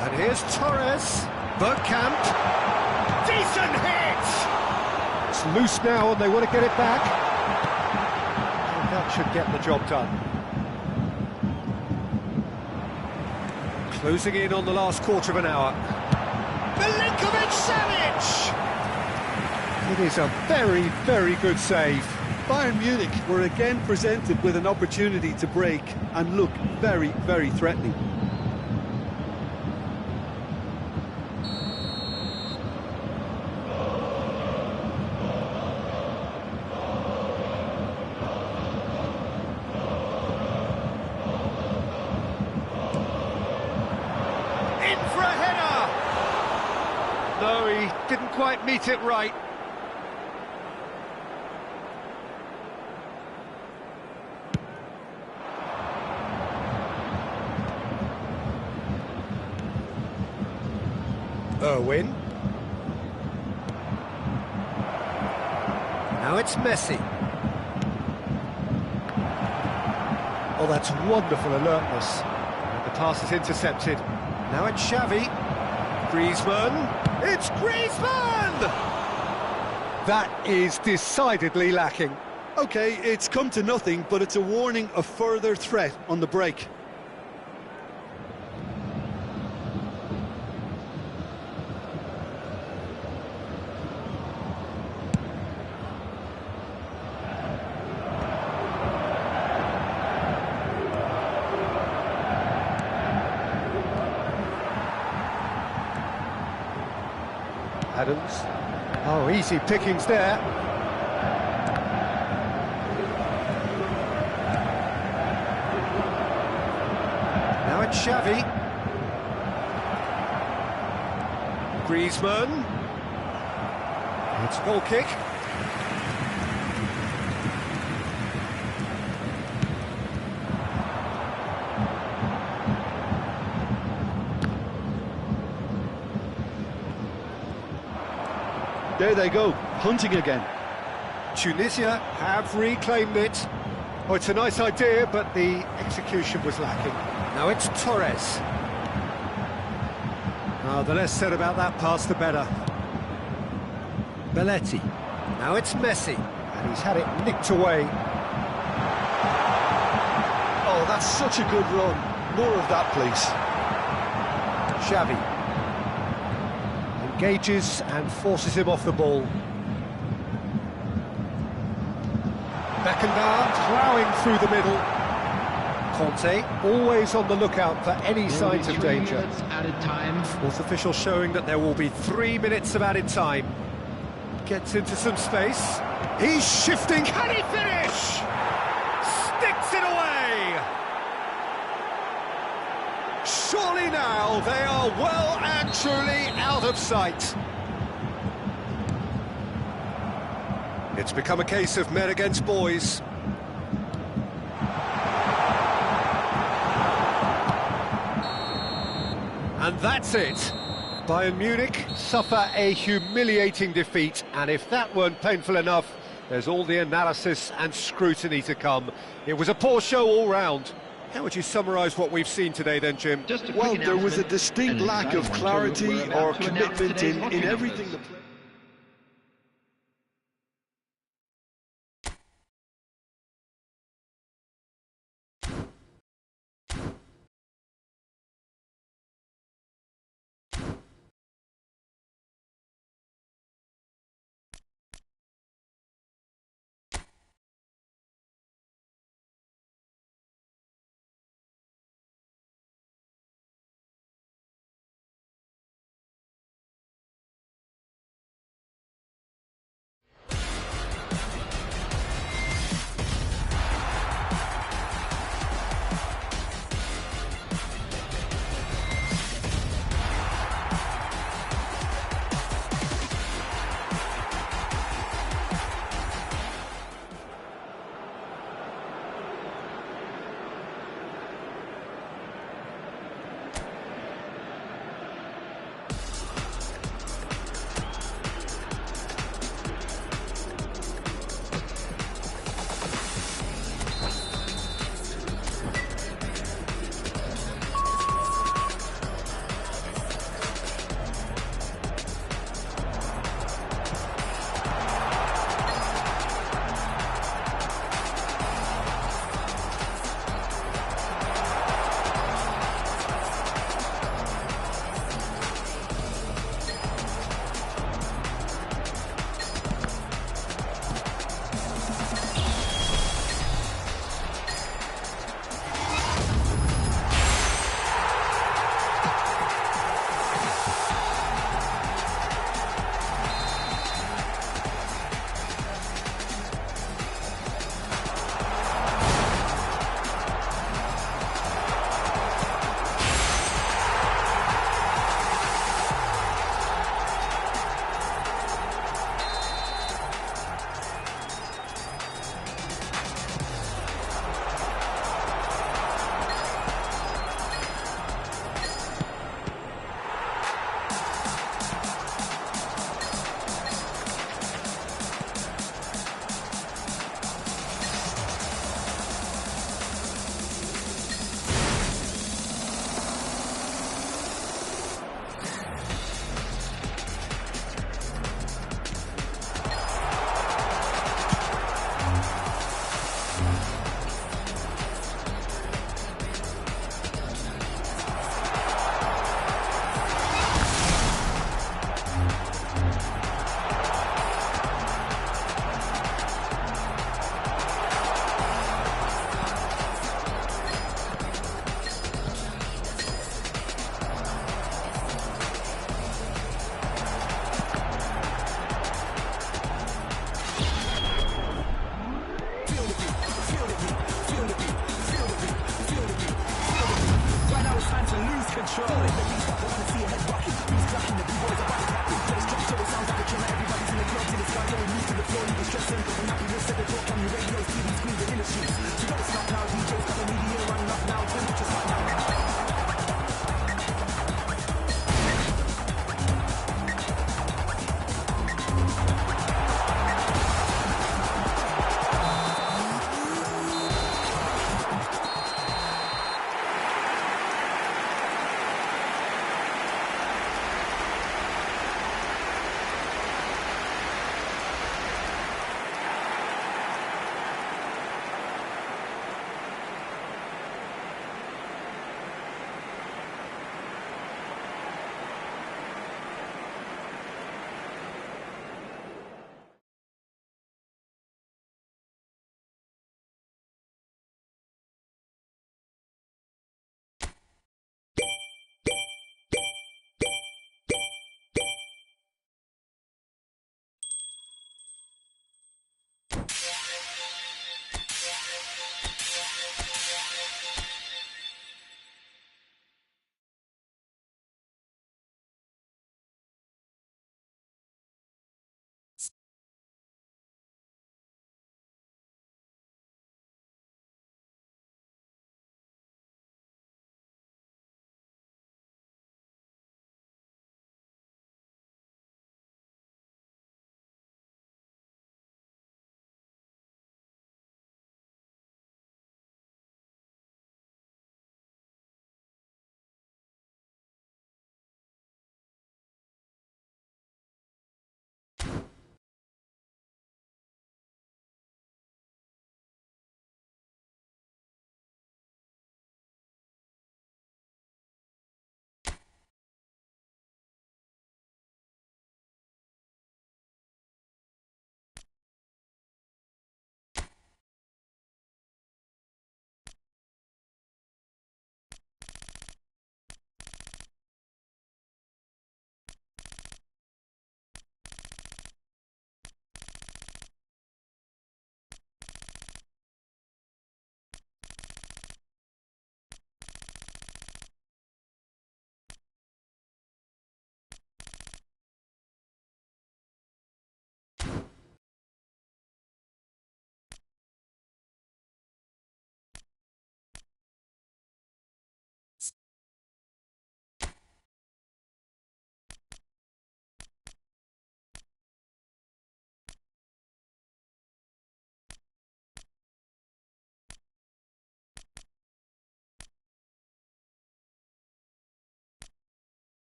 And here's Torres. Bergkamp. Decent hit! It's loose now and they want to get it back. And that should get the job done. Closing in on the last quarter of an hour. Milinkovic-Savic! It is a very good save. Bayern Munich were again presented with an opportunity to break and look very threatening. In for a header! No, he didn't quite meet it right. Irwin. Now it's Messi. Oh, that's wonderful alertness. And the pass is intercepted. Now it's Xavi. Griezmann. It's Griezmann! That is decidedly lacking. OK, it's come to nothing, but it's a warning of further threat on the break. Adams. Oh, easy pickings there. Now it's Xavi. Griezmann. It's a goal kick. There they go, hunting again. Tunisia have reclaimed it. Oh, it's a nice idea, but the execution was lacking. Now it's Torres. Oh, the less said about that pass, the better. Belletti. Now it's Messi, and he's had it nicked away. Oh, that's such a good run. More of that, please. Xavi. Engages and forces him off the ball. Beckenbauer ploughing through the middle. Conte always on the lookout for any signs of danger. Added time. Fourth official showing that there will be 3 minutes of added time. Gets into some space. He's shifting. Can he finish? Sticks it away. Surely now they are well and truly out of sight. It's become a case of men against boys. And that's it. Bayern Munich suffer a humiliating defeat, and if that weren't painful enough, there's all the analysis and scrutiny to come. It was a poor show all round. How would you summarise what we've seen today then, Jim? Well, there was a distinct lack of clarity or commitment in everything the player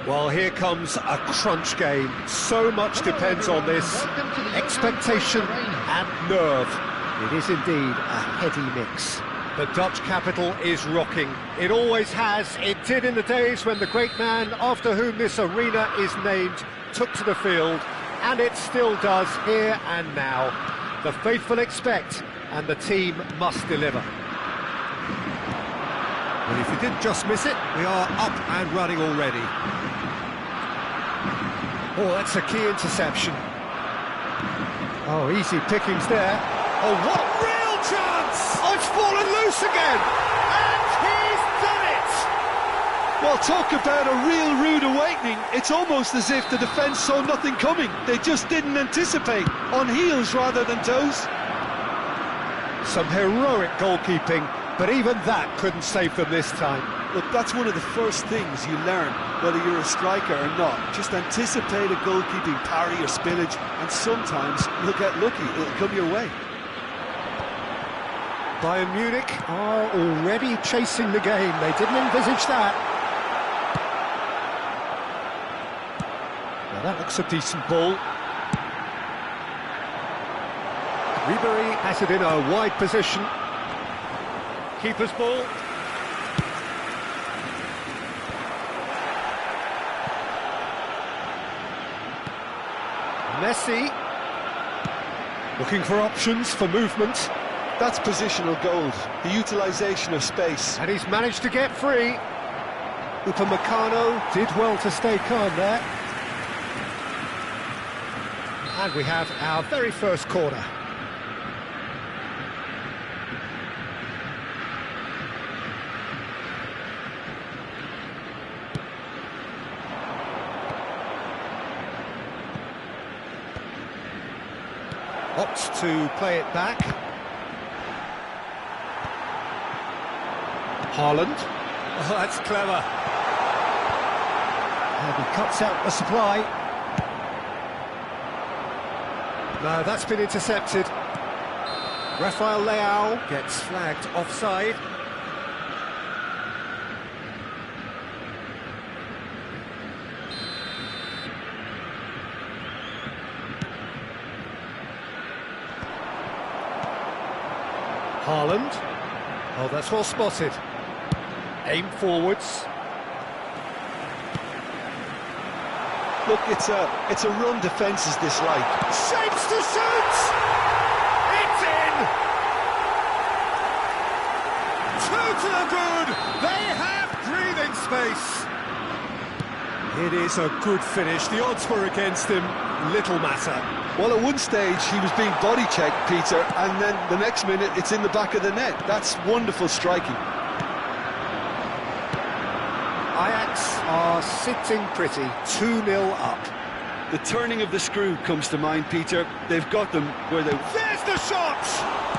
Well, here comes a crunch game. So much depends on this. Expectation and nerve. It is indeed a heady mix. The Dutch capital is rocking. It always has. It did in the days when the great man after whom this arena is named took to the field, and it still does here and now. The faithful expect, and the team must deliver. Well, if you didn't just miss it, we are up and running already. Oh, that's a key interception. Oh, easy pickings there. Oh, what a real chance! Oh, it's fallen loose again! And he's done it! Well, talk about a real rude awakening. It's almost as if the defence saw nothing coming. They just didn't anticipate, on heels rather than toes. Some heroic goalkeeping, but even that couldn't save them this time. Look, that's one of the first things you learn, whether you're a striker or not. Just anticipate a goalkeeping parry or spillage, and sometimes you'll get lucky. It'll come your way. Bayern Munich are already chasing the game. They didn't envisage that. Now that looks a decent ball. Ribery has it in a wide position. Keeper's ball. Messi looking for options for movement. That's positional gold, the utilisation of space. And he's managed to get free. Upamecano did well to stay calm there. And we have our very first corner. Opts to play it back. Haaland. Oh, that's clever. And he cuts out the supply. No, that's been intercepted. Rafael Leao gets flagged offside. Haaland. Oh, that's well spotted. Aim forwards. Look, it's a run defence is dislike. Shapes to shoot! It's in! Two to the good! They have breathing space! It is a good finish. The odds were against him. Little matter. Well, at one stage he was being body checked, Peter, and then the next minute it's in the back of the net. That's wonderful striking. Ajax are sitting pretty, 2-0 up. The turning of the screw comes to mind, Peter. They've got them where they... There's the shot!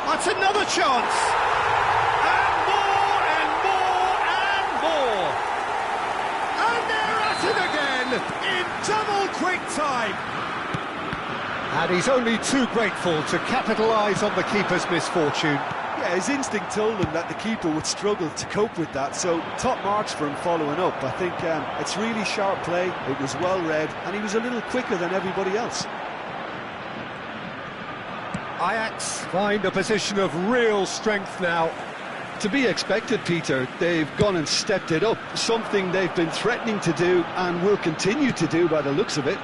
That's another chance! And more and more and more! And they're at it again in double quick time! And he's only too grateful to capitalise on the keeper's misfortune. Yeah, his instinct told him that the keeper would struggle to cope with that, so top marks for him following up. I think it's really sharp play, it was well read, and he was a little quicker than everybody else. Ajax find a position of real strength now. To be expected, Peter. They've gone and stepped it up, something they've been threatening to do and will continue to do by the looks of it.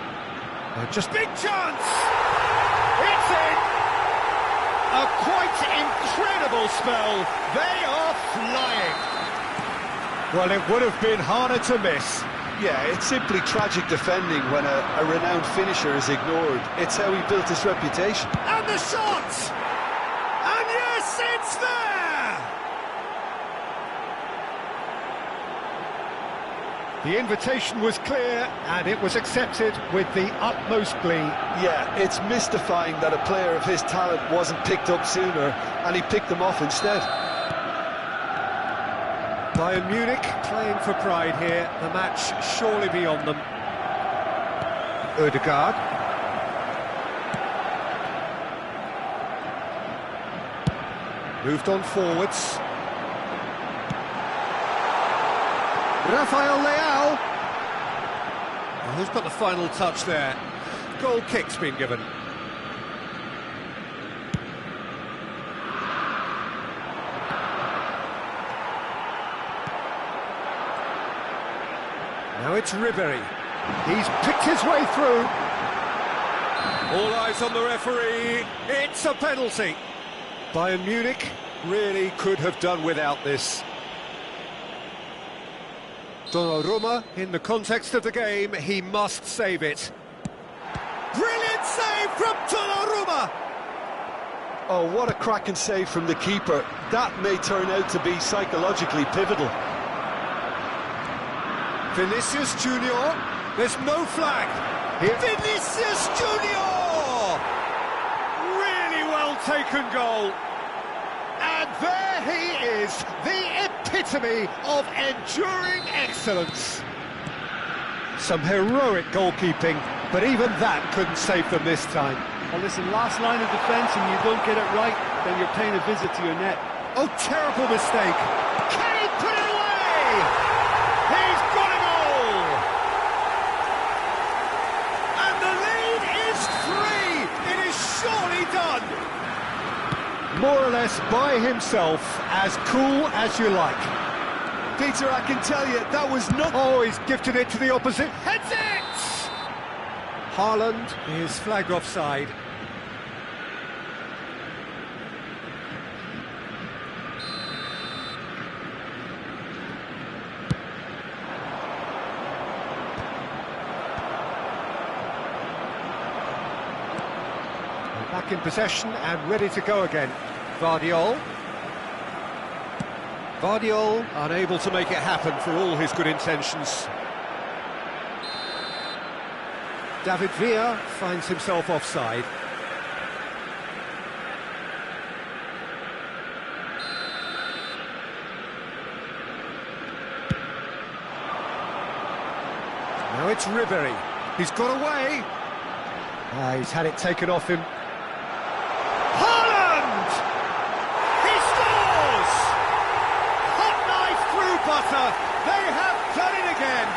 Just big chance! It's in! A quite incredible spell. They are flying. Well, it would have been harder to miss. Yeah, it's simply tragic defending when a renowned finisher is ignored. It's how he built his reputation. And the shot! And yes, it's there! The invitation was clear, and it was accepted with the utmost glee. Yeah, it's mystifying that a player of his talent wasn't picked up sooner, and he picked them off instead. Bayern Munich playing for pride here, the match surely beyond them. Ødegaard. Moved on forwards. Rafael Leao. Who's got the final touch there? Goal kick's been given. Now it's Ribery. He's picked his way through. All eyes on the referee. It's a penalty. Bayern Munich really could have done without this. Donnarumma, in the context of the game, he must save it. Brilliant save from Donnarumma! Oh, what a cracking save from the keeper. That may turn out to be psychologically pivotal. Vinicius Junior, there's no flag. Here. Vinicius Junior! Really well taken goal. And there he is, the epitome of enduring excellence. Some heroic goalkeeping, but even that couldn't save them this time. Well, listen, last line of defence and you don't get it right, then you're paying a visit to your net. Oh, terrible mistake. Can he put it away? He's got a goal! And the lead is 3. It is surely done. More or less by himself, as cool as you like. Peter, I can tell you, that was not... Oh, he's gifted it to the opposite. Heads it! Haaland is flagged offside. Back in possession and ready to go again. Vardiol. Vardiol unable to make it happen for all his good intentions. David Villa finds himself offside. Now it's Ribery. He's got away. He's had it taken off him. Haaland! He scores! Hot knife through butter. They have done it again.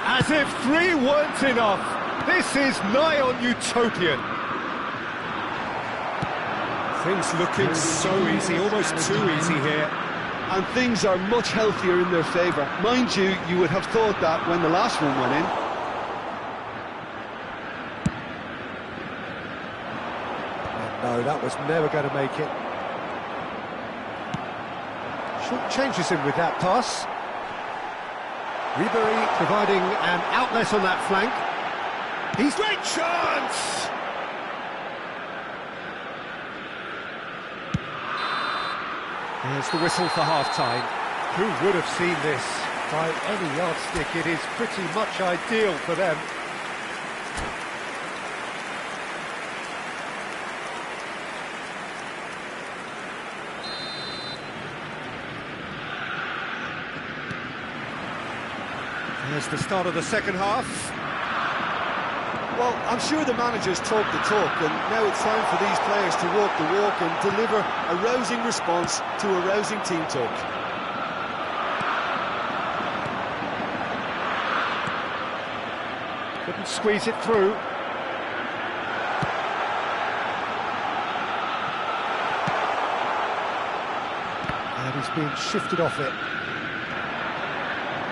As if 3 weren't enough. This is nigh on utopian. Things looking so easy, almost too easy here. And things are much healthier in their favour. Mind you, you would have thought that when the last one went in. No, that was never going to make it. Short changes him with that pass. Ribery providing an outlet on that flank. He's great chance! There's the whistle for half-time. Who would have seen this? By any yardstick, it is pretty much ideal for them. There's the start of the second half. Well, I'm sure the managers talk the talk, and now it's time for these players to walk the walk and deliver a rousing response to a rousing team talk. Couldn't squeeze it through. And he's being shifted off it.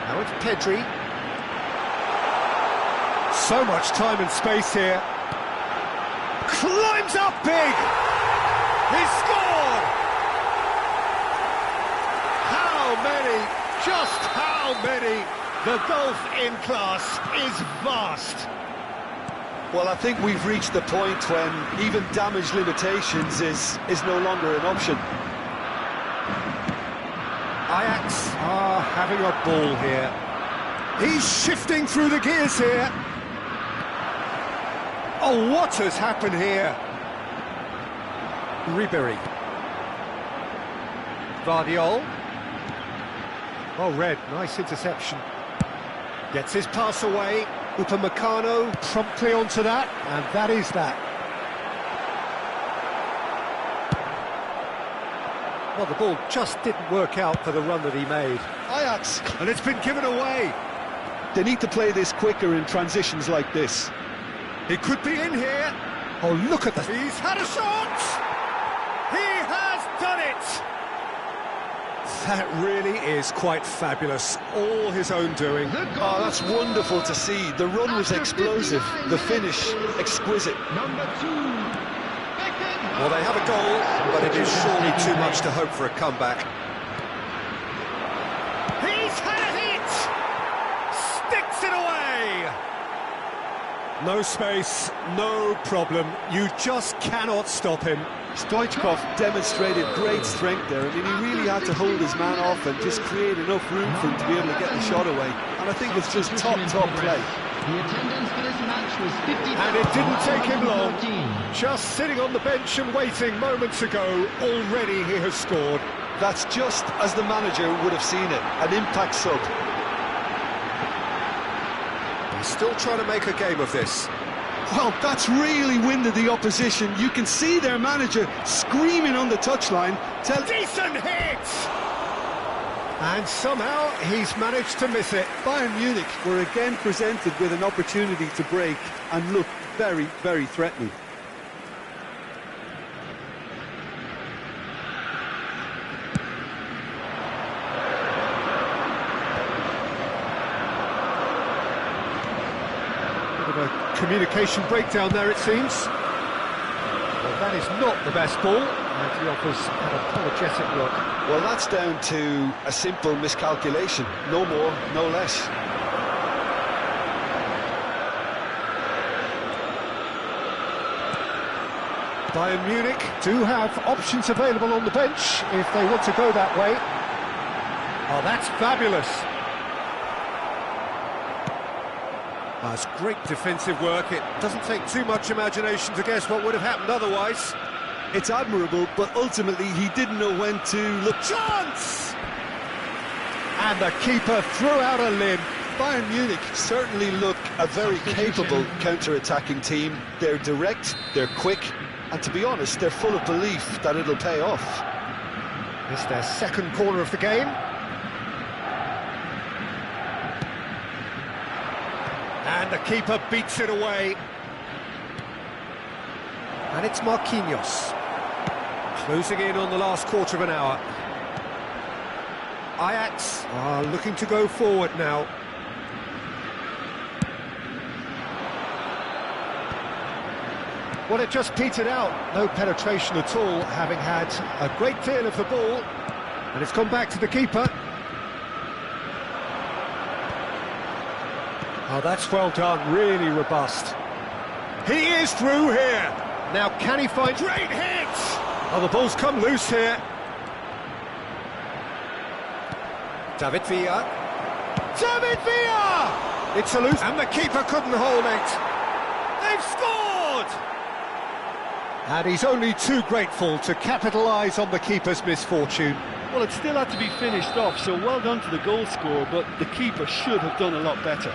Now it's Pedri. So much time and space here. Climbs up big! He's scored! How many? Just how many? The gulf in class is vast. Well, I think we've reached the point when even damage limitations is no longer an option. Ajax are having a ball here. He's shifting through the gears here. Oh, what has happened here? Ribery. Vardiol. Oh, Red, nice interception. Gets his pass away. Upamecano promptly onto that, and that is that. Well, the ball just didn't work out for the run that he made. Ajax, And it's been given away. they need to play this quicker in transitions like this. He could be in here. Oh, look at that. He's had a shot. He has done it. That really is quite fabulous. All his own doing. The goal Oh, that's wonderful to see. The run was explosive, the finish exquisite. Number 2, Well, they have a goal, but it is surely too much to hope for a comeback. He's had a hit! Sticks it away! No space, no problem. You just cannot stop him. Stoichkov demonstrated great strength there. I mean, he really had to hold his man off and just create enough room for him to be able to get the shot away. And I think it's just top play. The attendance for this match was 50,000. And it didn't take him long. Just sitting on the bench and waiting moments ago, already he has scored. That's just as the manager would have seen it, an impact sub. He's still trying to make a game of this. Well, that's really winded the opposition. You can see their manager screaming on the touchline. Decent hit! And somehow he's managed to miss it. Bayern Munich were again presented with an opportunity to break and looked very, very threatening. Bit of a communication breakdown there, it seems. Well, that is not the best ball, and he offers an apologetic look. Well, that's down to a simple miscalculation. No more, no less. Bayern Munich do have options available on the bench if they want to go that way. Oh, that's fabulous. That's great defensive work. It doesn't take too much imagination to guess what would have happened otherwise. It's admirable, but ultimately he didn't know when to look. Chance! And the keeper threw out a limb. Bayern Munich certainly look a very capable counter-attacking team. They're direct, they're quick, and to be honest, they're full of belief that it'll pay off. It's their second corner of the game. And the keeper beats it away. And it's Marquinhos. Closing in on the last quarter of an hour. Ajax are looking to go forward now. Well, it just petered out. No penetration at all, having had a great deal of the ball. And it's gone back to the keeper. Oh, that's well done, really robust. He is through here. Now, can he find... Great hit! Oh, the ball's come loose here. David Villa. David Villa! It's a loose... And the keeper couldn't hold it. They've scored! And he's only too grateful to capitalise on the keeper's misfortune. Well, it still had to be finished off, so well done to the goal scorer, but the keeper should have done a lot better.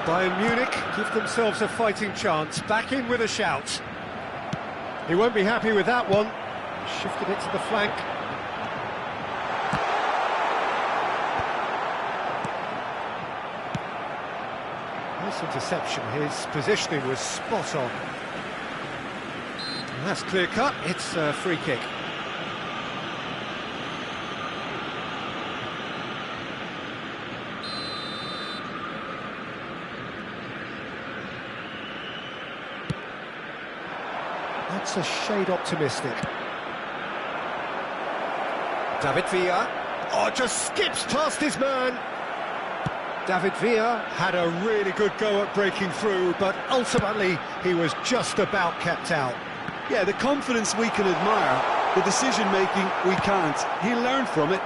Bayern Munich give themselves a fighting chance, back in with a shout. He won't be happy with that one. Shifted it to the flank. Nice interception, his positioning was spot on. And that's clear cut, it's a free kick. That's a shade optimistic. David Villa. Oh, just skips past his man. David Villa had a really good go at breaking through, but ultimately he was just about kept out. Yeah, the confidence we can admire, the decision-making we can't. He'll learn from it.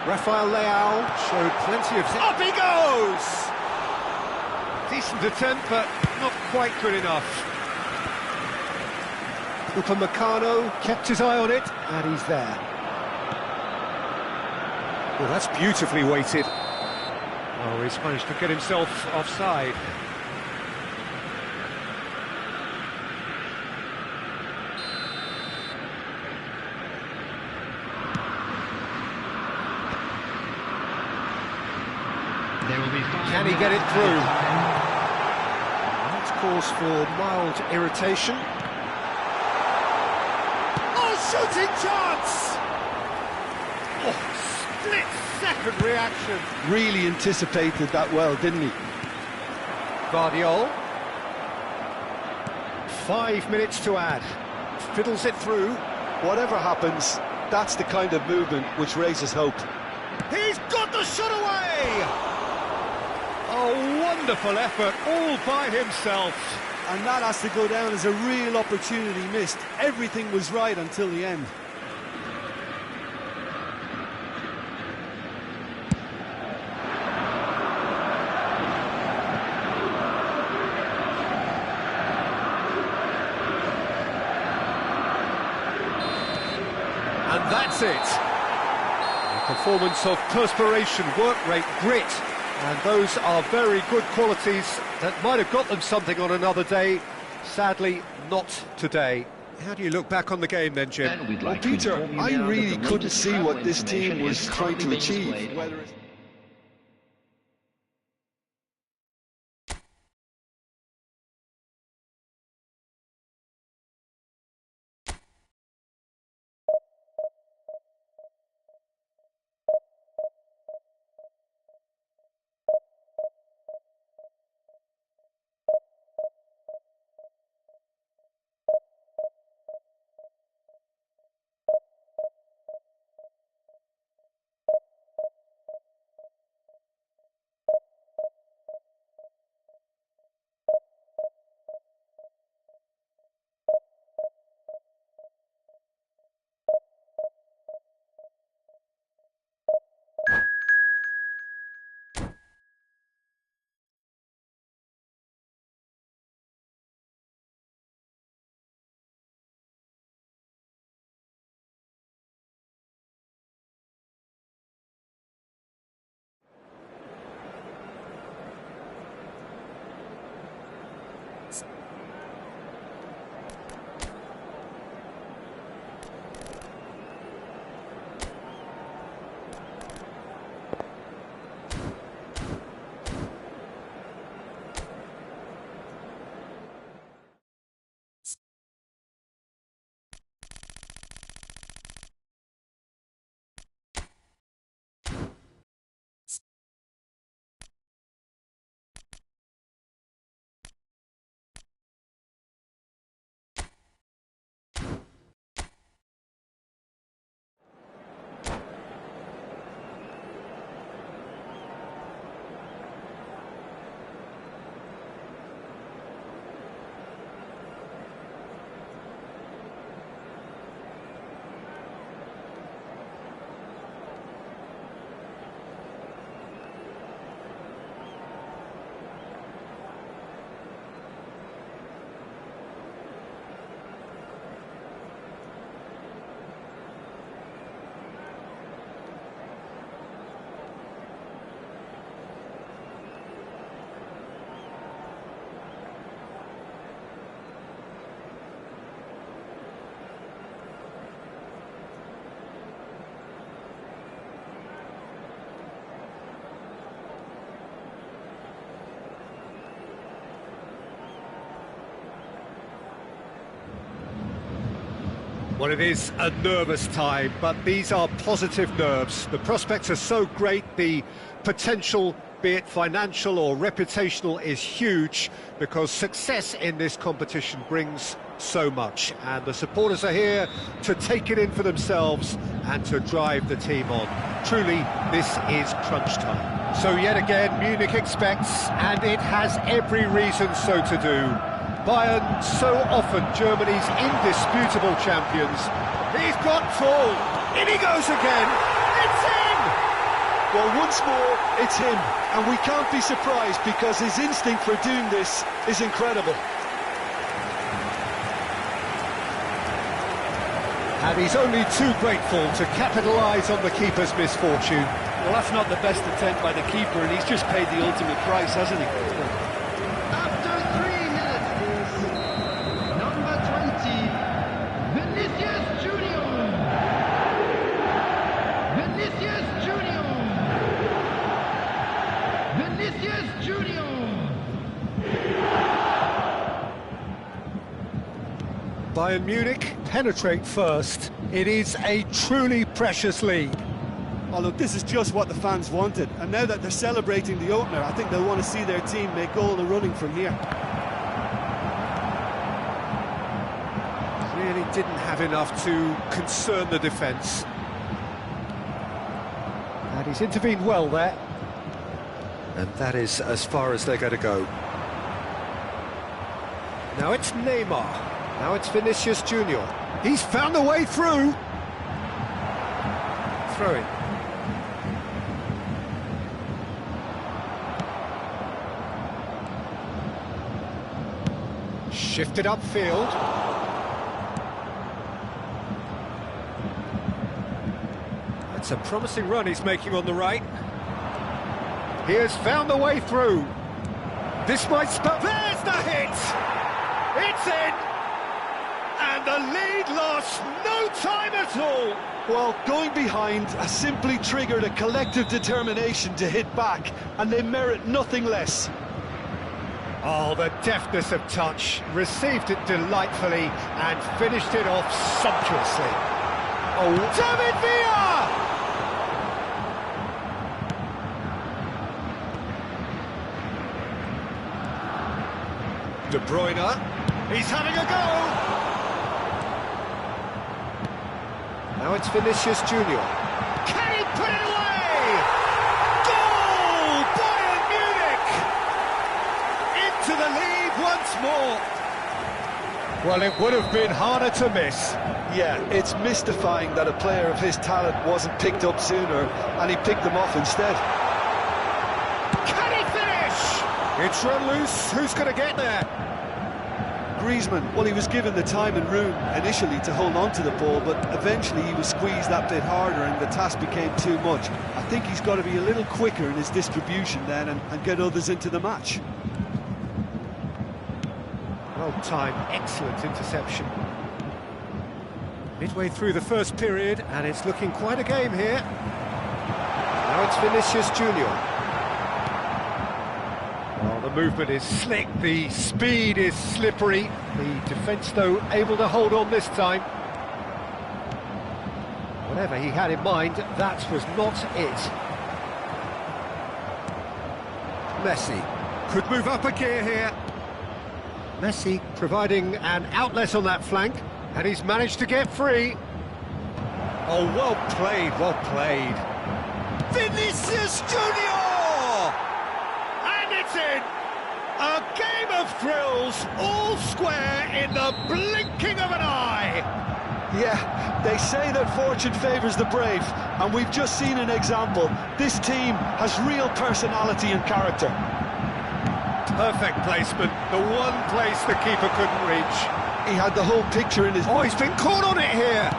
Rafael Leao showed plenty of... Up he goes! Decent attempt, but not quite good enough. Upamecano kept his eye on it, and he's there. Well, that's beautifully weighted. Oh, he's managed to get himself offside. There will be 5 Can he get it minutes through? time. That's cause for mild irritation. Oh, shooting chance! Oh, split-second reaction. Really anticipated that well, didn't he? Guardiola. 5 minutes to add. Fiddles it through. Whatever happens, that's the kind of movement which raises hope. He's got the shot away! A wonderful effort, all by himself. And that has to go down as a real opportunity missed. Everything was right until the end. And that's it. A performance of perspiration, work rate, grit. And those are very good qualities that might have got them something on another day. Sadly, not today. How do you look back on the game then, Jim? And we'd Well, like to Peter, inform you I now that really the couldn't latest see travel what this team information was is trying currently to being achieve. displayed. Whether it's Well, it is a nervous time, but these are positive nerves. The prospects are so great, the potential, be it financial or reputational, is huge, because success in this competition brings so much. And the supporters are here to take it in for themselves and to drive the team on. Truly, this is crunch time. So yet again, Munich expects, and it has every reason so to do. Bayern, so often Germany's indisputable champions. He's got full. In he goes again. It's in! Well, once more, it's him. And we can't be surprised because his instinct for doing this is incredible. And he's only too grateful to capitalise on the keeper's misfortune. Well, that's not the best attempt by the keeper, and he's just paid the ultimate price, hasn't he? After 3 minutes, number 20, Vinicius Junior. Vinicius Junior. Vinicius Junior. Bayern Munich penetrate first. It is a truly precious lead. Oh, look, this is just what the fans wanted. And now that they're celebrating the opener, I think they'll want to see their team make all the running from here. Really didn't have enough to concern the defence. And he's intervened well there. And that is as far as they're going to go. Now it's Neymar. Now it's Vinicius Junior. He's found a way through. Throw it. Shifted upfield. That's a promising run he's making on the right. He has found a way through. This might spell... There's the hit! It's in! And the lead lost no time at all! Well, going behind has simply triggered a collective determination to hit back, and they merit nothing less. Oh, the deftness of touch, received it delightfully and finished it off sumptuously. Oh, David Villa! De Bruyne, he's having a go! Now it's Vinicius Junior. Can he put it away? Goal! Bayern Munich! Into the lead once more. Well, it would have been harder to miss. Yeah, it's mystifying that a player of his talent wasn't picked up sooner, and he picked them off instead. Can he finish? It's run loose. Who's going to get there? Griezmann, well, he was given the time and room initially to hold on to the ball, but eventually he was squeezed that bit harder and the task became too much. I think he's got to be a little quicker in his distribution then and get others into the match. Well timed, excellent interception. Midway through the first period, and it's looking quite a game here. Now it's Vinicius Junior. Well, the movement is slick, the speed is slippery. The defence, though, able to hold on this time. Whatever he had in mind, that was not it. Messi could move up a gear here. Messi providing an outlet on that flank, and he's managed to get free. Oh, well played, well played. Vinicius Junior! And it's in! A game of thrills, all square in the blinking of an eye! Yeah, they say that fortune favours the brave, and we've just seen an example. This team has real personality and character. Perfect placement, the one place the keeper couldn't reach. He had the whole picture in his... Oh, he's been caught on it here!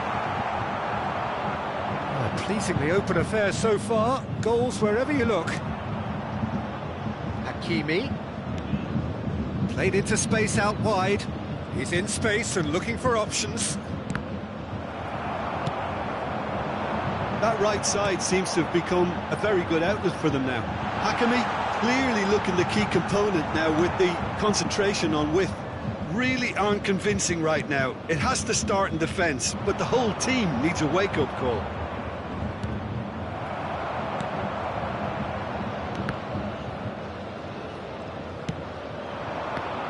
A pleasingly open affair so far, goals wherever you look. Hakimi. Played into space out wide. He's in space and looking for options. That right side seems to have become a very good outlet for them now. Hakimi clearly looking the key component now with the concentration on width. Really aren't convincing right now. It has to start in defence, but the whole team needs a wake-up call.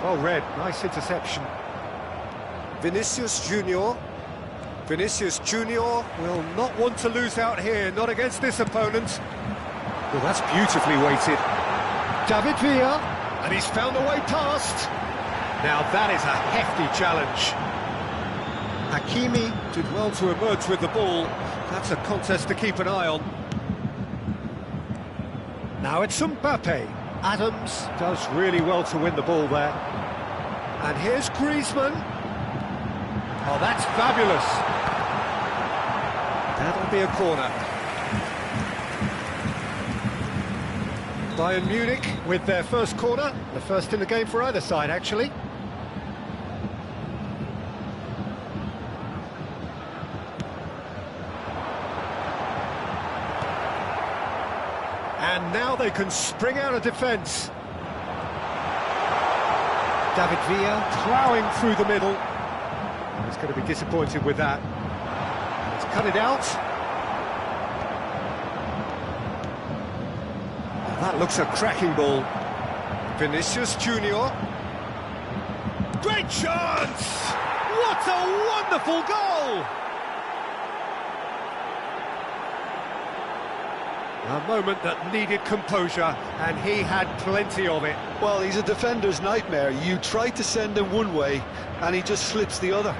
Well read, nice interception. Vinicius Junior. Vinicius Junior will not want to lose out here, not against this opponent. Well, that's beautifully weighted. David Villa, and he's found a way past. Now that is a hefty challenge. Hakimi did well to emerge with the ball. That's a contest to keep an eye on. Now it's Mbappe. Adams does really well to win the ball there. And here's Griezmann. Oh, that's fabulous. That'll be a corner. Bayern Munich with their first corner. The first in the game for either side, actually. And And now they can spring out of defence. David Villa ploughing through the middle. He's going to be disappointed with that. Let's cut it out. That looks a cracking ball. Vinicius Junior. Great chance! What a wonderful goal! A moment that needed composure, and he had plenty of it. Well, he's a defender's nightmare. You try to send him one way, and he just slips the other.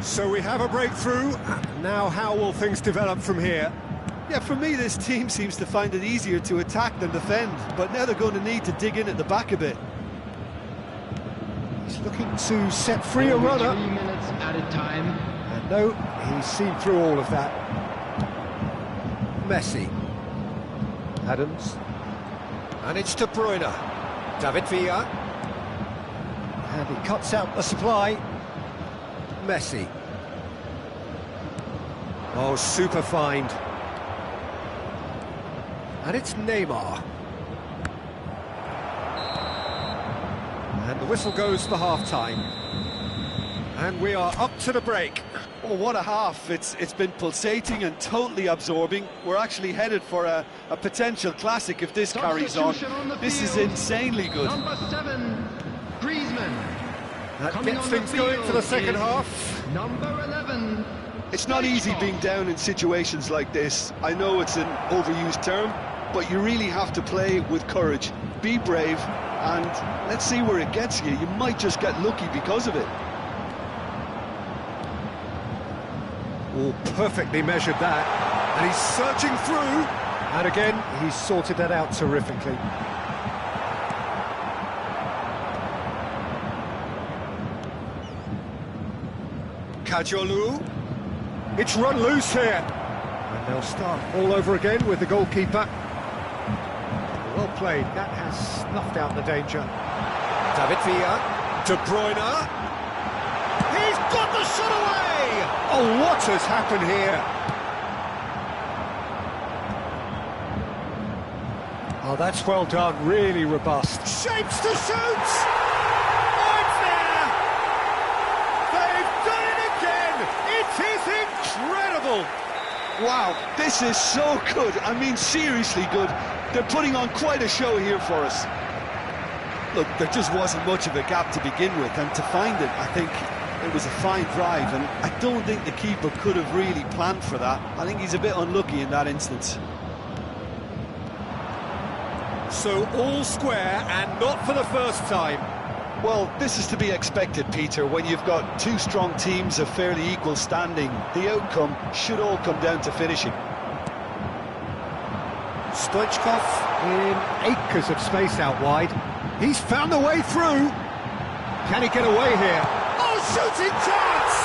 So we have a breakthrough. Now how will things develop from here? Yeah, for me, this team seems to find it easier to attack than defend, but now they're going to need to dig in at the back a bit. He's looking to set free a runner. 3 minutes added time. And no, he's seen through all of that. Messi. Adams. And it's De Bruyne. David Villa. And he cuts out the supply. Messi. Oh, super find. And it's Neymar. And the whistle goes for half-time. And we are up to the break. Oh, what a half. It's been pulsating and totally absorbing. We're actually headed for a potential classic if this carries on. This is insanely good. Number 7, Griezmann. That Coming gets on the things going for the field second is half. Number 11. It's not easy being down in situations like this. I know it's an overused term, but you really have to play with courage. Be brave, and let's see where it gets you. You might just get lucky because of it. Oh, perfectly measured that. And he's searching through. And again, he's sorted that out terrifically. Kajolu. It's run loose here. And they'll start all over again with the goalkeeper. Well played. That has snuffed out the danger. David Villa. De Bruyne. He's got the shot away! Oh, what has happened here? Oh, that's well done. Really robust. Shapes to shoot! Oh, it's there! They've done it again! It is incredible! Wow, this is so good. I mean, seriously good. They're putting on quite a show here for us. Look, there just wasn't much of a gap to begin with, and to find it, I think it was a fine drive, and I don't think the keeper could have really planned for that. I think he's a bit unlucky in that instance. So all square, and not for the first time. Well, this is to be expected, Peter. When you've got two strong teams of fairly equal standing, the outcome should all come down to finishing. Stoichkov in acres of space out wide. He's found a way through. Can he get away here? Oh, shooting chance!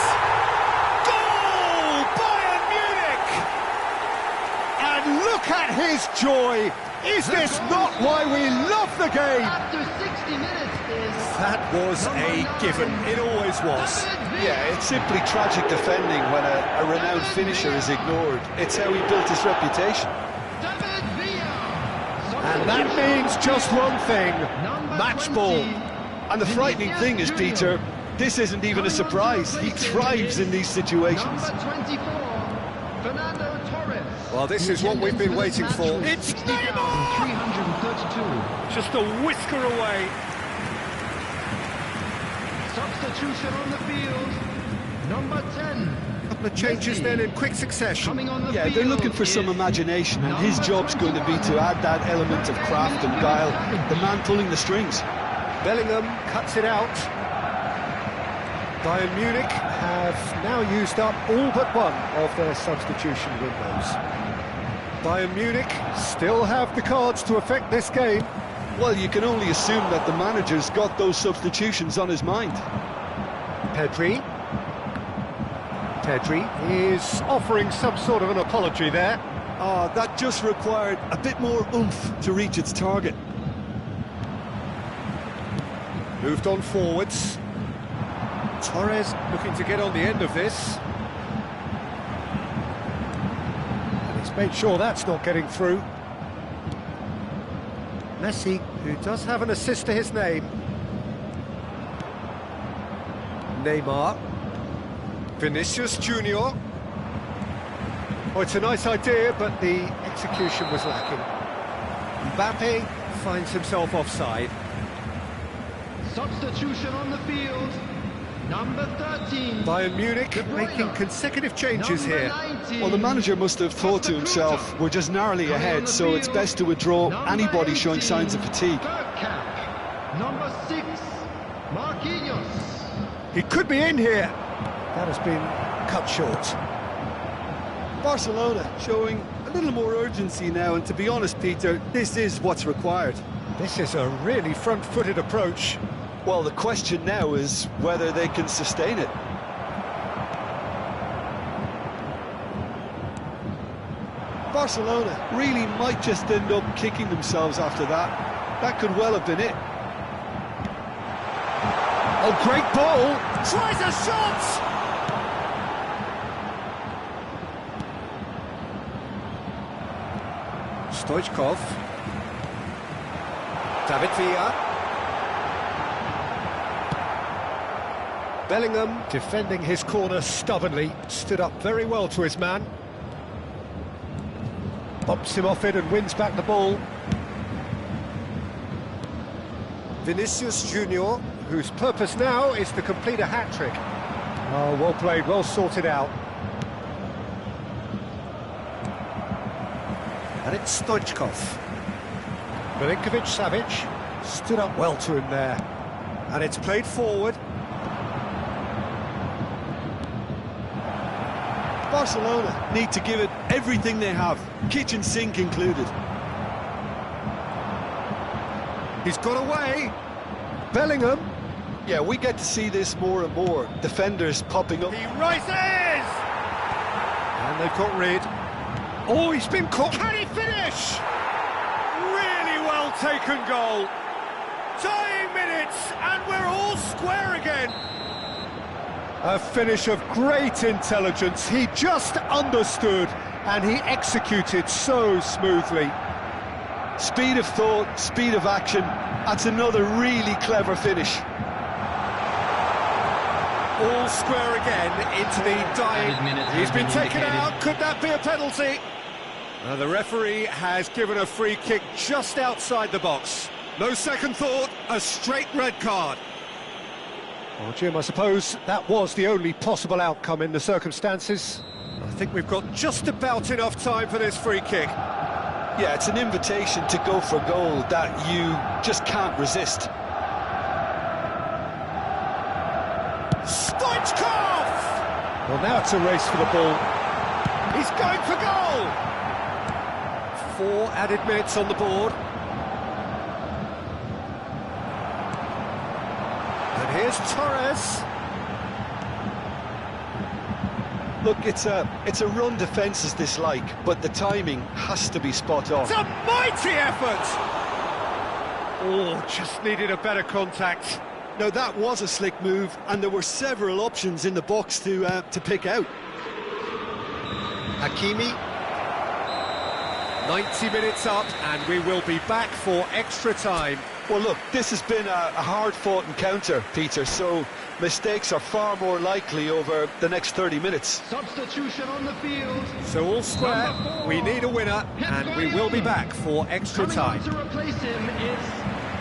Goal! Bayern Munich! And look at his joy! Is this not why we love the game? After 60 minutes is... That was a given. It always was. Yeah, it's simply tragic defending when a renowned finisher is ignored. It's how he built his reputation. And that means just one thing, match ball. And the frightening thing is, Peter, this isn't even a surprise. He thrives in these situations. Well, this is what we've been waiting for. It's Neymar! 332. Just a whisker away. Substitution on the field. Number 10. A couple of changes then in quick succession. Coming on the Yeah, field they're looking for some is imagination, and his job's going to be to add that element of craft and guile, the man pulling the strings. Bellingham cuts it out. Bayern Munich have now used up all but one of their substitution windows. Bayern Munich still have the cards to affect this game. Well, you can only assume that the manager's got those substitutions on his mind. Pedri. Pedri is offering some sort of an apology there. Oh, that just required a bit more oomph to reach its target. Moved on forwards. Torres looking to get on the end of this. And he's made sure that's not getting through. Messi, who does have an assist to his name. Neymar. Vinicius Junior. Oh, it's a nice idea, but the execution was lacking. Mbappe finds himself offside. Substitution on the field. Number 13. Bayern Munich making consecutive changes Number here. 19. Well, the manager must have thought to himself, we're just narrowly ahead, so it's best to withdraw anybody showing signs of fatigue. Bergkamp. Number 6. Marquinhos. He could be in here. That has been cut short. Barcelona showing a little more urgency now, and to be honest, Peter, this is what's required. This is a really front-footed approach. Well, the question now is whether they can sustain it. Barcelona really might just end up kicking themselves after that. That could well have been it. Oh, great ball! Tries a shot! Stoichkov. David Villa. Bellingham, defending his corner stubbornly, stood up very well to his man. Bumps him off it and wins back the ball. Vinicius Junior, whose purpose now is to complete a hat-trick. Oh, well played, well sorted out. And it's Stoichkov. Milinkovic-Savic stood up well to him there. And it's played forward. Barcelona need to give it everything they have, kitchen sink included. He's got away. Bellingham. Yeah, we get to see this more and more. Defenders popping up. He rises! And they've got rid. Oh, he's been caught. Can he finish? Really well taken goal. Dying minutes, and we're all square again. A finish of great intelligence. He just understood, and he executed so smoothly. Speed of thought, speed of action. That's another really clever finish. All square again into the dying. He's been taken out. Could that be a penalty? The referee has given a free kick just outside the box. No second thought, a straight red card. Well, Jim, I suppose that was the only possible outcome in the circumstances. I think we've got just about enough time for this free kick. Yeah, it's an invitation to go for goal that you just can't resist. Stoichkov! Well, now it's a race for the ball. He's going for goal! 4 added minutes on the board. And here's Torres. Look, it's a run defences dislike, but the timing has to be spot on. It's a mighty effort! Oh, just needed a better contact. Now, that was a slick move, and there were several options in the box to pick out. Hakimi. 90 minutes up, and we will be back for extra time. Well, look, this has been a hard-fought encounter, Peter, so mistakes are far more likely over the next 30 minutes. Substitution on the field. So all square, we need a winner, and we will be back for extra time. To replace him is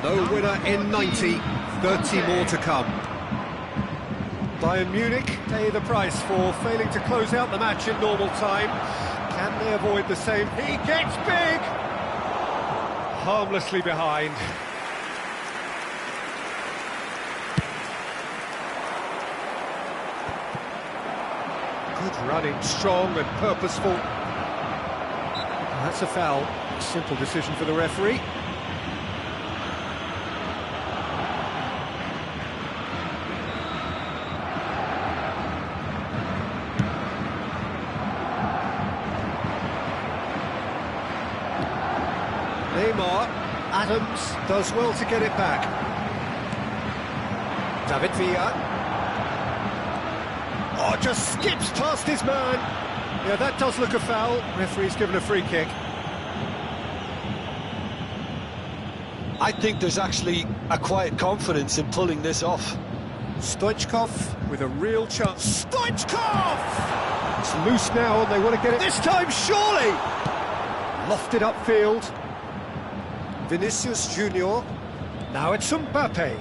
No winner in 90, 30 more to come. Bayern Munich pay the price for failing to close out the match in normal time. Can they avoid the same? He gets big! Harmlessly behind. Good running, strong and purposeful. That's a foul. Simple decision for the referee. Neymar, Adams does well to get it back. David Villa. Oh, just skips past his man. Yeah, that does look a foul. Referee's given a free kick. I think there's actually a quiet confidence in pulling this off. Stoichkov with a real chance. Stoichkov! It's loose now and they want to get it this time, surely! Lofted upfield. Vinicius Junior. Now it's Mbappe.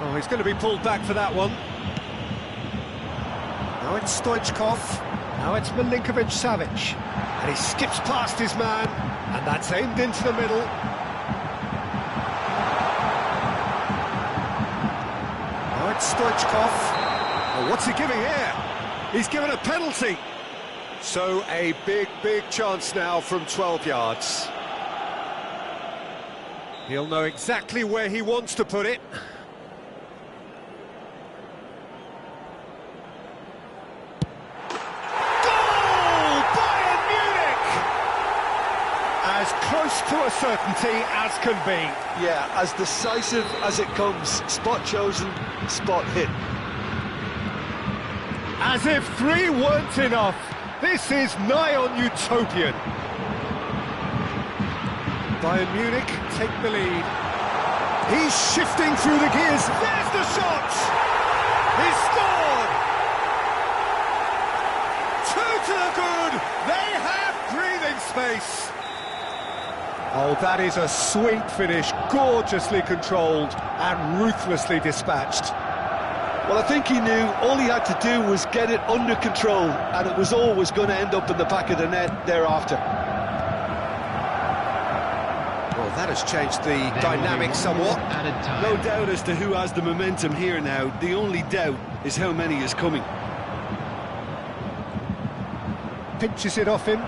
Oh, he's going to be pulled back for that one. Now it's Stoichkov. Now it's Milinkovic-Savic. And he skips past his man. And that's aimed into the middle. Now it's Stoichkov. Oh, what's he giving here? He's given a penalty. So a big chance now from 12 yards. He'll know exactly where he wants to put it. Goal! Bayern Munich! As close to a certainty as can be. Yeah, as decisive as it comes. Spot chosen, spot hit. As if 3 weren't enough. This is nigh on utopian. Bayern Munich take the lead. He's shifting through the gears. There's the shot! He's scored! 2 to the good! They have breathing space! Oh, that is a sweet finish, gorgeously controlled and ruthlessly dispatched. Well, I think he knew all he had to do was get it under control, and it was always going to end up in the back of the net thereafter. Well, that has changed the dynamic somewhat. No doubt as to who has the momentum here now. The only doubt is how many is coming. Pinches it off him.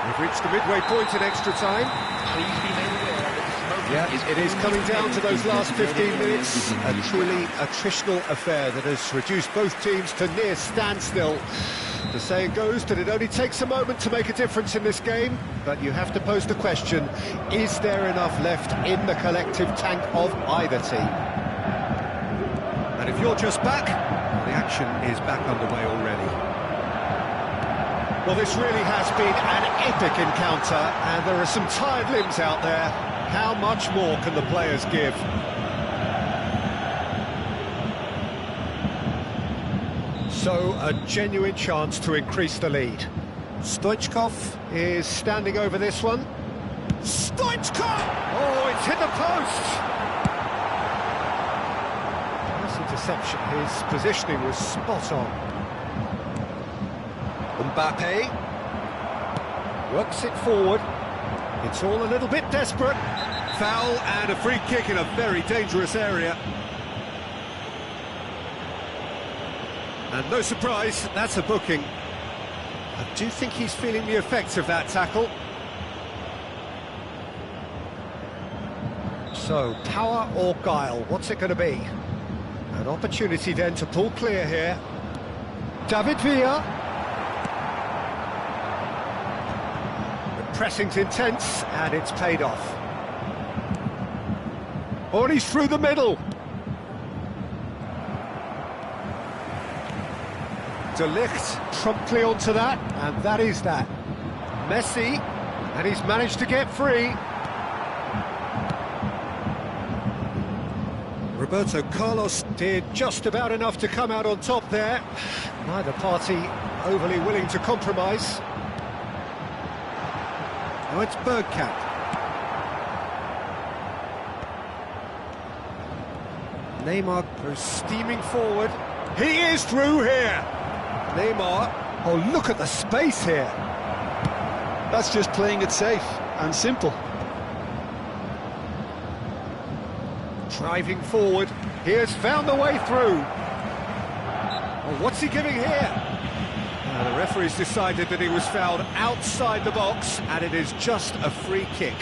We've reached the midway point in extra time. Please be made aware that Yeah, it is coming down to those last 15 minutes. A truly attritional affair that has reduced both teams to near standstill. The saying goes that it only takes a moment to make a difference in this game, but you have to pose the question, is there enough left in the collective tank of either team? And if you're just back, the action is back underway already. Well, this really has been an epic encounter, and there are some tired limbs out there. How much more can the players give? So, a genuine chance to increase the lead. Stoichkov is standing over this one. Stoichkov! Oh, it's hit the post! Nice interception. His positioning was spot on. Mbappe works it forward. It's all a little bit desperate. Foul and a free kick in a very dangerous area. And no surprise, that's a booking. I do think he's feeling the effects of that tackle. So, power or guile, what's it going to be? An opportunity then to pull clear here. David Villa. The pressing's intense, and it's paid off. Oh, and he's through the middle. De Ligt promptly onto that, and that is that. Messi, and he's managed to get free. Roberto Carlos did just about enough to come out on top there. Neither party overly willing to compromise. Now it's Bergkamp. Neymar goes steaming forward. He is through here. Neymar, oh look at the space here. That's just playing it safe and simple. Driving forward, he has found the way through. Oh, what's he giving here? The referee's decided that he was fouled outside the box, and it is just a free kick.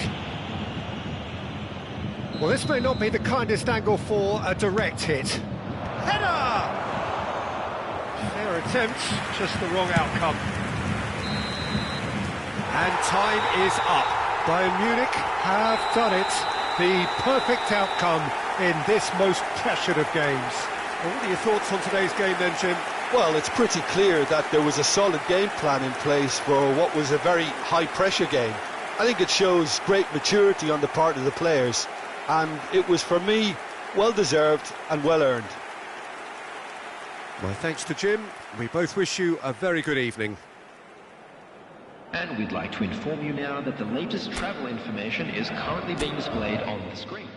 Well, this may not be the kindest angle for a direct hit. Header! Fair attempt, just the wrong outcome. And time is up. Bayern Munich have done it. The perfect outcome in this most pressured of games. What are your thoughts on today's game then, Jim? Well, it's pretty clear that there was a solid game plan in place for what was a very high-pressure game. I think it shows great maturity on the part of the players, and it was, for me, well-deserved and well-earned. My thanks to Jim. We both wish you a very good evening. And we'd like to inform you now that the latest travel information is currently being displayed on the screen.